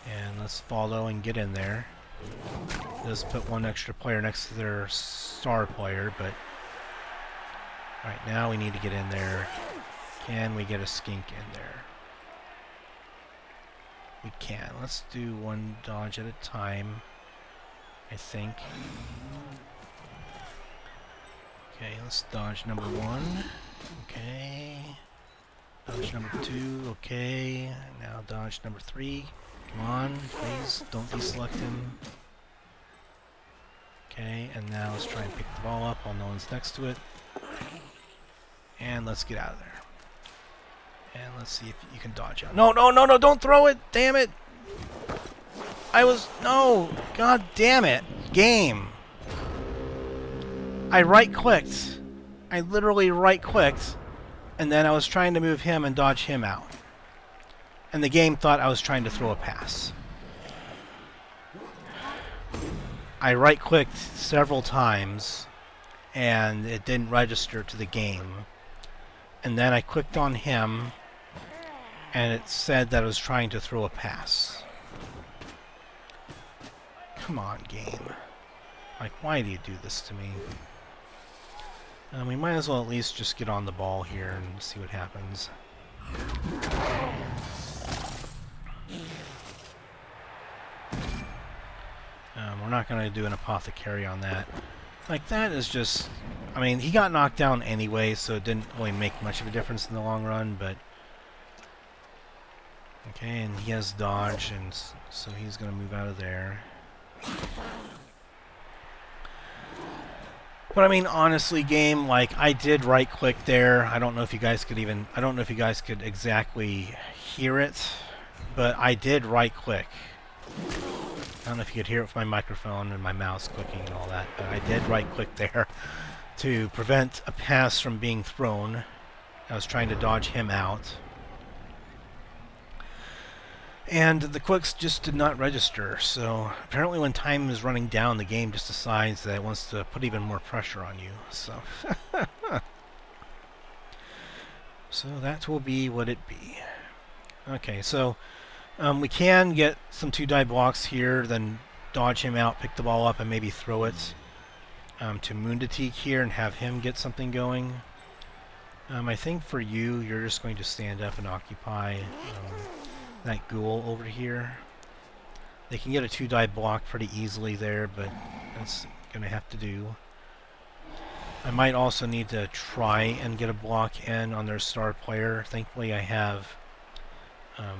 And let's follow and get in there. Does put one extra player next to their star player, but right now we need to get in there. Can we get a skink in there? We can. Let's do one dodge at a time, I think. Okay, let's dodge number 1. Okay. Dodge number 2. Okay. Now dodge number 3. Come on, please. Don't deselect him. Okay, and now let's try and pick the ball up while no one's next to it. And let's get out of there. And let's see if you can dodge out. No, no, no, no, don't throw it! Damn it! No! God damn it! Game! I right-clicked. I literally right-clicked, and then I was trying to move him and dodge him out. And the game thought I was trying to throw a pass. I right-clicked several times, and it didn't register to the game. And then I clicked on him, and it said that I was trying to throw a pass. Come on, game. Like, why do you do this to me? We might as well at least just get on the ball here and see what happens. We're not going to do an apothecary on that. Like, that is just... I mean, he got knocked down anyway, so it didn't really make much of a difference in the long run, but... Okay, and he has dodge, and so he's going to move out of there. But I mean, honestly, game, like, I did right-click there. I don't know if you guys could even... I don't know if you guys could exactly hear it, but I did right-click. I don't know if you could hear it with my microphone and my mouse clicking and all that, but I did right-click there to prevent a pass from being thrown. I was trying to dodge him out. And the clicks just did not register, so apparently when time is running down, the game just decides that it wants to put even more pressure on you, so... So that will be what it be. Okay, so we can get some 2-die blocks here, then dodge him out, pick the ball up, and maybe throw it to Munditeek here and have him get something going. I think for you, you're just going to stand up and occupy that ghoul over here. They can get a 2-die block pretty easily there, but that's going to have to do. I might also need to try and get a block in on their star player. Thankfully, I have... oh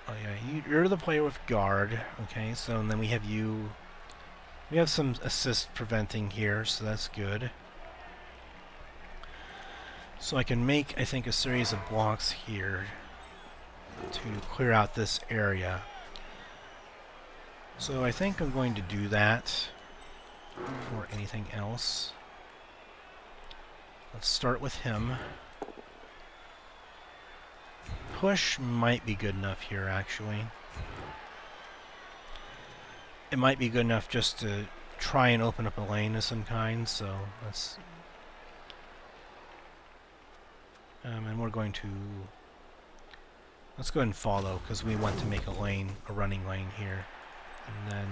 yeah, you're the player with guard. Okay, so and then we have you... We have some assist preventing here, so that's good. So I can make, I think, a series of blocks here to clear out this area. So I think I'm going to do that before anything else. Let's start with him. Push might be good enough here, actually. It might be good enough just to try and open up a lane of some kind, so let's... and we're going to... Let's go ahead and follow, because we want to make a lane, a running lane here. And then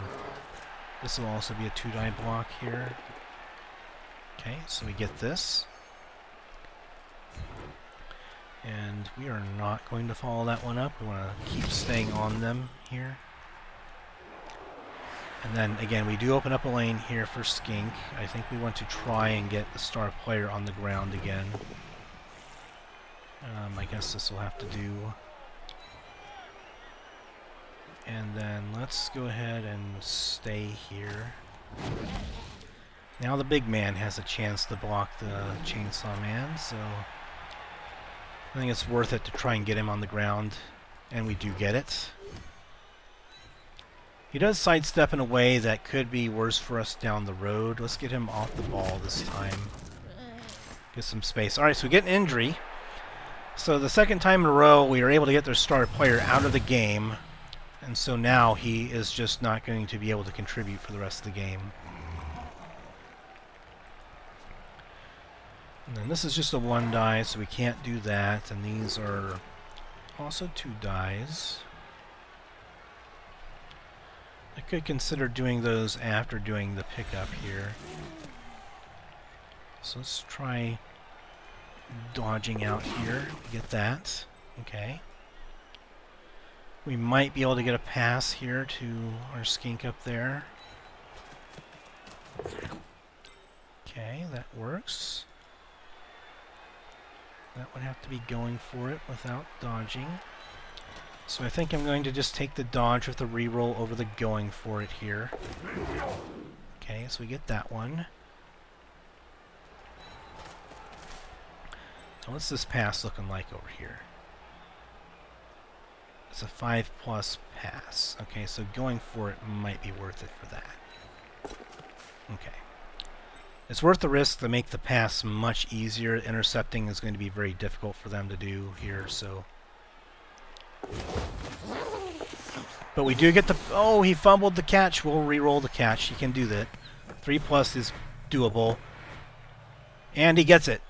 this will also be a 2-die block here. Okay, so we get this. And we are not going to follow that one up. We want to keep staying on them here. And then, again, we do open up a lane here for Skink. I think we want to try and get the star player on the ground again. I guess this will have to do. And then let's go ahead and stay here. Now the big man has a chance to block the chainsaw man, so I think it's worth it to try and get him on the ground. And we do get it. He does sidestep in a way that could be worse for us down the road. Let's get him off the ball this time. Get some space. Alright, so we get an injury. So the second time in a row, we are able to get their star player out of the game. And so now he is just not going to be able to contribute for the rest of the game. And then this is just a 1 die, so we can't do that. And these are also 2 dies. I could consider doing those after doing the pickup here. So let's try dodging out here. Get that. Okay. We might be able to get a pass here to our skink up there. Okay, that works. That would have to be going for it without dodging. So I think I'm going to just take the dodge with the reroll over the going for it here. Okay, so we get that one. Now what's this pass looking like over here? It's a 5+ pass. Okay, so going for it might be worth it for that. Okay. It's worth the risk to make the pass much easier. Intercepting is going to be very difficult for them to do here, so... But we do get the... Oh, he fumbled the catch. We'll re-roll the catch. He can do that. 3+ is doable. And he gets it.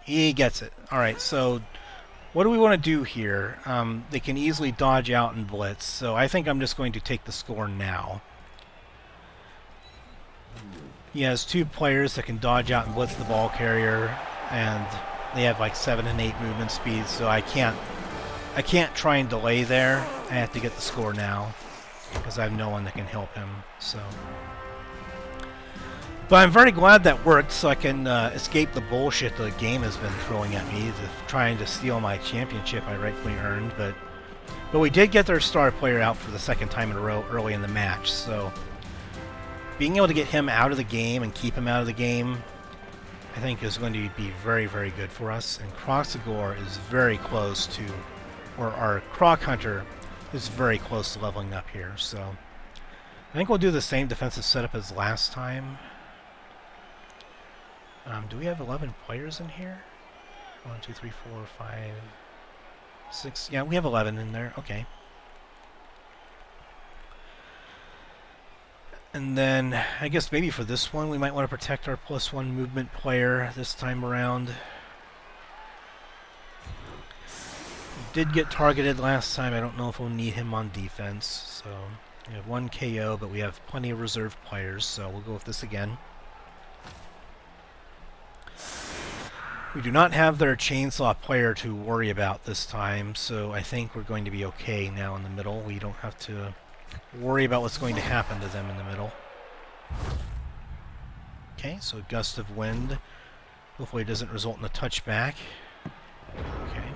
He gets it. Alright, so what do we want to do here? They can easily dodge out and blitz, so I think I'm just going to take the score now. He has 2 players that can dodge out and blitz the ball carrier, and they have like 7 and 8 movement speeds, so I can't try and delay there. I have to get the score now because I have no one that can help him. So, but I'm very glad that worked, so I can escape the bullshit the game has been throwing at me, trying to steal my championship I rightfully earned. But we did get their star player out for the second time in a row early in the match, so being able to get him out of the game and keep him out of the game, I think is going to be very, very good for us. And Croxagore is very close to, or our Croc Hunter is very close to leveling up here. So I think we'll do the same defensive setup as last time. Do we have 11 players in here? 1, 2, 3, 4, 5, 6. Yeah, we have 11 in there. Okay. And then, I guess maybe for this one, we might want to protect our +1 movement player this time around. We did get targeted last time. I don't know if we'll need him on defense. So, we have 1 KO, but we have plenty of reserve players, so we'll go with this again. We do not have their chainsaw player to worry about this time, so I think we're going to be okay now in the middle. We don't have to worry about what's going to happen to them in the middle. Okay, so a gust of wind. Hopefully it doesn't result in a touchback. Okay.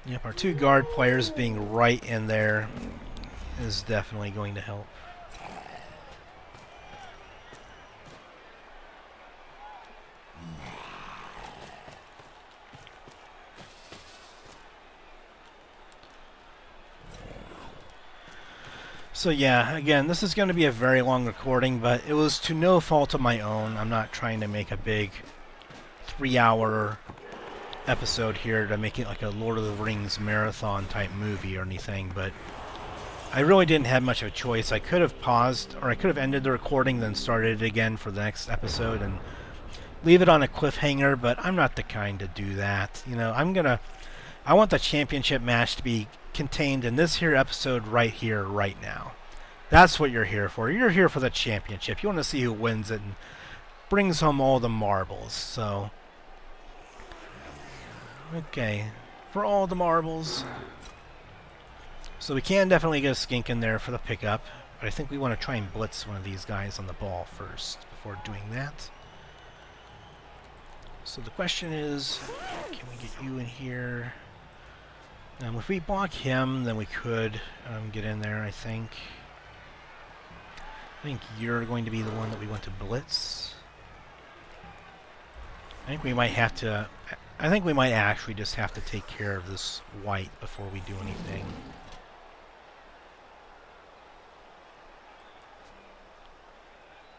Yep, our 2 guard players being right in there is definitely going to help. So yeah, again, this is going to be a very long recording, but it was to no fault of my own. I'm not trying to make a big 3-hour episode here to make it like a Lord of the Rings marathon type movie or anything, but I really didn't have much of a choice. I could have paused, or I could have ended the recording, then started it again for the next episode and leave it on a cliffhanger, but I'm not the kind to do that. You know, I want the championship match to be contained in this here episode right here, right now. That's what you're here for. You're here for the championship. You want to see who wins it and brings home all the marbles. So, okay, for all the marbles. So we can definitely get a skink in there for the pickup, but I think we want to try and blitz one of these guys on the ball first before doing that. So the question is, can we get you in here? If we block him, then we could get in there, I think. I think you're going to be the one that we want to blitz. I think we might have to I think we might actually just have to take care of this white before we do anything.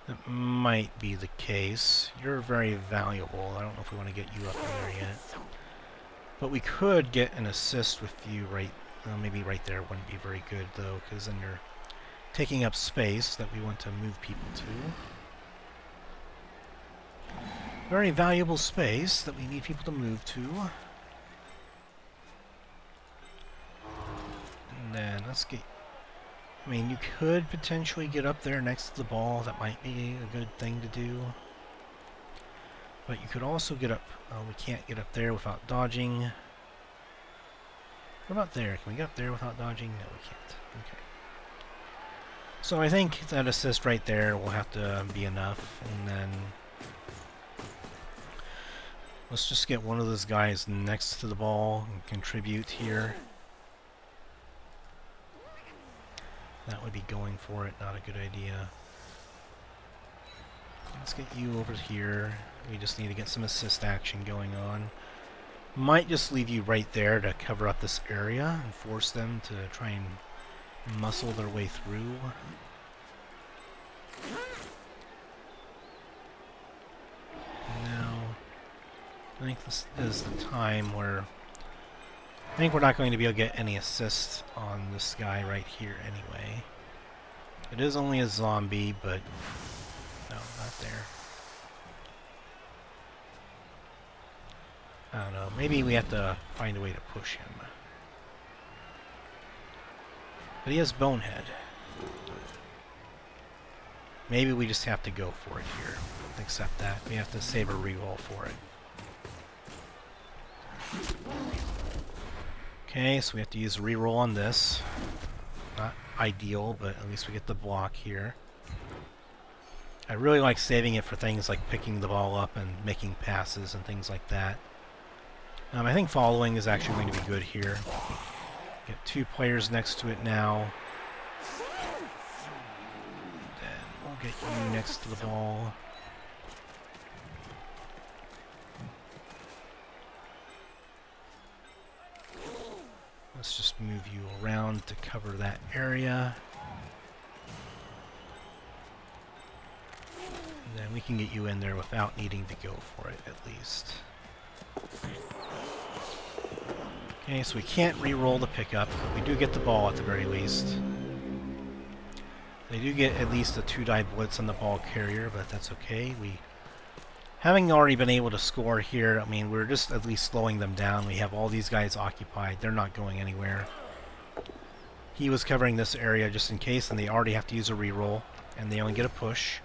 That might be the case. You're very valuable. I don't know if we want to get you up in there yet. But we could get an assist with you right... maybe right there wouldn't be very good, though, because then you're taking up space that we want to move people to. Very valuable space that we need people to move to. And then let's get... I mean, you could potentially get up there next to the ball. That might be a good thing to do. But you could also get up... we can't get up there without dodging. What about there? Can we get up there without dodging? No, we can't. Okay. So I think that assist right there will have to be enough. And then... let's just get one of those guys next to the ball and contribute here. That would be going for it, not a good idea. Let's get you over here. We just need to get some assist action going on. Might just leave you right there to cover up this area and force them to try and muscle their way through. Now, I think this is the time where I think we're not going to be able to get any assist on this guy right here anyway. It is only a zombie, but no, not there. I don't know, maybe we have to find a way to push him. But he has Bonehead. Maybe we just have to go for it here. Accept that. We have to save a reroll for it. Okay, so we have to use a reroll on this. Not ideal, but at least we get the block here. I really like saving it for things like picking the ball up and making passes and things like that. I think following is actually going to be good here. Get two players next to it now. Then we'll get you next to the ball. Let's just move you around to cover that area. And then we can get you in there without needing to go for it, at least. Okay, so we can't re-roll the pickup, but we do get the ball at the very least. They do get at least a 2-die blitz on the ball carrier, but that's okay. Having already been able to score here, I mean, we're just at least slowing them down. We have all these guys occupied. They're not going anywhere. He was covering this area just in case, and they already have to use a reroll, and they only get a push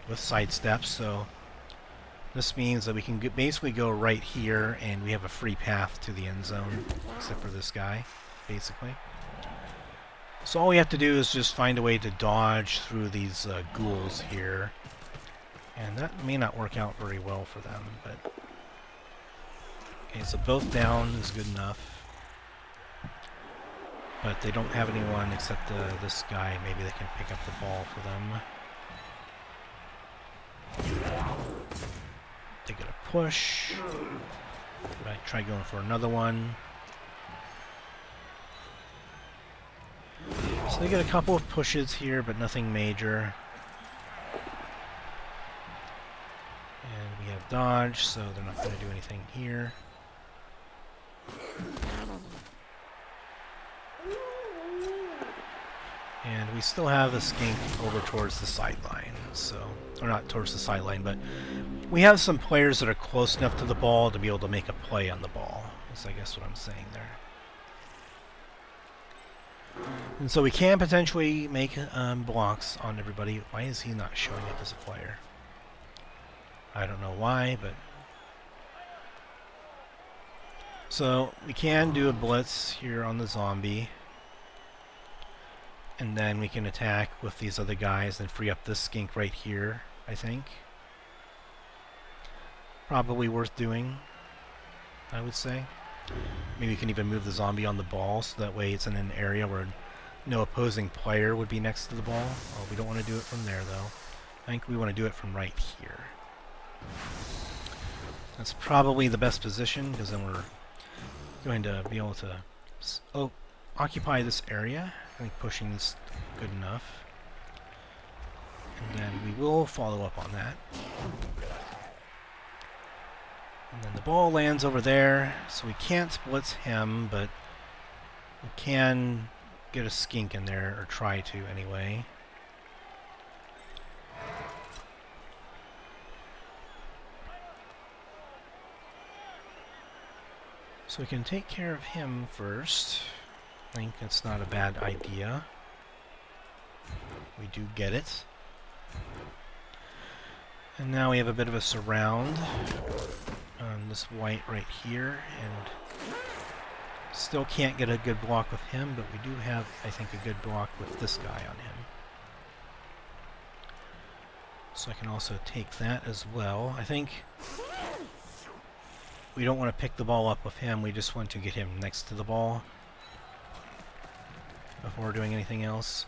with sidesteps, so this means that we can basically go right here, and we have a free path to the end zone, except for this guy, basically. So all we have to do is just find a way to dodge through these ghouls here. And that may not work out very well for them, but... okay, so both down is good enough. But they don't have anyone except this guy. Maybe they can pick up the ball for them. They get a push. Might try going for another one. So they get a couple of pushes here, but nothing major. And we have dodge, so they're not going to do anything here. And we still have the Skink over towards the sideline, so... or not towards the sideline, but we have some players that are close enough to the ball to be able to make a play on the ball, is I guess what I'm saying there. And so we can potentially make blocks on everybody. Why is he not showing up as a player? I don't know why, but... so we can do a blitz here on the zombie. And then we can attack with these other guys and free up this Skink right here, I think. Probably worth doing, I would say. Maybe we can even move the zombie on the ball, so that way it's in an area where no opposing player would be next to the ball. Oh, we don't want to do it from there, though. I think we want to do it from right here. That's probably the best position, because then we're going to be able to occupy this area. I think pushing is good enough. And then we will follow up on that. And then the ball lands over there, so we can't blitz him, but we can get a skink in there, or try to anyway. So we can take care of him first. I think that's not a bad idea. We do get it. And now we have a bit of a surround on this white right here, and still can't get a good block with him, but we do have, I think, a good block with this guy on him. So I can also take that as well. I think we don't want to pick the ball up with him, we just want to get him next to the ball before doing anything else.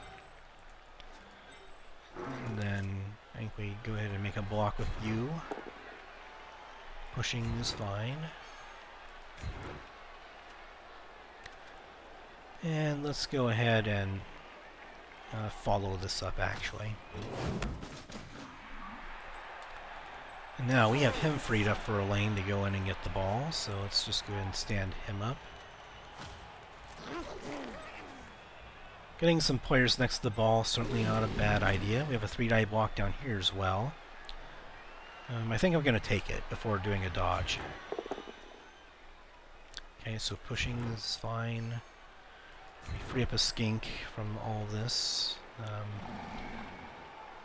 And then I think we go ahead and make a block with you. Pushing is fine. And let's go ahead and follow this up, actually. And now we have him freed up for a lane to go in and get the ball, so let's just go ahead and stand him up. Getting some players next to the ball, certainly not a bad idea. We have a 3-die block down here as well. I think I'm going to take it before doing a dodge. Okay, so pushing is fine. We free up a skink from all this. I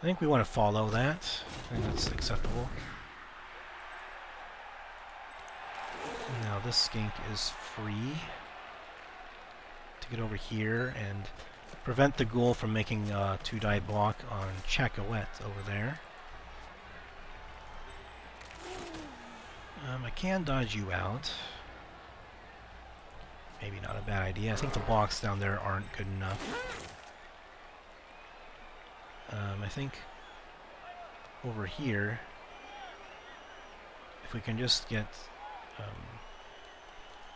think we want to follow that. I think that's acceptable. And now this skink is free to get over here and prevent the ghoul from making a 2-die block on Chaqkoet over there. I can dodge you out. Maybe not a bad idea. I think the blocks down there aren't good enough. I think over here, if we can just get...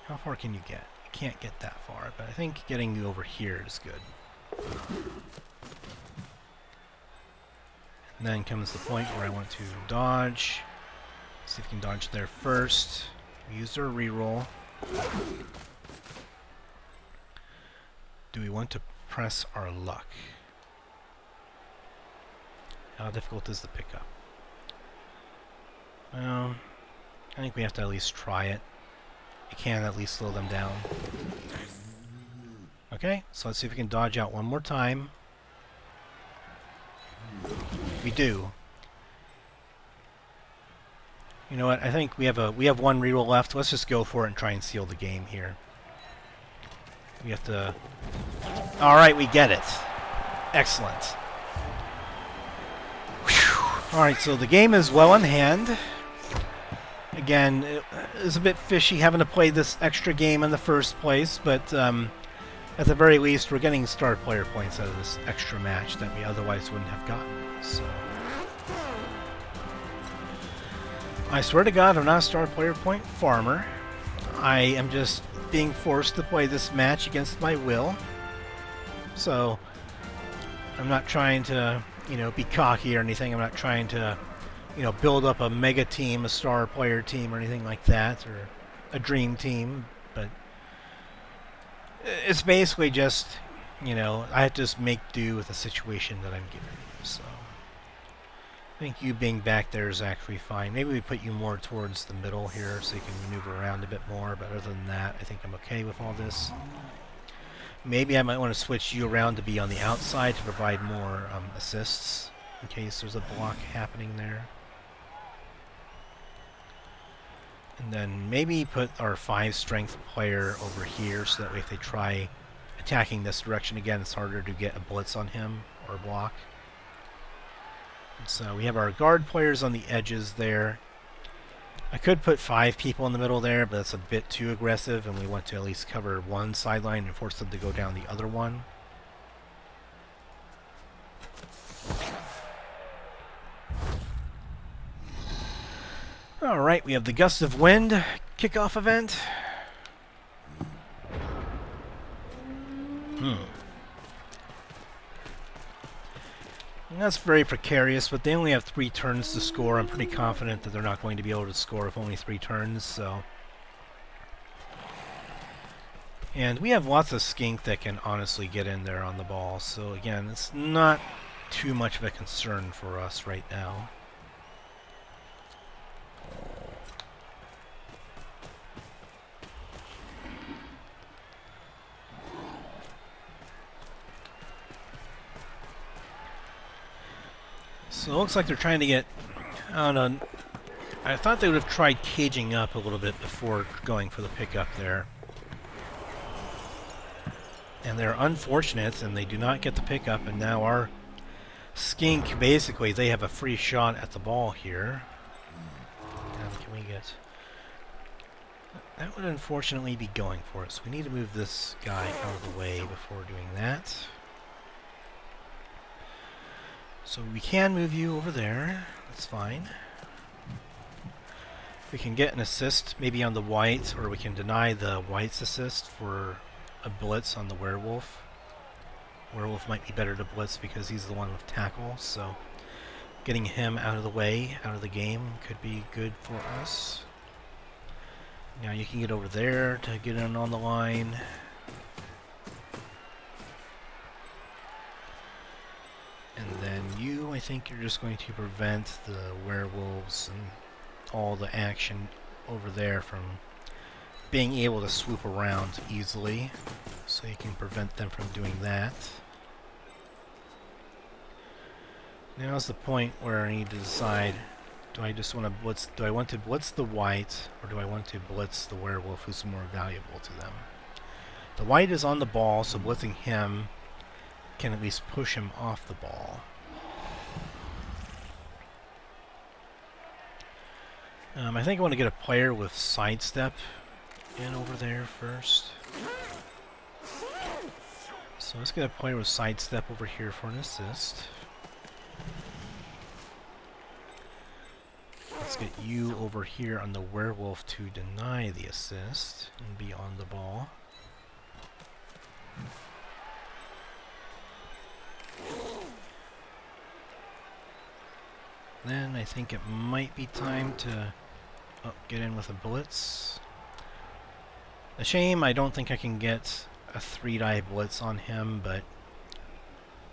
how far can you get? You can't get that far, but I think getting you over here is good. And then comes the point where I want to dodge. See if we can dodge there first. We used our reroll. Do we want to press our luck? How difficult is the pickup? Well, I think we have to at least try it. It can at least slow them down. Okay, so let's see if we can dodge out one more time. We do. You know what? I think we have one reroll left. Let's just go for it and try and seal the game here. We have to... Alright, we get it. Excellent. Whew. Alright, so the game is well in hand. Again, it is a bit fishy having to play this extra game in the first place, but at the very least, we're getting star player points out of this extra match that we otherwise wouldn't have gotten. So, I swear to God, I'm not a star player point farmer. I am just being forced to play this match against my will. So, I'm not trying to, be cocky or anything. I'm not trying to, build up a mega team, a star player team or anything like that, or a dream team. But it's basically just, I have to just make do with the situation that I'm given. So, I think you being back there is actually fine. Maybe we put you more towards the middle here so you can maneuver around a bit more, but other than that, I think I'm okay with all this. Maybe I might want to switch you around to be on the outside to provide more assists in case there's a block happening there. And then maybe put our 5 strength player over here so that way if they try attacking this direction again, it's harder to get a blitz on him or a block. So we have our guard players on the edges there. I could put 5 people in the middle there, but that's a bit too aggressive, and we want to at least cover one sideline and force them to go down the other one. Alright, we have the Gust of Wind kickoff event. And that's very precarious, but they only have 3 turns to score. I'm pretty confident that they're not going to be able to score with only 3 turns, so... And we have lots of Skink that can honestly get in there on the ball, so again, it's not too much of a concern for us right now. So it looks like they're trying to get... I don't know. I thought they would have tried caging up a little bit before going for the pickup there. And they're unfortunate, and they do not get the pickup, and now our Skink, basically, they have a free shot at the ball here. Can we get... That would unfortunately be going for us. We need to move this guy out of the way before doing that. So we can move you over there. That's fine. We can get an assist maybe on the white, or we can deny the white's assist for a blitz on the werewolf. Werewolf might be better to blitz because he's the one with tackle, so getting him out of the way, out of the game, could be good for us. Now you can get over there to get in on the line. And then you, I think you're just going to prevent the werewolves and all the action over there from being able to swoop around easily. So you can prevent them from doing that. Now's the point where I need to decide, do I just want to blitz, do I want to blitz the white, or do I want to blitz the werewolf who's more valuable to them? The white is on the ball, so blitzing him can at least push him off the ball. I think I want to get a player with sidestep in over there first. So let's get a player with sidestep over here for an assist. Let's get you over here on the werewolf to deny the assist and be on the ball. Then I think it might be time to get in with a blitz. A shame I don't think I can get a 3-die blitz on him, but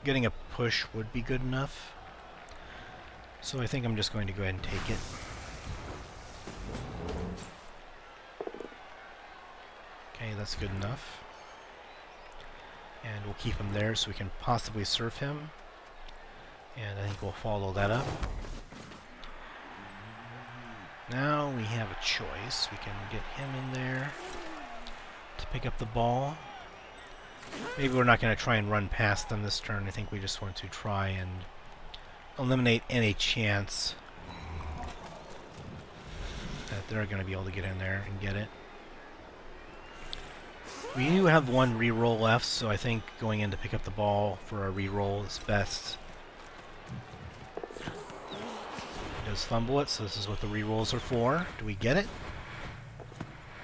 getting a push would be good enough. So I think I'm just going to go ahead and take it. Okay, that's good enough. And we'll keep him there so we can possibly surf him. And I think we'll follow that up. Now we have a choice. We can get him in there to pick up the ball. Maybe we're not going to try and run past them this turn. I think we just want to try and eliminate any chance that they're going to be able to get in there and get it. We do have 1 reroll left, so I think going in to pick up the ball for a reroll is best. He does fumble it, so this is what the rerolls are for. Do we get it?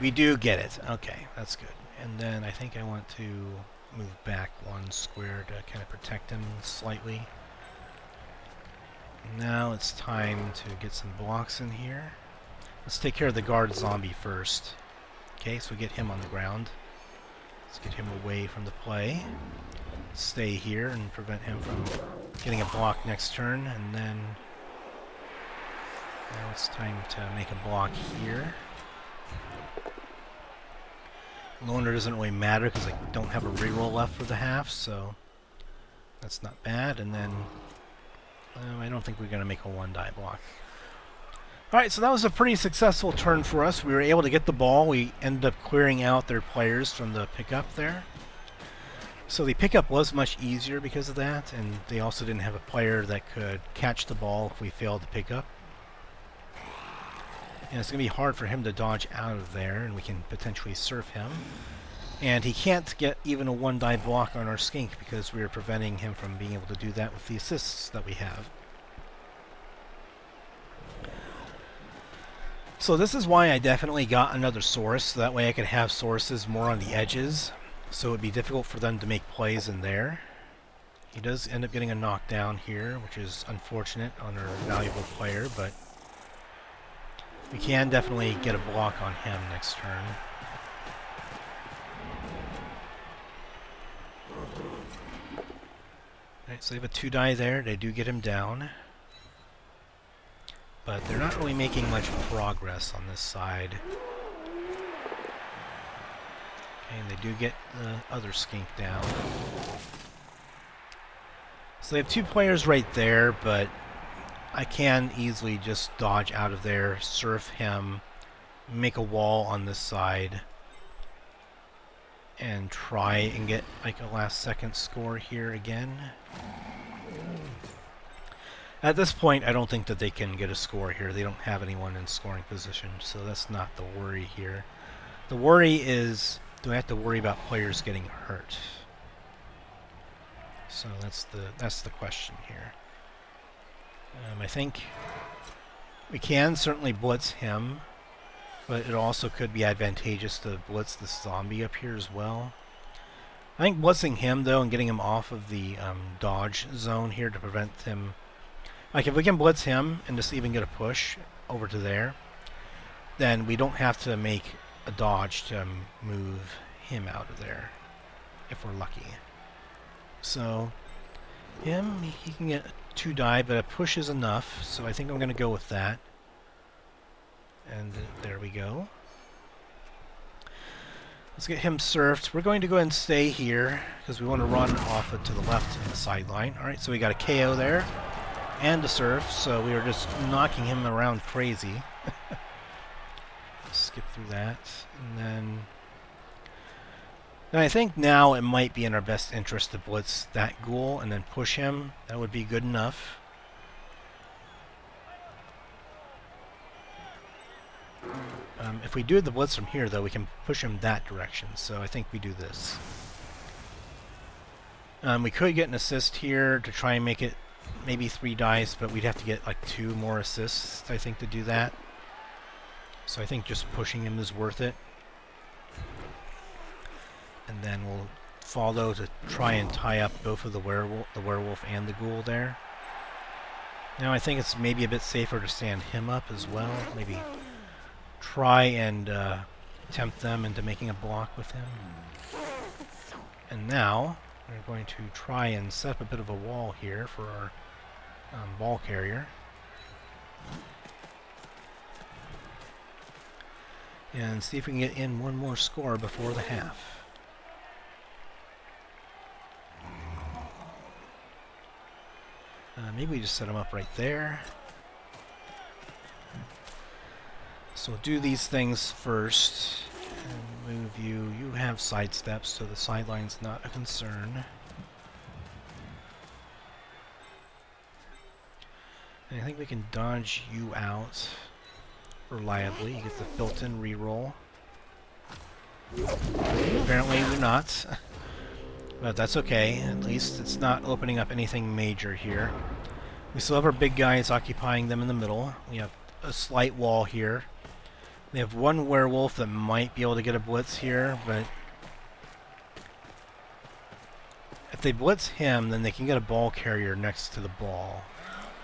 We do get it. Okay, that's good. And then I think I want to move back 1 square to kind of protect him slightly. Now it's time to get some blocks in here. Let's take care of the guard zombie first. Okay, so we get him on the ground. Let's get him away from the play. Stay here and prevent him from getting a block next turn, and then now it's time to make a block here. Loner doesn't really matter because I don't have a reroll left for the half, so that's not bad. And then I don't think we're going to make a 1-die block. Alright, so that was a pretty successful turn for us. We were able to get the ball. We ended up clearing out their players from the pickup there. So the pickup was much easier because of that, and they also didn't have a player that could catch the ball if we failed to pick up. And it's going to be hard for him to dodge out of there, and we can potentially surf him. And he can't get even a 1-die block on our Skink because we are preventing him from being able to do that with the assists that we have. So this is why I definitely got another source, so that way I could have sources more on the edges, so it would be difficult for them to make plays in there. He does end up getting a knockdown here, which is unfortunate on our valuable player, but we can definitely get a block on him next turn. Alright, so they have a 2-die there. They do get him down. But they're not really making much progress on this side. Okay, and they do get the other skink down. So they have 2 players right there, but I can easily just dodge out of there, surf him, make a wall on this side, and try and get like a last second score here again. At this point, I don't think that they can get a score here. They don't have anyone in scoring position, so that's not the worry here. The worry is, do I have to worry about players getting hurt? So that's the question here. I think we can certainly blitz him, but it also could be advantageous to blitz the zombie up here as well. I think blitzing him, though, and getting him off of the dodge zone here to prevent him... Like, if we can blitz him and just even get a push over to there, then we don't have to make a dodge to move him out of there, if we're lucky. So, him, he can get a 2-die, but a push is enough, so I think I'm going to go with that. And there we go. Let's get him surfed. We're going to go ahead and stay here, because we want to run off it to the left in the sideline. Alright, so we got a KO there, and a surf, so we were just knocking him around crazy. Skip through that, and then I think now it might be in our best interest to blitz that ghoul and then push him. That would be good enough. If we do the blitz from here, though, we can push him that direction, so I think we do this. We could get an assist here to try and make it maybe 3 dice, but we'd have to get like 2 more assists, I think, to do that. So I think just pushing him is worth it. And then we'll follow to try and tie up both of the werewolf and the ghoul there. Now I think it's maybe a bit safer to stand him up as well. Maybe try and tempt them into making a block with him. And now we're going to try and set up a bit of a wall here for our ball carrier. And see if we can get in one more score before the half. Maybe we just set them up right there. So we'll do these things first. And move you. You have side steps, so the sideline's not a concern. And I think we can dodge you out reliably. You get the built-in reroll. Apparently we're not. But that's okay. At least it's not opening up anything major here. We still have our big guys occupying them in the middle. We have a slight wall here. They have one werewolf that might be able to get a blitz here, but if they blitz him, then they can get a ball carrier next to the ball,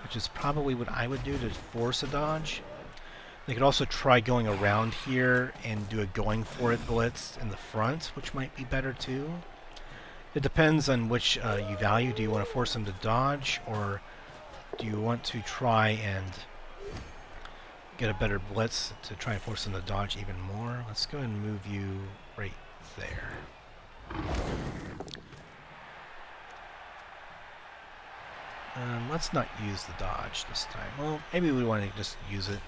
which is probably what I would do to force a dodge. They could also try going around here and do a going for it blitz in the front, which might be better too. It depends on which you value. Do you want to force them to dodge, or do you want to try and get a better blitz to try and force them to dodge even more? Let's go ahead and move you right there. Let's not use the dodge this time. Well, maybe we want to just use it.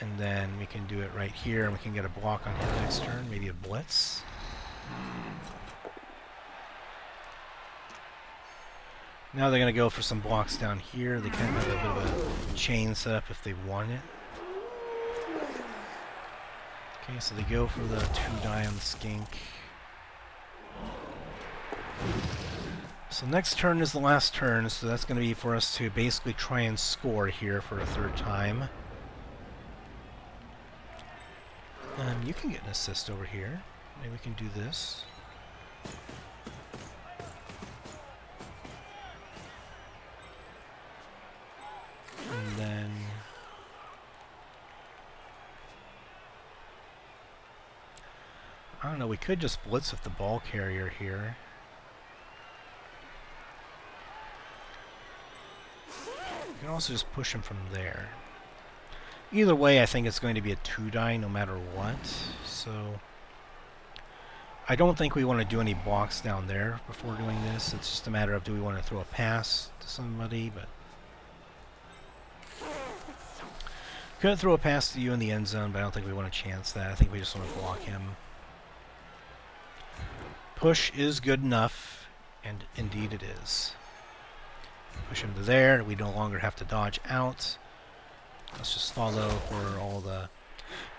And then we can do it right here, and we can get a block on him next turn, maybe a blitz. Now they're going to go for some blocks down here. They can have a bit of a chain set up if they want it. Okay, so they go for the 2-die on the skink. So next turn is the last turn, so that's going to be for us to basically try and score here for a 3rd time. You can get an assist over here. Maybe we can do this. And then... I don't know, we could just blitz with the ball carrier here. We can also just push him from there. Either way, I think it's going to be a 2-die no matter what. So I don't think we want to do any blocks down there before doing this. It's just a matter of do we want to throw a pass to somebody, but could throw a pass to you in the end zone, but I don't think we want to chance that. I think we just want to block him. Push is good enough, and indeed it is. Push him to there. We no longer have to dodge out. Let's just follow for all the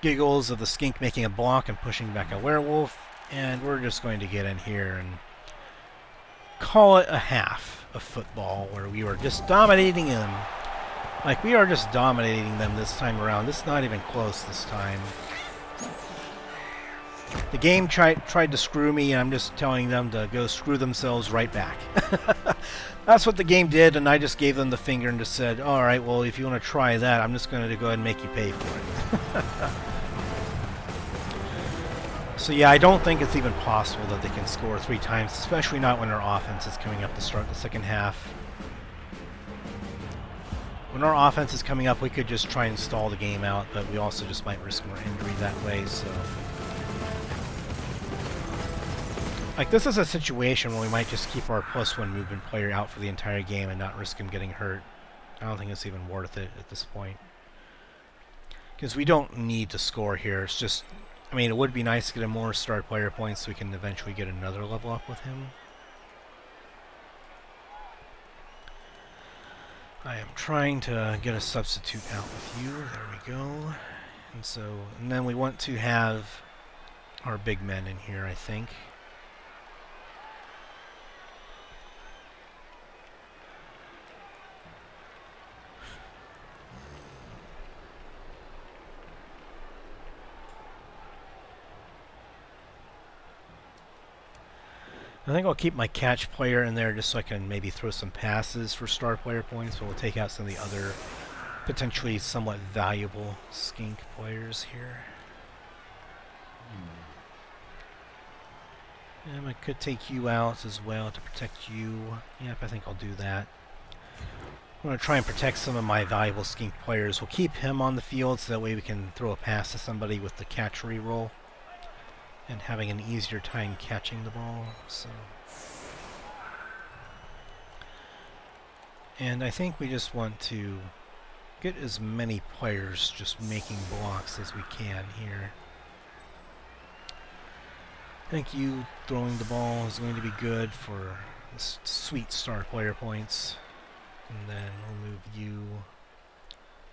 giggles of the skink making a block and pushing back a werewolf. And we're just going to get in here and call it a half of football where we were just dominating them. Like, we are just dominating them this time around. This is not even close this time. The game tried to screw me, and I'm just telling them to go screw themselves right back. That's what the game did, and I just gave them the finger and just said, alright, well, if you want to try that, I'm just going to go ahead and make you pay for it. So yeah, I don't think it's even possible that they can score 3 times, especially not when our offense is coming up to start the second half. When our offense is coming up, we could just try and stall the game out, but we also just might risk more injury that way, so... Like, this is a situation where we might just keep our +1 movement player out for the entire game and not risk him getting hurt. I don't think it's even worth it at this point. Because we don't need to score here. It's just, I mean, it would be nice to get him more star player points so we can eventually get another level up with him. I am trying to get a substitute out with you. There we go. And then we want to have our big men in here, I think. I think I'll keep my catch player in there just so I can maybe throw some passes for star player points, but we'll take out some of the other potentially somewhat valuable skink players here. And I could take you out as well to protect you. Yep, I think I'll do that. I'm going to try and protect some of my valuable skink players. We'll keep him on the field so that way we can throw a pass to somebody with the catch reroll. And having an easier time catching the ball, so. And I think we just want to get as many players just making blocks as we can here. I think you throwing the ball is going to be good for sweet star player points. And then we'll move you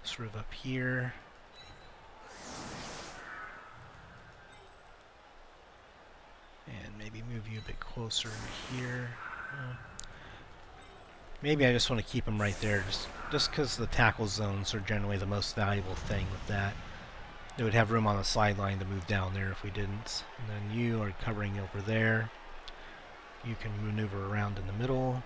sort of up here. And maybe move you a bit closer here. Maybe I just want to keep them right there, just because the tackle zones are generally the most valuable thing with that. They would have room on the sideline to move down there if we didn't. And then you are covering over there. You can maneuver around in the middle.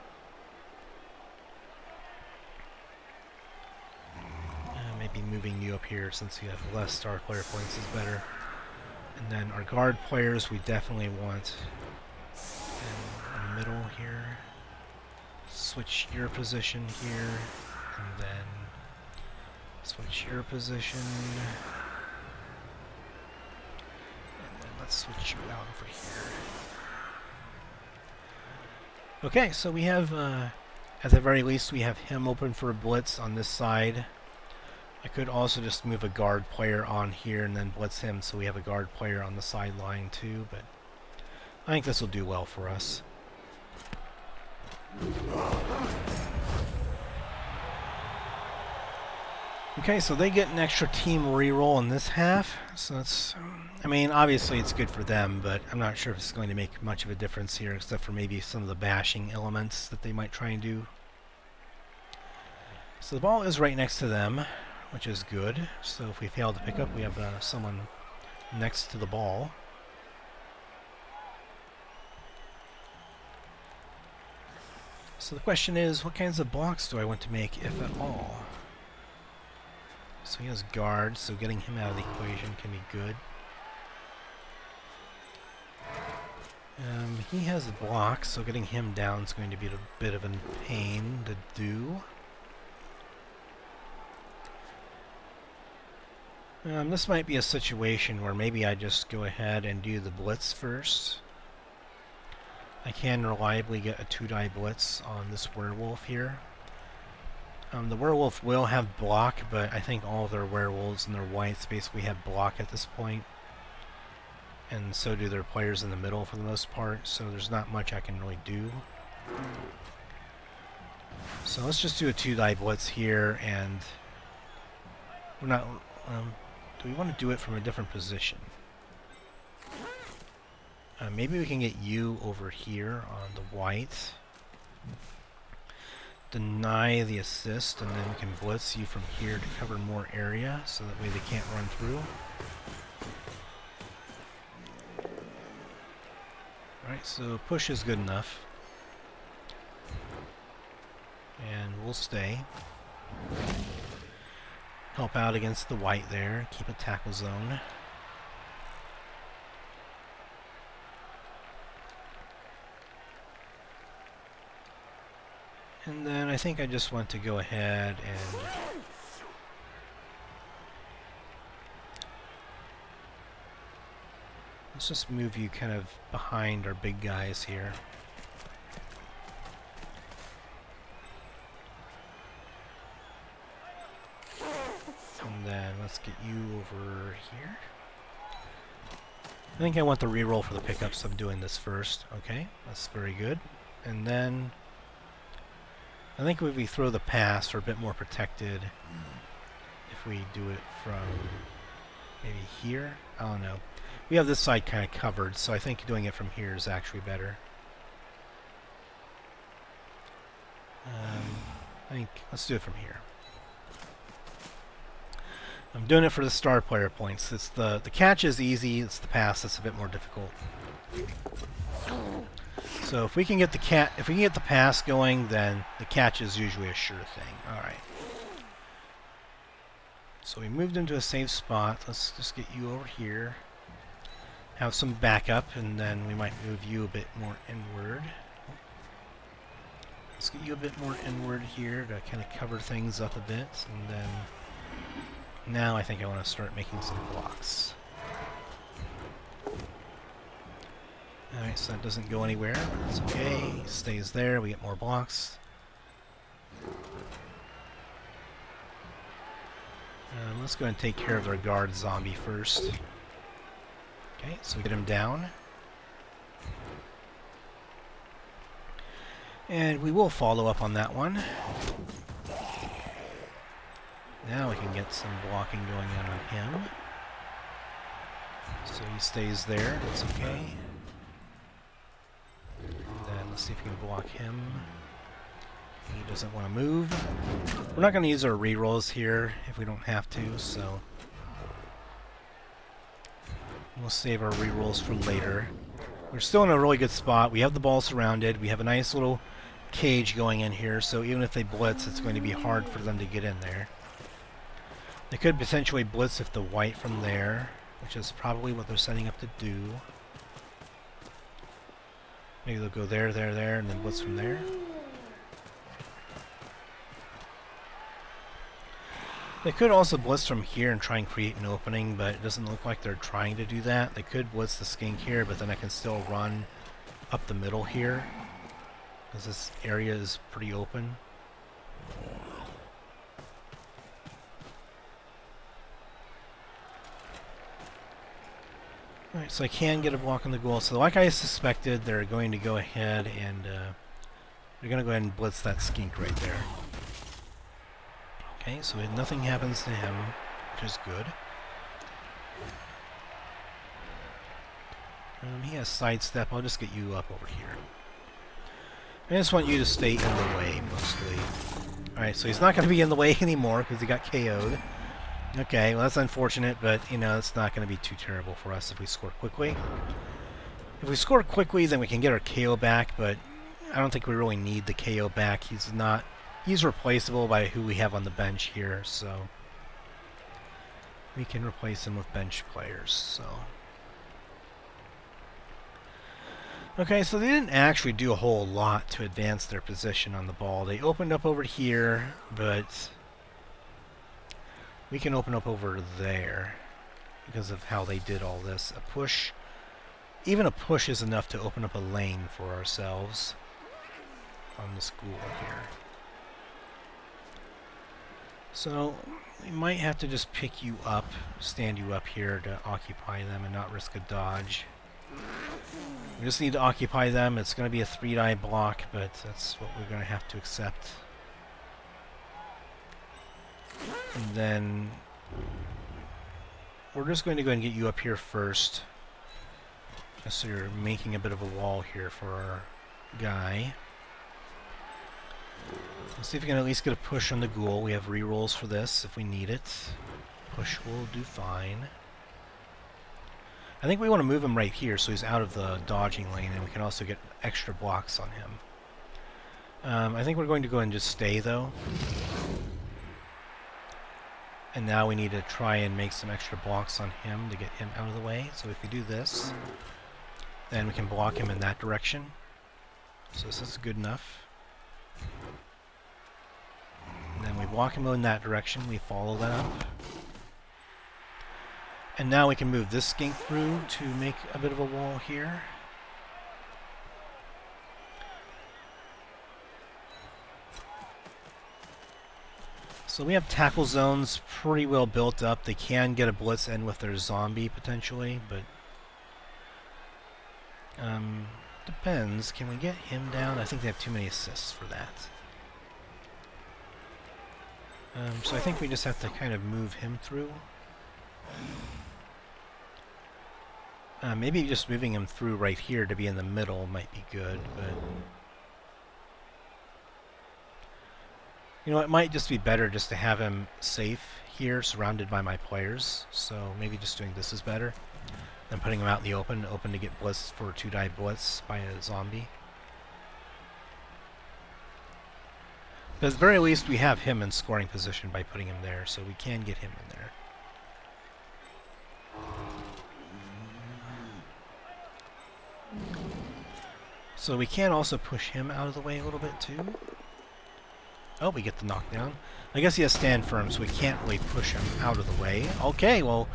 Maybe moving you up here since you have less star player points is better. And then our guard players we definitely want in the middle here. Switch your position here, and then switch your position. And then let's switch you out over here. Okay, so we have, at the very least, we have him open for a blitz on this side. I could also just move a guard player on here and then blitz him so we have a guard player on the sideline too, but I think this will do well for us. Okay, so they get an extra team reroll in this half, so that's, I mean, obviously it's good for them, but I'm not sure if it's going to make much of a difference here except for maybe some of the bashing elements that they might try and do. So the ball is right next to them, which is good. So if we fail to pick up, we have someone next to the ball. So the question is, what kinds of blocks do I want to make, if at all? So he has guard, so getting him out of the equation can be good. He has a block, so getting him down is going to be a bit of a pain to do. This might be a situation where maybe I just go ahead and do the blitz first. I can reliably get a 2-die blitz on this werewolf here. The werewolf will have block, but I think all of their werewolves and their whites basically have block at this point. And so do their players in the middle for the most part, so there's not much I can really do. So let's just do a 2-die blitz here, and we're not... do we want to do it from a different position? Maybe we can get you over here on the white. Deny the assist, and then we can blitz you from here to cover more area, so that way they can't run through. Alright, so push is good enough. And we'll stay. Help out against the white there, keep a tackle zone. And then I think I just want to go ahead and let's just move you kind of behind our big guys here. And then let's get you over here. I think I want the reroll for the pickup, so I'm doing this first. Okay, that's very good. And then I think if we throw the pass, we're a bit more protected if we do it from maybe here. I don't know. We have this side kind of covered, so I think doing it from here is actually better. I think let's do it from here. I'm doing it for the star player points. It's the catch is easy. It's the pass that's a bit more difficult. So if we can get the pass going, then the catch is usually a sure thing. All right. So we moved into a safe spot. Let's just get you over here. Have some backup, and then we might move you a bit more inward. Let's get you a bit more inward here to kind of cover things up a bit, and then now I think I want to start making some blocks. Alright, so that doesn't go anywhere. It's okay. It stays there. We get more blocks. Let's go ahead and take care of their guard zombie first. Okay, so we get him down. And we will follow up on that one. Now we can get some blocking going on him. So he stays there. That's okay. Then let's see if we can block him. He doesn't want to move. We're not going to use our rerolls here if we don't have to, so we'll save our rerolls for later. We're still in a really good spot. We have the ball surrounded. We have a nice little cage going in here, so even if they blitz, it's going to be hard for them to get in there. They could potentially blitz if the white from there, which is probably what they're setting up to do. Maybe they'll go there, there, there, and then blitz from there. They could also blitz from here and try and create an opening, but it doesn't look like they're trying to do that. They could blitz the skink here, but then I can still run up the middle here, because this area is pretty open. Alright, so I can get a block on the goal. So like I suspected, they're going to go ahead and they're going to go ahead and blitz that skink right there. Okay, so nothing happens to him, which is good. He has sidestep. I'll just get you up over here. I just want you to stay in the way, mostly. Alright, so he's not going to be in the way anymore because he got KO'd. Okay, well that's unfortunate, but you know, it's not going to be too terrible for us if we score quickly. If we score quickly, then we can get our KO back, but I don't think we really need the KO back. He's replaceable by who we have on the bench here, so we can replace him with bench players. So okay, so they didn't actually do a whole lot to advance their position on the ball. They opened up over here, but we can open up over there because of how they did all this. A push, even a push is enough to open up a lane for ourselves on the school here. So we might have to just pick you up, stand you up here to occupy them and not risk a dodge. We just need to occupy them. It's going to be a 3-die block, but that's what we're going to have to accept. And then we're just going to go and get you up here first. So you're making a bit of a wall here for our guy. Let's see if we can at least get a push on the ghoul. We have rerolls for this if we need it. Push will do fine. I think we want to move him right here so he's out of the dodging lane, and we can also get extra blocks on him. I think we're going to go and just stay though. And now we need to try and make some extra blocks on him to get him out of the way. So if we do this, then we can block him in that direction. So this is good enough. And then we block him in that direction, we follow that up. And now we can move this skink through to make a bit of a wall here. So we have tackle zones pretty well built up. They can get a blitz in with their zombie potentially, but depends. Can we get him down? I think they have too many assists for that. So I think we just have to kind of move him through. Maybe just moving him through right here to be in the middle might be good, but you know, it might just be better just to have him safe here, surrounded by my players. So maybe just doing this is better than putting him out in the open to get blitzed for a 2-die blitz by a zombie. But at the very least, we have him in scoring position by putting him there, so we can get him in there. So we can also push him out of the way a little bit too. Oh, we get the knockdown. I guess he has stand firm, so we can't really push him out of the way. Okay, well,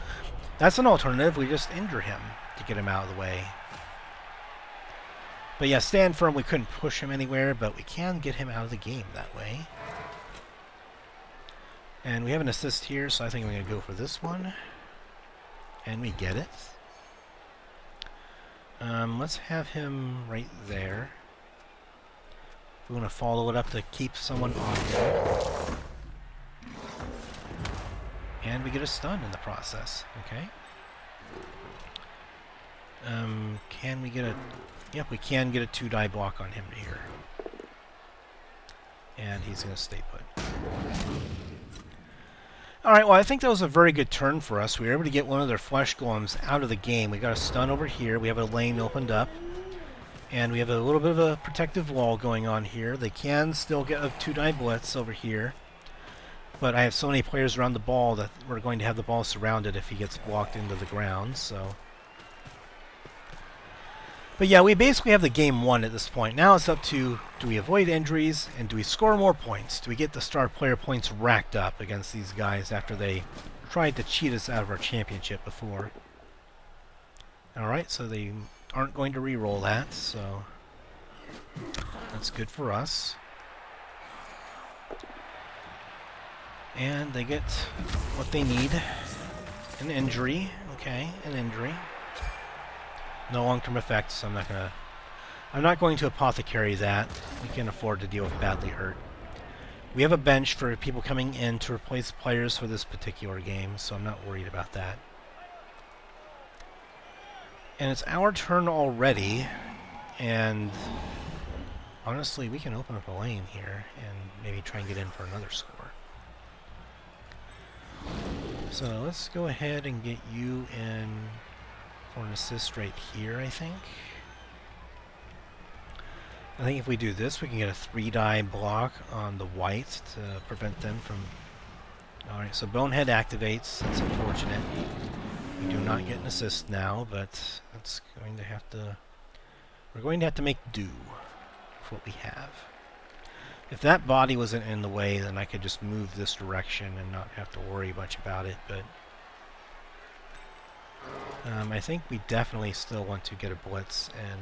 that's an alternative. We just injure him to get him out of the way. But yeah, stand firm, we couldn't push him anywhere, but we can get him out of the game that way. And we have an assist here, so I think I'm going to go for this one. And we get it. Let's have him right there. We want to follow it up to keep someone on there. And we get a stun in the process. Okay. Can we get a... Yep, we can get a 2-die block on him here. And he's going to stay put. Alright, well I think that was a very good turn for us. We were able to get one of their flesh golems out of the game. We got a stun over here. We have a lane opened up. And we have a little bit of a protective wall going on here. They can still get a 2-die blitz over here. But I have so many players around the ball that we're going to have the ball surrounded if he gets blocked into the ground, so... But yeah, we basically have the game won at this point. Now it's up to, do we avoid injuries, and do we score more points? Do we get the star player points racked up against these guys after they tried to cheat us out of our championship before? Alright, so they aren't going to re-roll that, so that's good for us. And they get what they need. An injury. Okay, an injury. No long-term effects, so I'm not going to apothecary that. We can afford to deal with badly hurt. We have a bench for people coming in to replace players for this particular game, so I'm not worried about that. And it's our turn already, and honestly, we can open up a lane here and maybe try and get in for another score. So let's go ahead and get you in for an assist right here, I think. I think if we do this, we can get a 3-die block on the white to prevent them from... Alright, so Bonehead activates. That's unfortunate. We do not get an assist now, but that's going to have to... We're going to have to make do with what we have. If that body wasn't in the way, then I could just move this direction and not have to worry much about it, but... I think we definitely still want to get a blitz and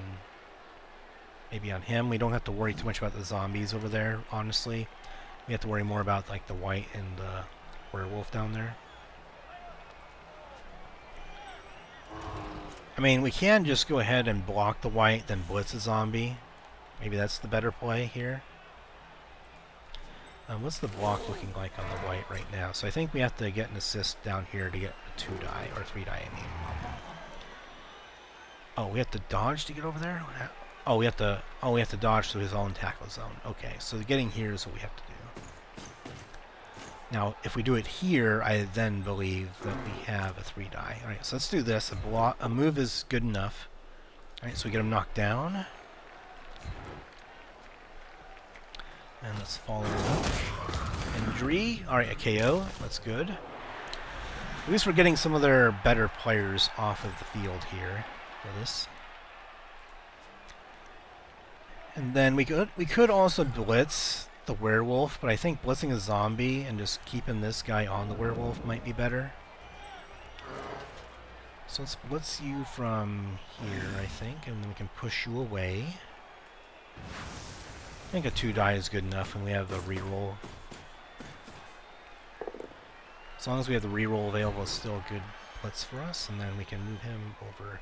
maybe on him. We don't have to worry too much about the zombies over there, honestly. We have to worry more about like the white and the werewolf down there. I mean, we can just go ahead and block the white, then blitz a zombie. Maybe that's the better play here. What's the block looking like on the white right now? So I think we have to get an assist down here to get a 2-die, or 3-die, I mean. Oh, we have to dodge to get over there? Oh, we have to dodge through his own tackle zone. Okay, so getting here is what we have to do. Now, if we do it here, I then believe that we have a 3-die. Alright, so let's do this. A move is good enough. Alright, so we get him knocked down. And let's follow it up. Injury. Alright, a KO. That's good. At least we're getting some of their better players off of the field here for this. And then we could also blitz the werewolf, but I think blitzing a zombie and just keeping this guy on the werewolf might be better. So let's blitz you from here, I think, and then we can push you away. I think a 2-die is good enough, and we have the reroll. As long as we have the reroll available, it's still a good blitz for us, and then we can move him over.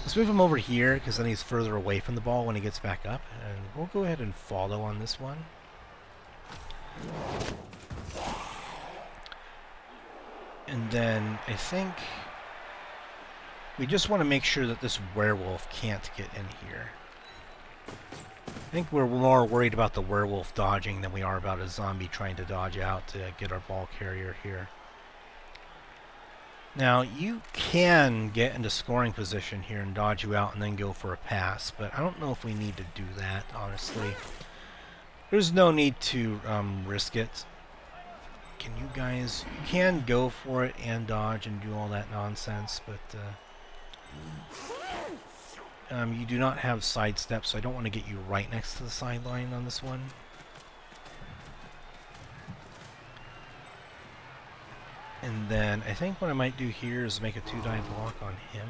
Let's move him over here, because then he's further away from the ball when he gets back up, and we'll go ahead and follow on this one. And then I think we just want to make sure that this werewolf can't get in here. I think we're more worried about the werewolf dodging than we are about a zombie trying to dodge out to get our ball carrier here. Now, you can get into scoring position here and dodge you out and then go for a pass, but I don't know if we need to do that, honestly. There's no need to risk it. Can you guys... You can go for it and dodge and do all that nonsense, but... you do not have sidestep, so I don't want to get you right next to the sideline on this one. And then I think what I might do here is make a 2-die block on him,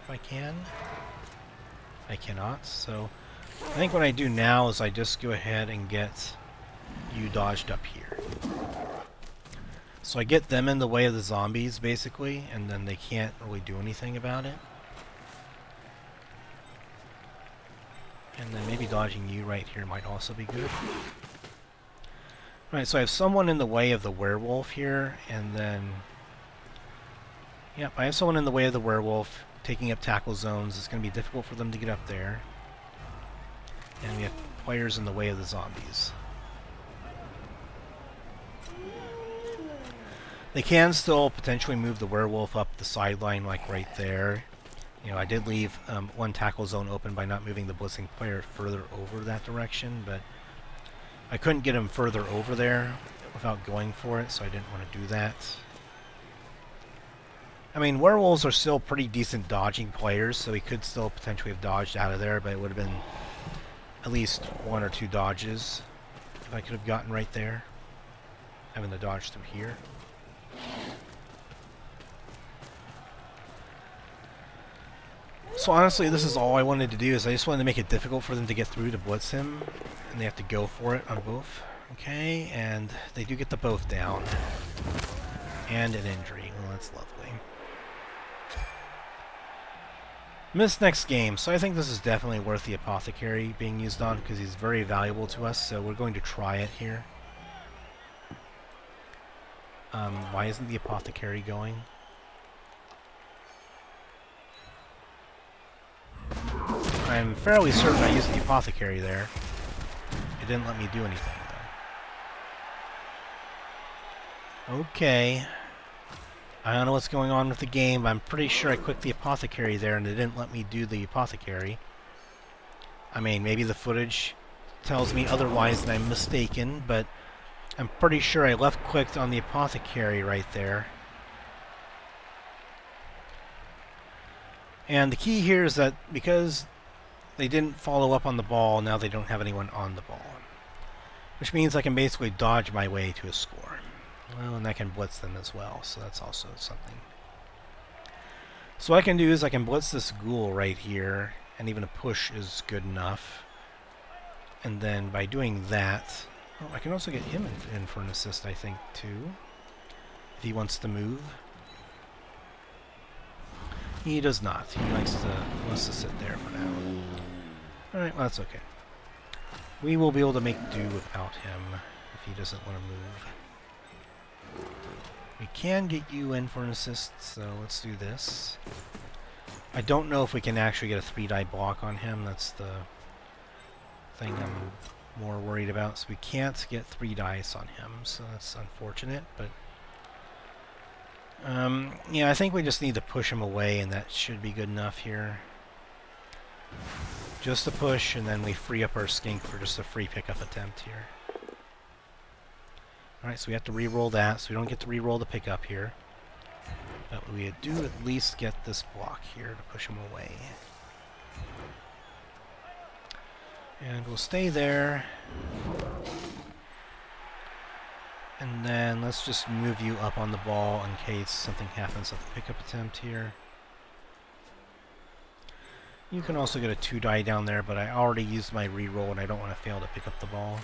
if I can. I cannot, so I think what I do now is I just go ahead and get you dodged up here. So I get them in the way of the zombies, basically, and then they can't really do anything about it. And then maybe dodging you right here might also be good. Alright, so I have someone in the way of the werewolf here, and then... Yep, I have someone in the way of the werewolf taking up tackle zones. It's going to be difficult for them to get up there. And we have players in the way of the zombies. They can still potentially move the werewolf up the sideline, like right there. You know, I did leave one tackle zone open by not moving the blitzing player further over that direction, but I couldn't get him further over there without going for it, so I didn't want to do that. I mean, werewolves are still pretty decent dodging players, so he could still potentially have dodged out of there, but it would have been at least 1 or 2 dodges if I could have gotten right there, having to dodge through here. So honestly, this is all I wanted to do, is I just wanted to make it difficult for them to get through to blitz him, and they have to go for it on both. Okay, and they do get the both down. And an injury. Well, that's lovely. Missed next game, so I think this is definitely worth the apothecary being used on, because he's very valuable to us, so we're going to try it here. Why isn't the apothecary going? I'm fairly certain I used the apothecary there. It didn't let me do anything, though. Okay. I don't know what's going on with the game. I'm pretty sure I clicked the apothecary there and it didn't let me do the apothecary. I mean, maybe the footage tells me otherwise and I'm mistaken, but I'm pretty sure I left-clicked on the apothecary right there. And the key here is that because they didn't follow up on the ball, now they don't have anyone on the ball. Which means I can basically dodge my way to a score. Well, and I can blitz them as well, so that's also something. So what I can do is I can blitz this ghoul right here, and even a push is good enough. And then by doing that, oh, I can also get him in for an assist, I think, too. If he wants to move. He does not. He wants to sit there for now. Alright, well, that's okay. We will be able to make do without him if he doesn't want to move. We can get you in for an assist, so let's do this. I don't know if we can actually get a 3-die block on him. That's the thing I'm more worried about. So we can't get 3 dice on him, so that's unfortunate, but yeah, I think we just need to push him away, and that should be good enough here. Just a push, and then we free up our skink for just a free pickup attempt here. Alright, so we have to re-roll that, so we don't get to re-roll the pickup here. But we do at least get this block here to push him away. And we'll stay there. And then let's just move you up on the ball in case something happens at the pickup attempt here. You can also get a 2-die down there, but I already used my reroll and I don't want to fail to pick up the ball.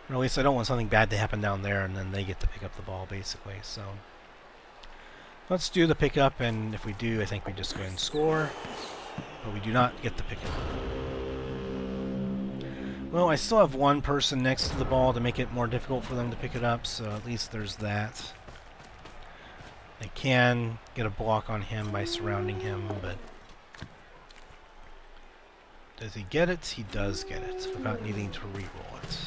Or at least I don't want something bad to happen down there and then they get to pick up the ball, basically. So let's do the pickup, and if we do, I think we just go ahead and score. But we do not get the pickup. Well, I still have one person next to the ball to make it more difficult for them to pick it up, so at least there's that. They can get a block on him by surrounding him, but does he get it? He does get it, without needing to re-roll it.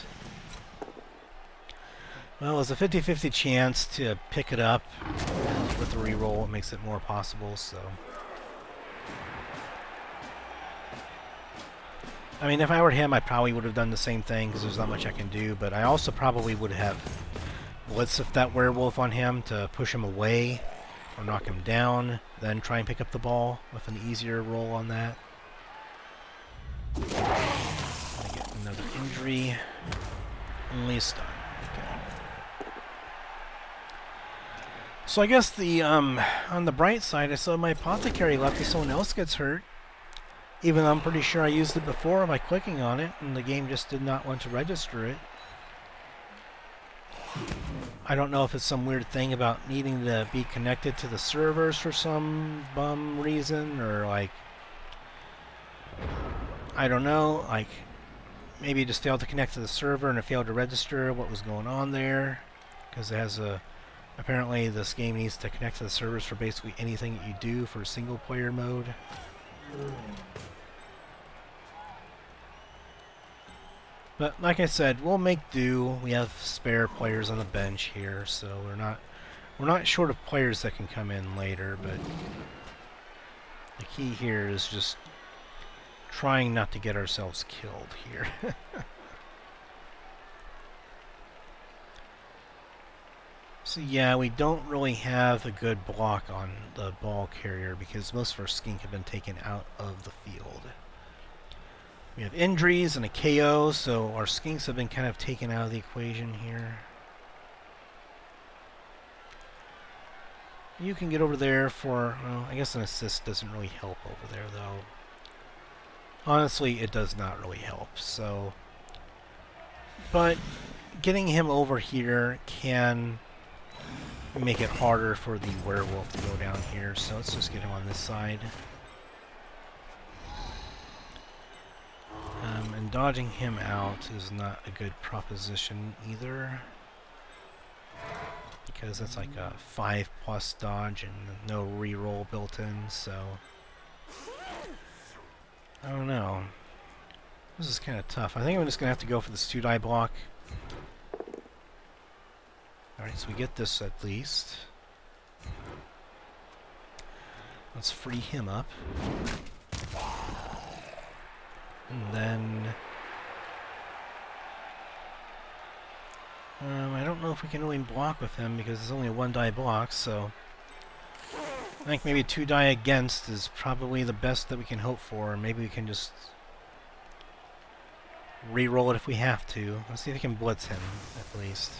Well, it's a 50-50 chance to pick it up, and with the re-roll it makes it more possible, so... I mean, if I were him, I probably would have done the same thing, because there's not much I can do, but I also probably would have blitzed that werewolf on him to push him away, or knock him down, then try and pick up the ball with an easier roll on that. I get another injury. Only a stun. Okay. So I guess the on the bright side, I saw my apothecary left if someone else gets hurt. Even though I'm pretty sure I used it before by clicking on it, and the game just did not want to register it. I don't know if it's some weird thing about needing to be connected to the servers for some bum reason, or like... I don't know, like... Maybe it just failed to connect to the server and it failed to register what was going on there. Because it has a... Apparently this game needs to connect to the servers for basically anything that you do for single player mode. But like I said, we'll make do. We have spare players on the bench here, so we're not short of players that can come in later, but the key here is just trying not to get ourselves killed here. So yeah, we don't really have a good block on the ball carrier because most of our skink have been taken out of the field. We have injuries and a KO, so our skinks have been kind of taken out of the equation here. You can get over there for, well, I guess an assist doesn't really help over there, though. Honestly, it does not really help, so... But getting him over here can make it harder for the werewolf to go down here, so let's just get him on this side. And dodging him out is not a good proposition either, because that's like a 5+ dodge and no reroll built in, so I don't know. This is kind of tough. I think I'm just going to have to go for this 2-die block. Alright, so we get this at least. Let's free him up. And then... I don't know if we can really block with him because it's only a 1-die block, so... I think maybe 2-die against is probably the best that we can hope for. Maybe we can just... re-roll it if we have to. Let's see if we can blitz him, at least.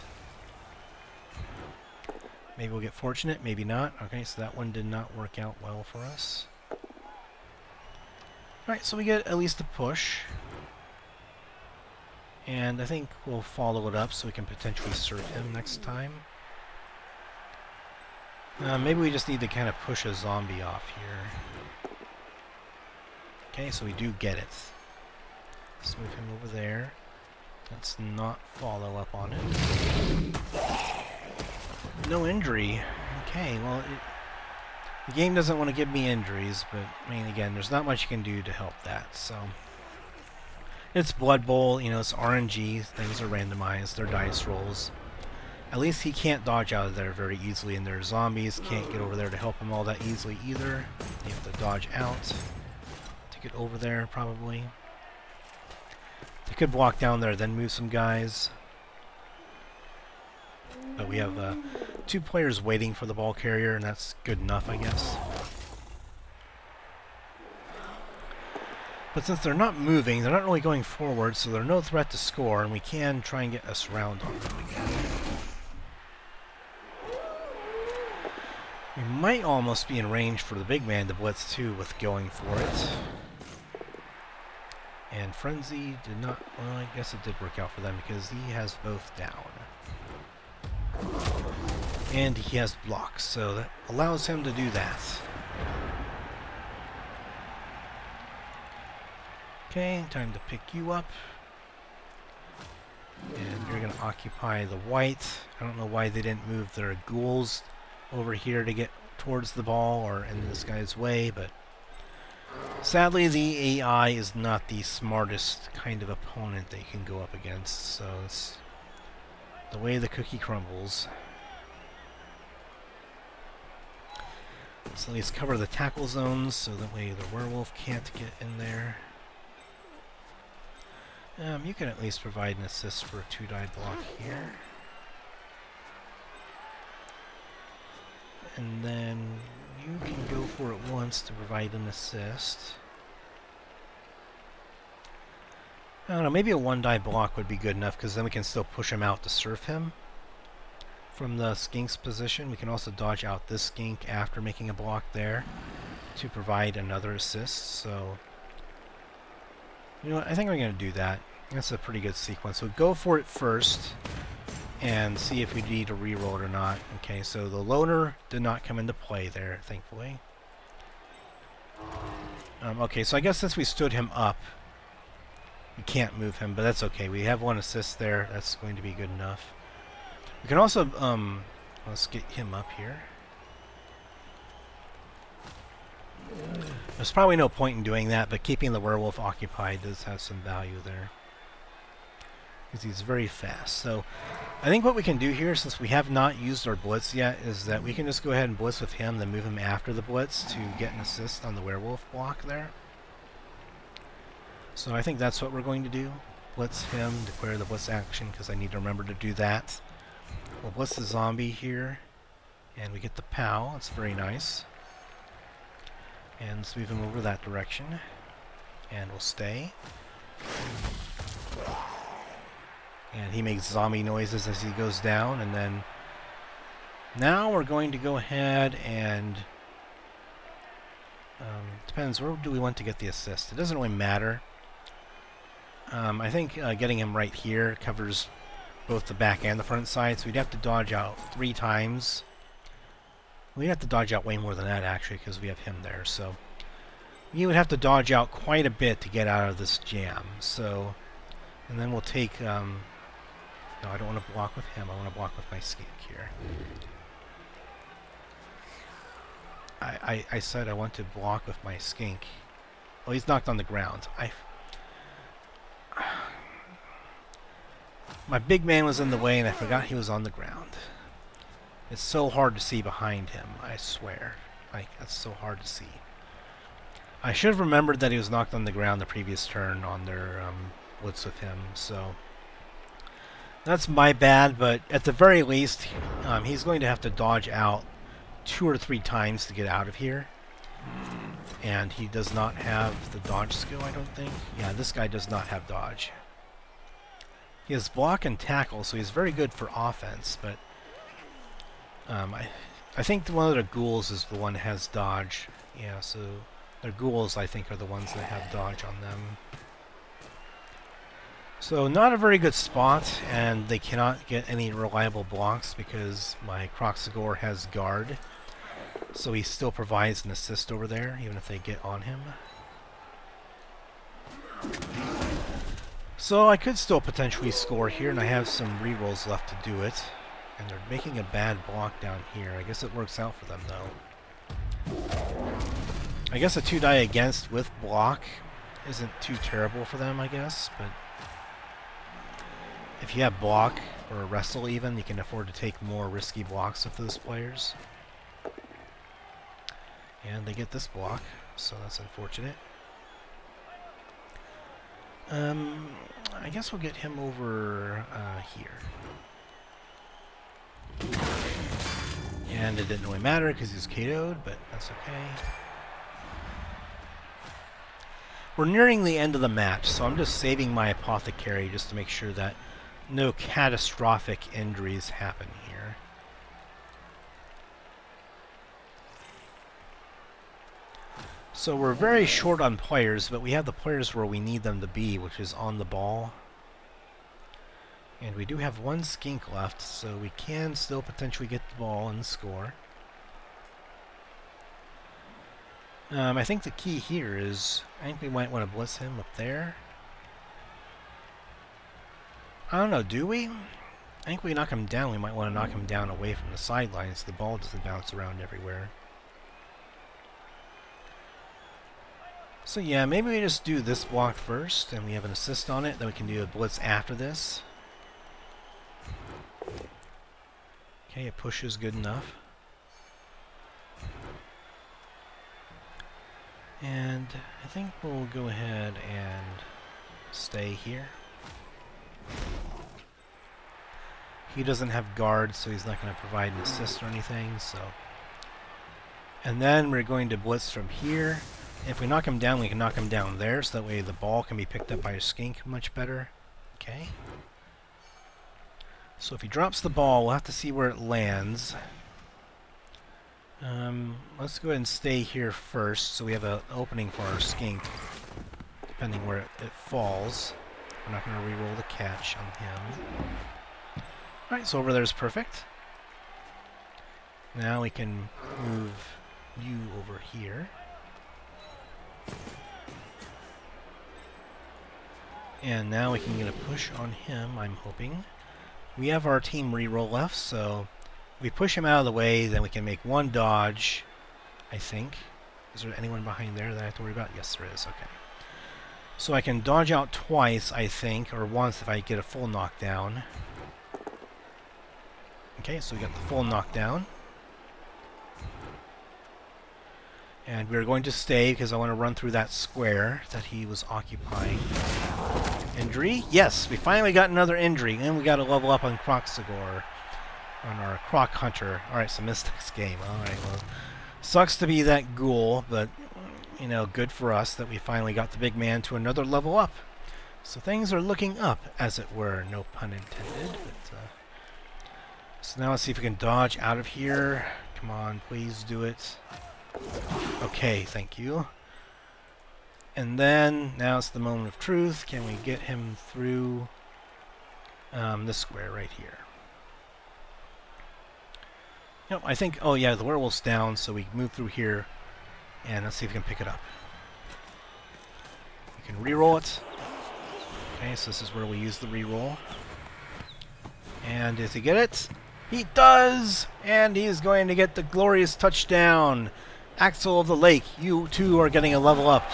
Maybe we'll get fortunate, maybe not. Okay, so that one did not work out well for us. Alright, so we get at least a push. And I think we'll follow it up so we can potentially serve him next time. Maybe we just need to kind of push a zombie off here. Okay, so we do get it. Let's move him over there. Let's not follow up on it. No injury. Okay, well, the game doesn't want to give me injuries, but, I mean, again, there's not much you can do to help that, so... It's Blood Bowl, you know, it's RNG, things are randomized, they're dice rolls. At least he can't dodge out of there very easily, and their zombies can't get over there to help him all that easily either. You have to dodge out to get over there, probably. They could walk down there, then move some guys. But we have 2 players waiting for the ball carrier, and that's good enough, I guess. But since they're not moving, they're not really going forward, so they're no threat to score, and we can try and get a surround on them again. We might almost be in range for the big man to blitz too with going for it. And Frenzy did not... Well, I guess it did work out for them because he has both down. And he has blocks, so that allows him to do that. Okay, time to pick you up. And you're going to occupy the white. I don't know why they didn't move their ghouls over here to get towards the ball or in this guy's way, but sadly the AI is not the smartest kind of opponent that you can go up against, so it's the way the cookie crumbles. Let's at least cover the tackle zones so that way the werewolf can't get in there. You can at least provide an assist for a 2-die block here. And then you can go for it once to provide an assist. I don't know, maybe a 1-die block would be good enough because then we can still push him out to surf him from the Skink's position. We can also dodge out this Skink after making a block there to provide another assist. So, you know what, I think we're going to do that. That's a pretty good sequence. So go for it first and see if we need to reroll it or not. Okay, so the loner did not come into play there, thankfully. Okay, so I guess since we stood him up, we can't move him, but that's okay. We have 1 assist there. That's going to be good enough. We can also, let's get him up here. There's probably no point in doing that, but keeping the werewolf occupied does have some value there. Because he's very fast. So I think what we can do here, since we have not used our blitz yet, is that we can just go ahead and blitz with him, then move him after the blitz to get an assist on the werewolf block there. So I think that's what we're going to do. Blitz him, declare the blitz action, because I need to remember to do that. We'll blitz the zombie here, and we get the POW. It's very nice. And let's move him over that direction. And we'll stay. And he makes zombie noises as he goes down, and then now we're going to go ahead and depends, where do we want to get the assist? It doesn't really matter. I think getting him right here covers both the back and the front side, so we'd have to dodge out 3 times. We'd have to dodge out way more than that actually, because we have him there, so you would have to dodge out quite a bit to get out of this jam. So, and then we'll take no, I don't want to block with him. I want to block with my Skink here. I said I want to block with my Skink. Oh, he's knocked on the ground. My big man was in the way, and I forgot he was on the ground. It's so hard to see behind him, I swear. Like, that's so hard to see. I should have remembered that he was knocked on the ground the previous turn on their blitz with him, so that's my bad, but at the very least, he's going to have to dodge out 2 or 3 times to get out of here. And he does not have the dodge skill, I don't think. Yeah, this guy does not have dodge. He has block and tackle, so he's very good for offense, but I think one of the ghouls is the one that has dodge. Yeah, so their ghouls, I think, are the ones that have dodge on them. So not a very good spot, and they cannot get any reliable blocks because my Chaqkoet has guard. So he still provides an assist over there, even if they get on him. So I could still potentially score here, and I have some rerolls left to do it. And they're making a bad block down here. I guess it works out for them, though. I guess a 2-die against with block isn't too terrible for them, I guess, but if you have block, or a wrestle even, you can afford to take more risky blocks with those players. And they get this block, so that's unfortunate. I guess we'll get him over here. And it didn't really matter because he's KO'd, but that's okay. We're nearing the end of the match, so I'm just saving my apothecary just to make sure that no catastrophic injuries happen here. So we're very short on players, but we have the players where we need them to be, which is on the ball. And we do have 1 skink left, so we can still potentially get the ball and score. I think the key here is, I think we might want to blitz him up there. I don't know, do we? I think we knock him down, we might want to knock him down away from the sidelines so the ball doesn't bounce around everywhere. So yeah, maybe we just do this block first, and we have an assist on it, then we can do a blitz after this. Okay, a push is good enough. And I think we'll go ahead and stay here. He doesn't have guard, so he's not going to provide an assist or anything, so. And then we're going to blitz from here. If we knock him down, we can knock him down there, so that way the ball can be picked up by a skink much better. Okay. So if he drops the ball, we'll have to see where it lands. Let's go ahead and stay here first, so we have an opening for our skink, depending where it falls. We're not going to re-roll the catch on him. Alright, so over there is perfect. Now we can move you over here. And now we can get a push on him, I'm hoping. We have our team reroll left, so if we push him out of the way, then we can make 1 dodge, I think. Is there anyone behind there that I have to worry about? Yes, there is. Okay. So I can dodge out twice, I think, or once if I get a full knockdown. Okay, so we got the full knockdown. And we're going to stay because I want to run through that square that he was occupying. Injury? Yes, we finally got another injury, and we got to level up on Chaqkoet, on our Croc Hunter. Alright, so Mystic's game. Alright, well, sucks to be that ghoul, but, you know, good for us that we finally got the big man to another level up. So things are looking up, as it were. No pun intended. But, so now let's see if we can dodge out of here. Come on, please do it. Okay, thank you. And then, now it's the moment of truth. Can we get him through this square right here? Nope, I think, oh yeah, the werewolf's down, so we move through here, and let's see if we can pick it up. We can re-roll it. Okay, so this is where we use the re-roll. And does he get it? He does! And he's going to get the glorious touchdown. Axel of the Lake, you too are getting a level up.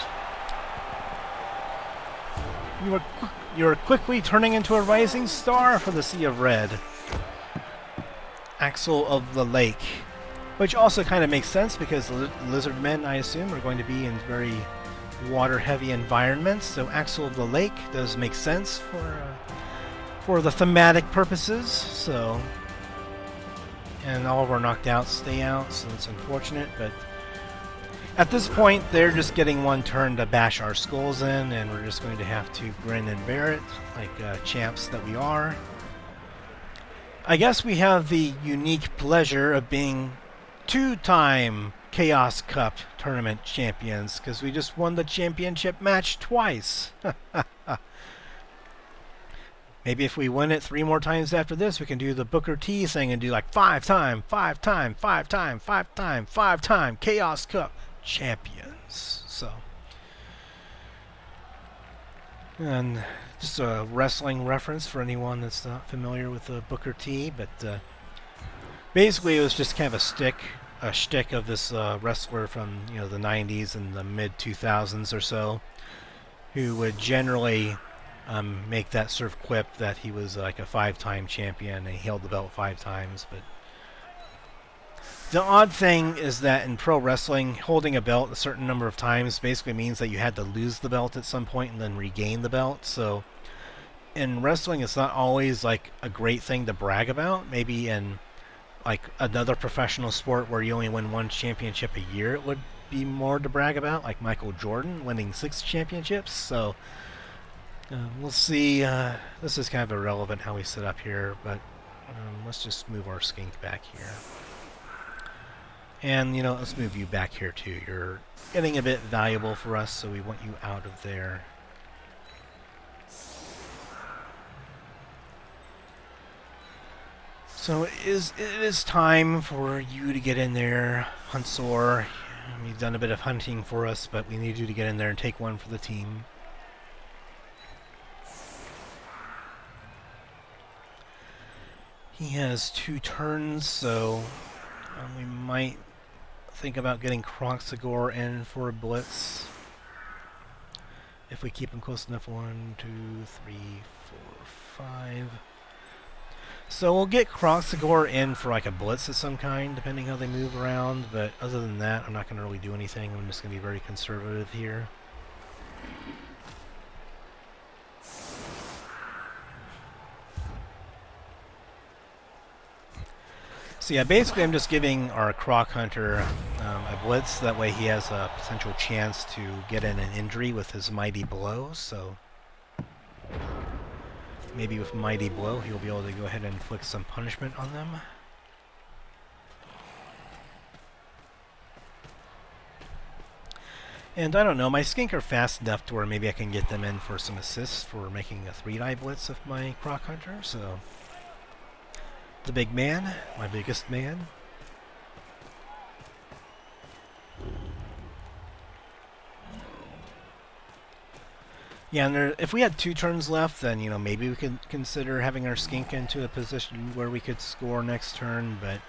You are quickly turning into a rising star for the Sea of Red. Axel of the Lake, which also kind of makes sense because lizardmen, I assume, are going to be in very water-heavy environments. So Axel of the Lake does make sense for the thematic purposes. So, and all of our knocked outs stay out, so it's unfortunate, but at this point, they're just getting one turn to bash our skulls in, and we're just going to have to grin and bear it, like champs that we are. I guess we have the unique pleasure of being two-time Chaos Cup tournament champions, because we just won the championship match twice. Maybe if we win it 3 more times after this, we can do the Booker T thing and do like 5-time Chaos Cup champions. So, and just a wrestling reference for anyone that's not familiar with the Booker T, but basically it was just kind of a shtick of this wrestler from the 90s and the mid 2000s or so, who would generally make that sort of quip that he was like a 5-time champion and he held the belt 5 times. But the odd thing is that in pro wrestling, holding a belt a certain number of times basically means that you had to lose the belt at some point and then regain the belt. So in wrestling, it's not always like a great thing to brag about. Maybe in like another professional sport where you only win 1 championship a year, it would be more to brag about, like Michael Jordan winning 6 championships. So we'll see. This is kind of irrelevant how we set up here, but let's just move our skink back here. And, let's move you back here too. You're getting a bit valuable for us, so we want you out of there. So it is time for you to get in there, Huntsor. You've done a bit of hunting for us, but we need you to get in there and take one for the team. He has 2 turns, so we might think about getting Kroxigor in for a blitz. If we keep him close enough. 1, 2, 3, 4, 5. So we'll get Kroxigor in for like a blitz of some kind, depending how they move around, but other than that, I'm not going to really do anything. I'm just going to be very conservative here. So yeah, basically I'm just giving our Croc Hunter a blitz. That way he has a potential chance to get in an injury with his Mighty Blow. So maybe with Mighty Blow he'll be able to go ahead and inflict some punishment on them. And I don't know, my Skink are fast enough to where maybe I can get them in for some assists for making a 3-die blitz of my Croc Hunter. So the big man, my biggest man. Yeah, and if we had 2 turns left, then, maybe we could consider having our Skink into a position where we could score next turn, but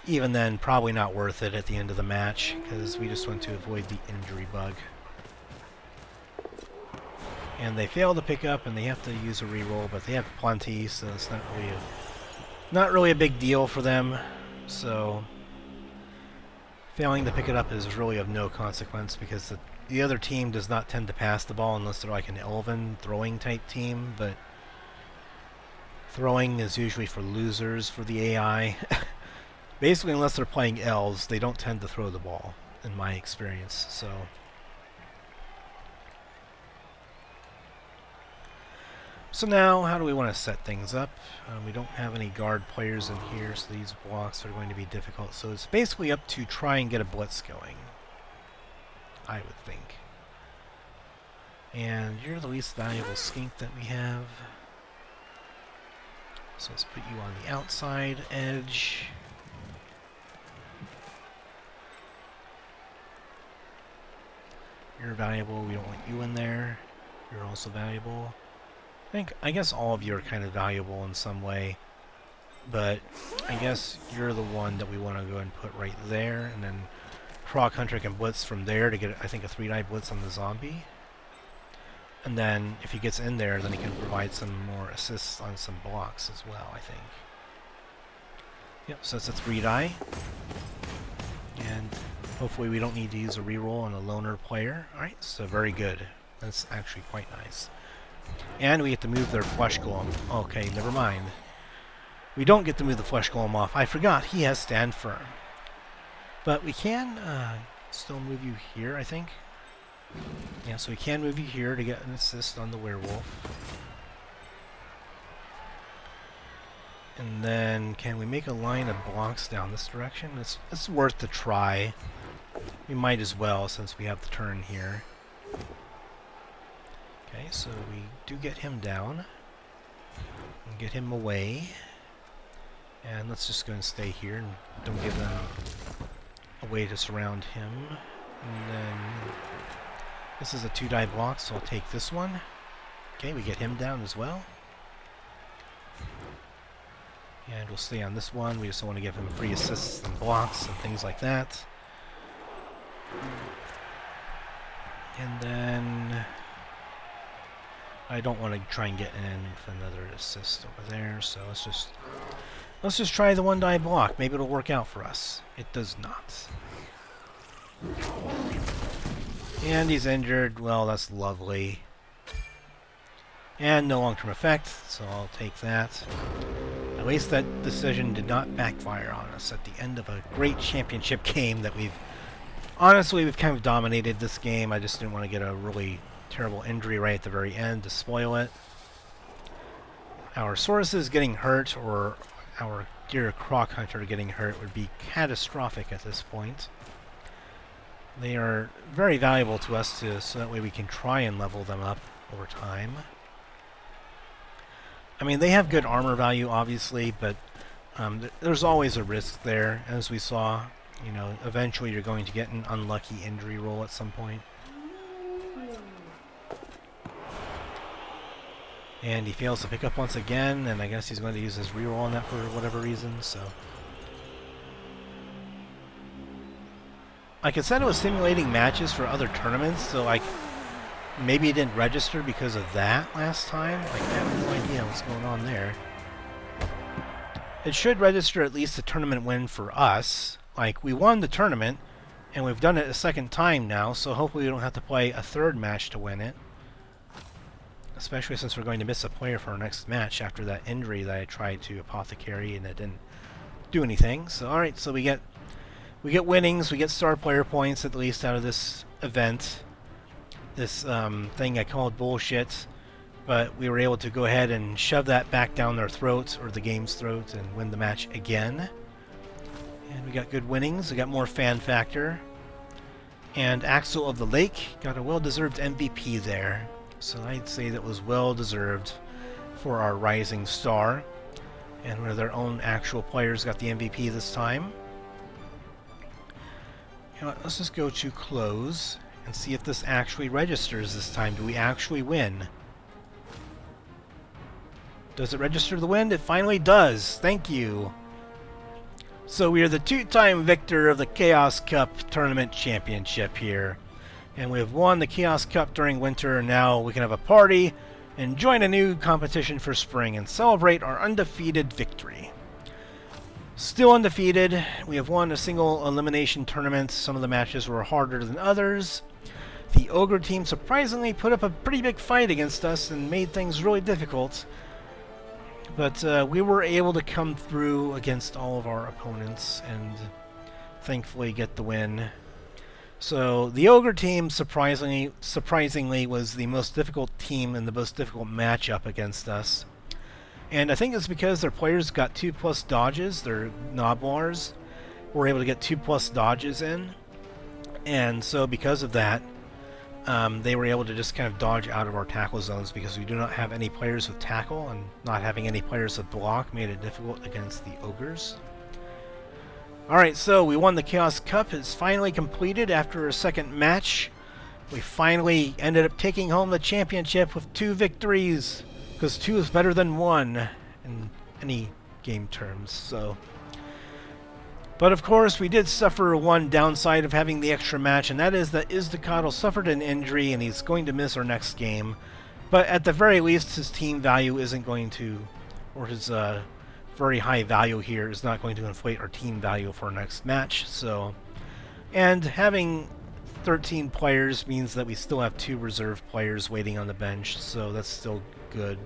even then, probably not worth it at the end of the match, because we just want to avoid the injury bug. And they fail to pick up, and they have to use a reroll, but they have plenty, so it's not really a big deal for them. So failing to pick it up is really of no consequence, because the other team does not tend to pass the ball unless they're like an Elven throwing type team, but throwing is usually for losers for the AI. Basically, unless they're playing elves, they don't tend to throw the ball, in my experience. So now, how do we want to set things up? We don't have any guard players in here, so these blocks are going to be difficult. So it's basically up to try and get a blitz going, I would think. And you're the least valuable Skink that we have. So let's put you on the outside edge. You're valuable, we don't want you in there. You're also valuable. I guess all of you are kind of valuable in some way, but I guess you're the one that we want to go and put right there, and then Croc Hunter can blitz from there to get, I think, a 3-die blitz on the zombie. And then if he gets in there, then he can provide some more assists on some blocks as well, I think. Yep, so that's a 3-die. And hopefully we don't need to use a reroll on a loner player. Alright, so very good. That's actually quite nice. And we get to move their flesh golem. Okay, never mind. We don't get to move the flesh golem off. I forgot, he has stand firm. But we can still move you here, I think. Yeah, so we can move you here to get an assist on the werewolf. And then, can we make a line of blocks down this direction? It's worth the try. We might as well, since we have the turn here. Okay, so we do get him down. And get him away. And let's just go and stay here and don't give them a way to surround him. And then, this is a 2-die block, so I'll take this one. Okay, we get him down as well. And we'll stay on this one. We just don't want to give him free assists and blocks and things like that. And then I don't want to try and get in with another assist over there, so let's just try the 1-die block. Maybe it'll work out for us. It does not. And he's injured. Well, that's lovely. And no long-term effect, so I'll take that. At least that decision did not backfire on us at the end of a great championship game that honestly, we've kind of dominated this game. I just didn't want to get a really terrible injury right at the very end to spoil it. Our sources getting hurt, or our dear Croc Hunter getting hurt, would be catastrophic at this point. They are very valuable to us, so that way we can try and level them up over time. I mean, they have good armor value, obviously, but there's always a risk there, as we saw. You know, eventually you're going to get an unlucky injury roll at some point. And he fails to pick up once again, and I guess he's going to use his reroll on that for whatever reason, so. Like I said, it was simulating matches for other tournaments, so like, maybe it didn't register because of that last time. Like, I have no idea what's going on there. It should register at least a tournament win for us. Like, we won the tournament, and we've done it a second time now, so hopefully we don't have to play a third match to win it. Especially since we're going to miss a player for our next match after that injury that I tried to apothecary and it didn't do anything. So, alright, so we get winnings, we get star player points at least out of this event. This thing I called bullshit, but we were able to go ahead and shove that back down their throat, or the game's throat, and win the match again. And we got good winnings, we got more fan factor. And Axel of the Lake got a well-deserved MVP there. So I'd say that was well-deserved for our rising star. And one of their own actual players got the MVP this time. You know what, let's just go to close and see if this actually registers this time. Do we actually win? Does it register the win? It finally does. Thank you. So we are the 2-time victor of the Chaos Cup Tournament Championship here. And we have won the Chaos Cup during winter, and now we can have a party and join a new competition for spring and celebrate our undefeated victory. Still undefeated, we have won a single elimination tournament. Some of the matches were harder than others. The Ogre team surprisingly put up a pretty big fight against us and made things really difficult. But we were able to come through against all of our opponents and thankfully get the win. So the Ogre team surprisingly was the most difficult team and the most difficult matchup against us. And I think it's because their players got 2+ dodges, their Noblars were able to get 2+ dodges in. And so because of that, they were able to just kind of dodge out of our tackle zones because we do not have any players with tackle, and not having any players with block made it difficult against the Ogres. Alright, so we won the Chaos Cup. It's finally completed after a second match. We finally ended up taking home the championship with 2 victories, because 2 is better than 1 in any game terms. So, but of course, we did suffer one downside of having the extra match, and that is that Iztacotol suffered an injury and he's going to miss our next game. But at the very least, his team value isn't going to, or his very high value here is not going to inflate our team value for our next match. So, and having 13 players means that we still have 2 reserve players waiting on the bench, so that's still good.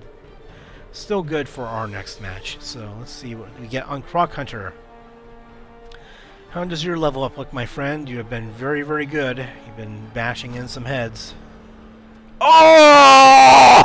Still good for our next match. So let's see what we get on Croc Hunter. How does your level up look, my friend? You have been very, very good. You've been bashing in some heads. Oh!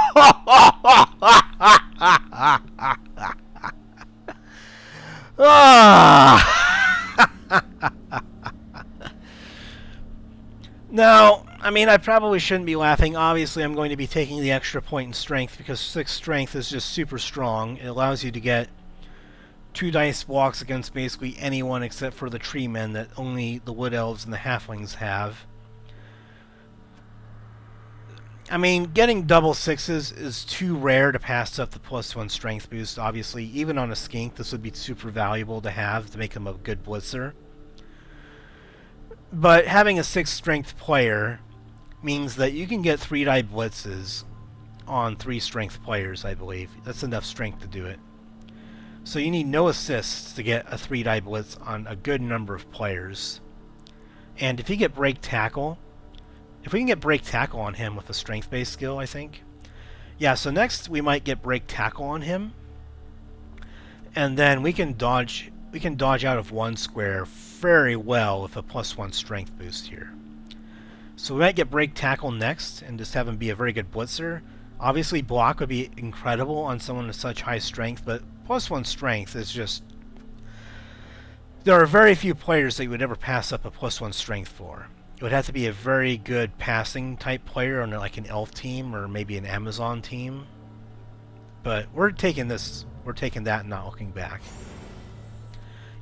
Now, I mean, I probably shouldn't be laughing. Obviously, I'm going to be taking the extra point in strength because 6 strength is just super strong. It allows you to get 2 dice blocks against basically anyone except for the tree men that only the wood elves and the halflings have. I mean, getting double 6s is too rare to pass up the +1 strength boost, obviously. Even on a skink, this would be super valuable to have to make him a good blitzer. But having a 6 strength player means that you can get 3 die blitzes on 3 strength players, I believe. That's enough strength to do it. So you need no assists to get a 3 die blitz on a good number of players. And if you get break tackle, if we can get break tackle on him with a strength-based skill, I think. Yeah, so next we might get break tackle on him. And then we can dodge out of 1 square very well with a +1 strength boost here. So we might get break tackle next and just have him be a very good blitzer. Obviously block would be incredible on someone with such high strength, but +1 strength is just... There are very few players that you would ever pass up a +1 strength for. It would have to be a very good passing type player on like an elf team or maybe an Amazon team. But we're taking this, we're taking that and not looking back.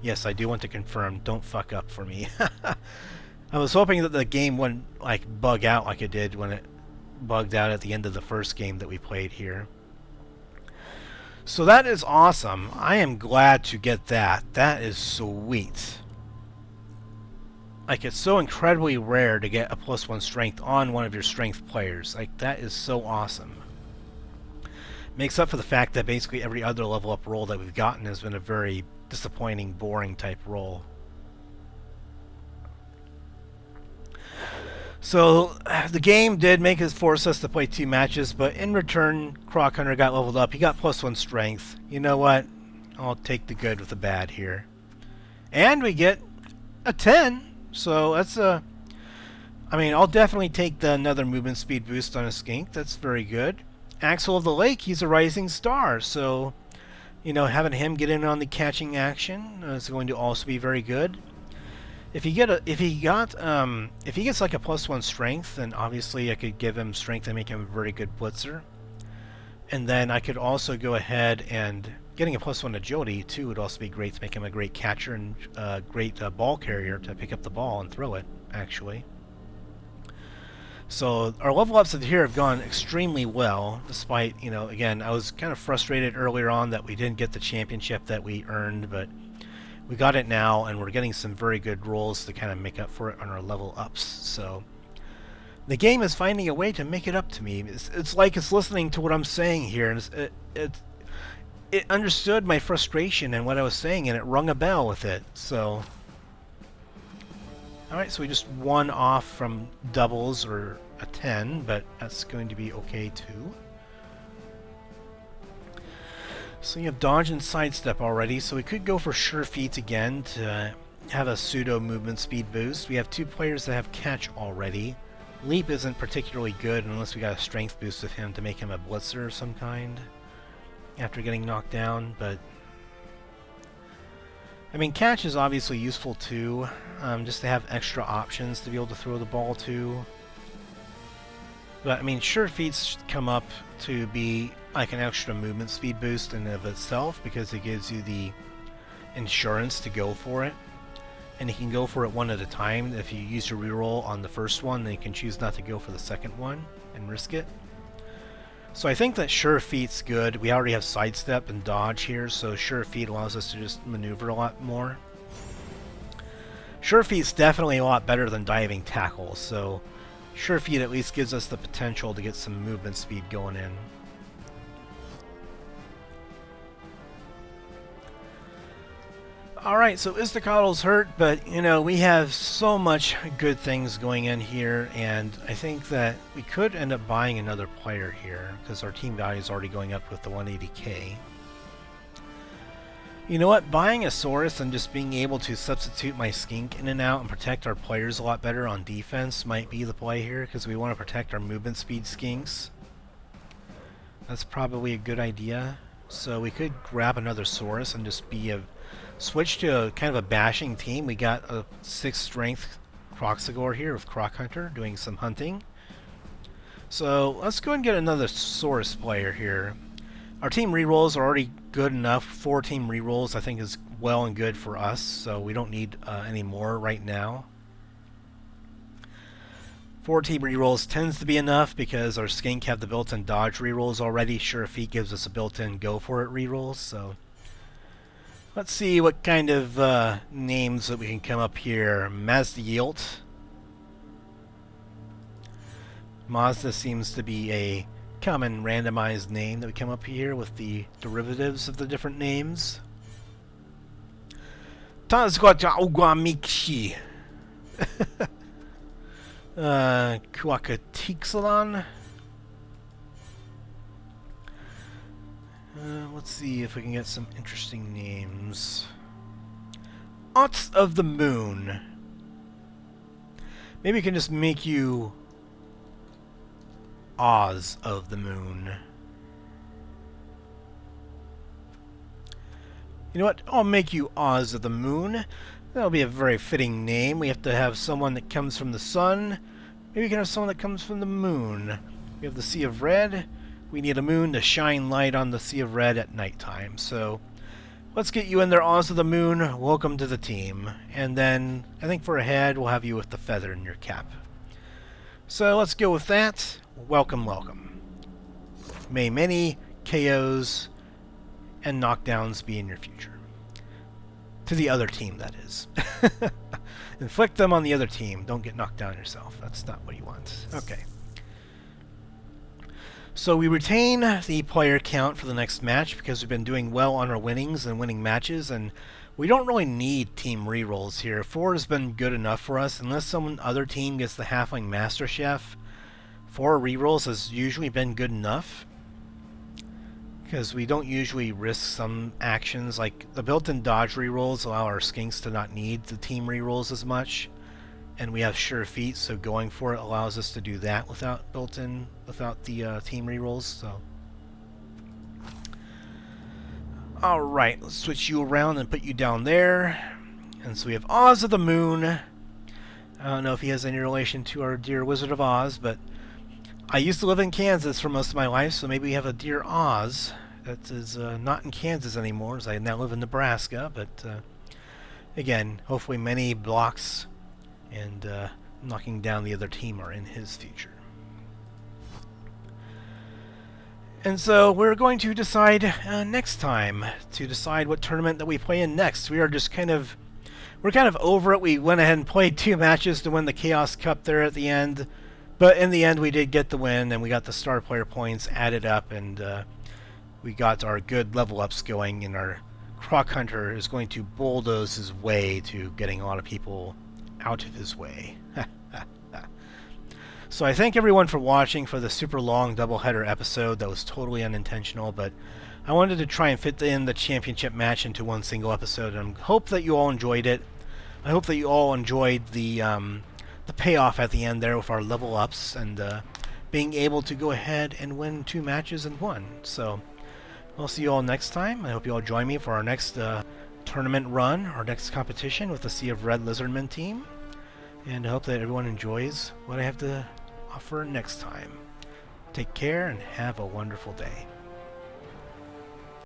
Yes, I do want to confirm, don't fuck up for me. I was hoping that the game wouldn't like bug out like it did when it bugged out at the end of the first game that we played here. So that is awesome. I am glad to get that. That is sweet. Like, it's so incredibly rare to get a +1 strength on one of your strength players. Like, that is so awesome. Makes up for the fact that basically every other level up roll that we've gotten has been a very disappointing, boring type roll. So, the game did force us to play 2 matches, but in return, Croc Hunter got leveled up. He got +1 strength. You know what? I'll take the good with the bad here. And we get a 10. So that's a... I mean, I'll definitely take another movement speed boost on a skink. That's very good. Axel of the Lake, he's a rising star. So, you know, having him get in on the catching action is going to also be very good. If he gets like a +1 strength, then obviously I could give him strength and make him a very good blitzer. And then I could also go ahead and getting a +1 agility too would also be great to make him a great catcher and great ball carrier to pick up the ball and throw it, actually. So our level ups here have gone extremely well, despite, you know, again, I was kind of frustrated earlier on that we didn't get the championship that we earned, but we got it now, and we're getting some very good rolls to kind of make up for it on our level ups. So the game is finding a way to make it up to me. It's like it's listening to what I'm saying here, and it understood my frustration and what I was saying, and it rung a bell with it. So, alright, so we just won off from doubles or a 10, but that's going to be okay too. So you have dodge and sidestep already, so we could go for sure feet again to have a pseudo movement speed boost. We have 2 players that have catch already. Leap isn't particularly good unless we got a strength boost with him to make him a blitzer of some kind after getting knocked down, but I mean, catch is obviously useful too, just to have extra options to be able to throw the ball to. But I mean, sure feats come up to be like an extra movement speed boost in and of itself because it gives you the insurance to go for it. And you can go for it one at a time. If you use your reroll on the first one, then you can choose not to go for the second one and risk it. So I think that sure feet's good. We already have sidestep and dodge here, so sure feet allows us to just maneuver a lot more. Sure feet's definitely a lot better than diving tackle, so sure feet at least gives us the potential to get some movement speed going in. Alright, so Iztacotl's hurt, but, you know, we have so much good things going in here, and I think that we could end up buying another player here, because our team value is already going up with the 180k. You know what? Buying a Saurus and just being able to substitute my Skink in and out and protect our players a lot better on defense might be the play here, because we want to protect our movement speed Skinks. That's probably a good idea. So we could grab another Saurus and just be a switch to a kind of a bashing team. We got a 6th strength Kroxigor here with Croc Hunter doing some hunting. So let's go and get another Saurus player here. Our team rerolls are already good enough. 4 team rerolls I think is well and good for us, so we don't need any more right now. 4 team rerolls tends to be enough because our Skink have the built-in dodge rerolls already. Sure Feet gives us a built-in go for it rerolls, so let's see what kind of names that we can come up here. Mazda. Mazda seems to be a common randomized name that we come up here with the derivatives of the different names. Tenqulaticus. Chaqkoet. Let's see if we can get some interesting names. Ots of the Moon. Maybe we can just make you Oz of the Moon. You know what? I'll make you Oz of the Moon. That'll be a very fitting name. We have to have someone that comes from the sun. Maybe we can have someone that comes from the moon. We have the Sea of Red. We need a moon to shine light on the Sea of Red at nighttime. So let's get you in there, Oz of the Moon. Welcome to the team. And then I think for a head, we'll have you with the feather in your cap. So let's go with that. Welcome, welcome. May many KOs and knockdowns be in your future. To the other team, that is. Inflict them on the other team. Don't get knocked down yourself. That's not what you want. Okay. So we retain the player count for the next match because we've been doing well on our winnings and winning matches, and we don't really need team rerolls here. 4 has been good enough for us. Unless some other team gets the Halfling Master Chef, 4 rerolls has usually been good enough. Because we don't usually risk some actions, like the built-in dodge rerolls allow our Skinks to not need the team rerolls as much. And we have Sure Feet, so going for it allows us to do that without the team rerolls. So, all right, let's switch you around and put you down there. And so we have Oz of the Moon. I don't know if he has any relation to our dear Wizard of Oz, but I used to live in Kansas for most of my life, so maybe we have a dear Oz that is not in Kansas anymore, as I now live in Nebraska. But again, hopefully many blocks and knocking down the other team are in his future. And so we're going to decide next time to decide what tournament that we play in next. We're kind of over it. We went ahead and played 2 matches to win the Chaos Cup there at the end. But in the end, we did get the win, and we got the star player points added up, and we got our good level ups going, and our Croc Hunter is going to bulldoze his way to getting a lot of people out of his way. So I thank everyone for watching for the super long doubleheader episode. That was totally unintentional, but I wanted to try and fit in the championship match into one single episode, and I hope that you all enjoyed it. I hope that you all enjoyed the payoff at the end there with our level ups and being able to go ahead and win 2 matches in 1. So I'll see you all next time. I hope you all join me for our next tournament run, our next competition with the Sea of Red Lizardman team. And I hope that everyone enjoys what I have to offer next time. Take care and have a wonderful day.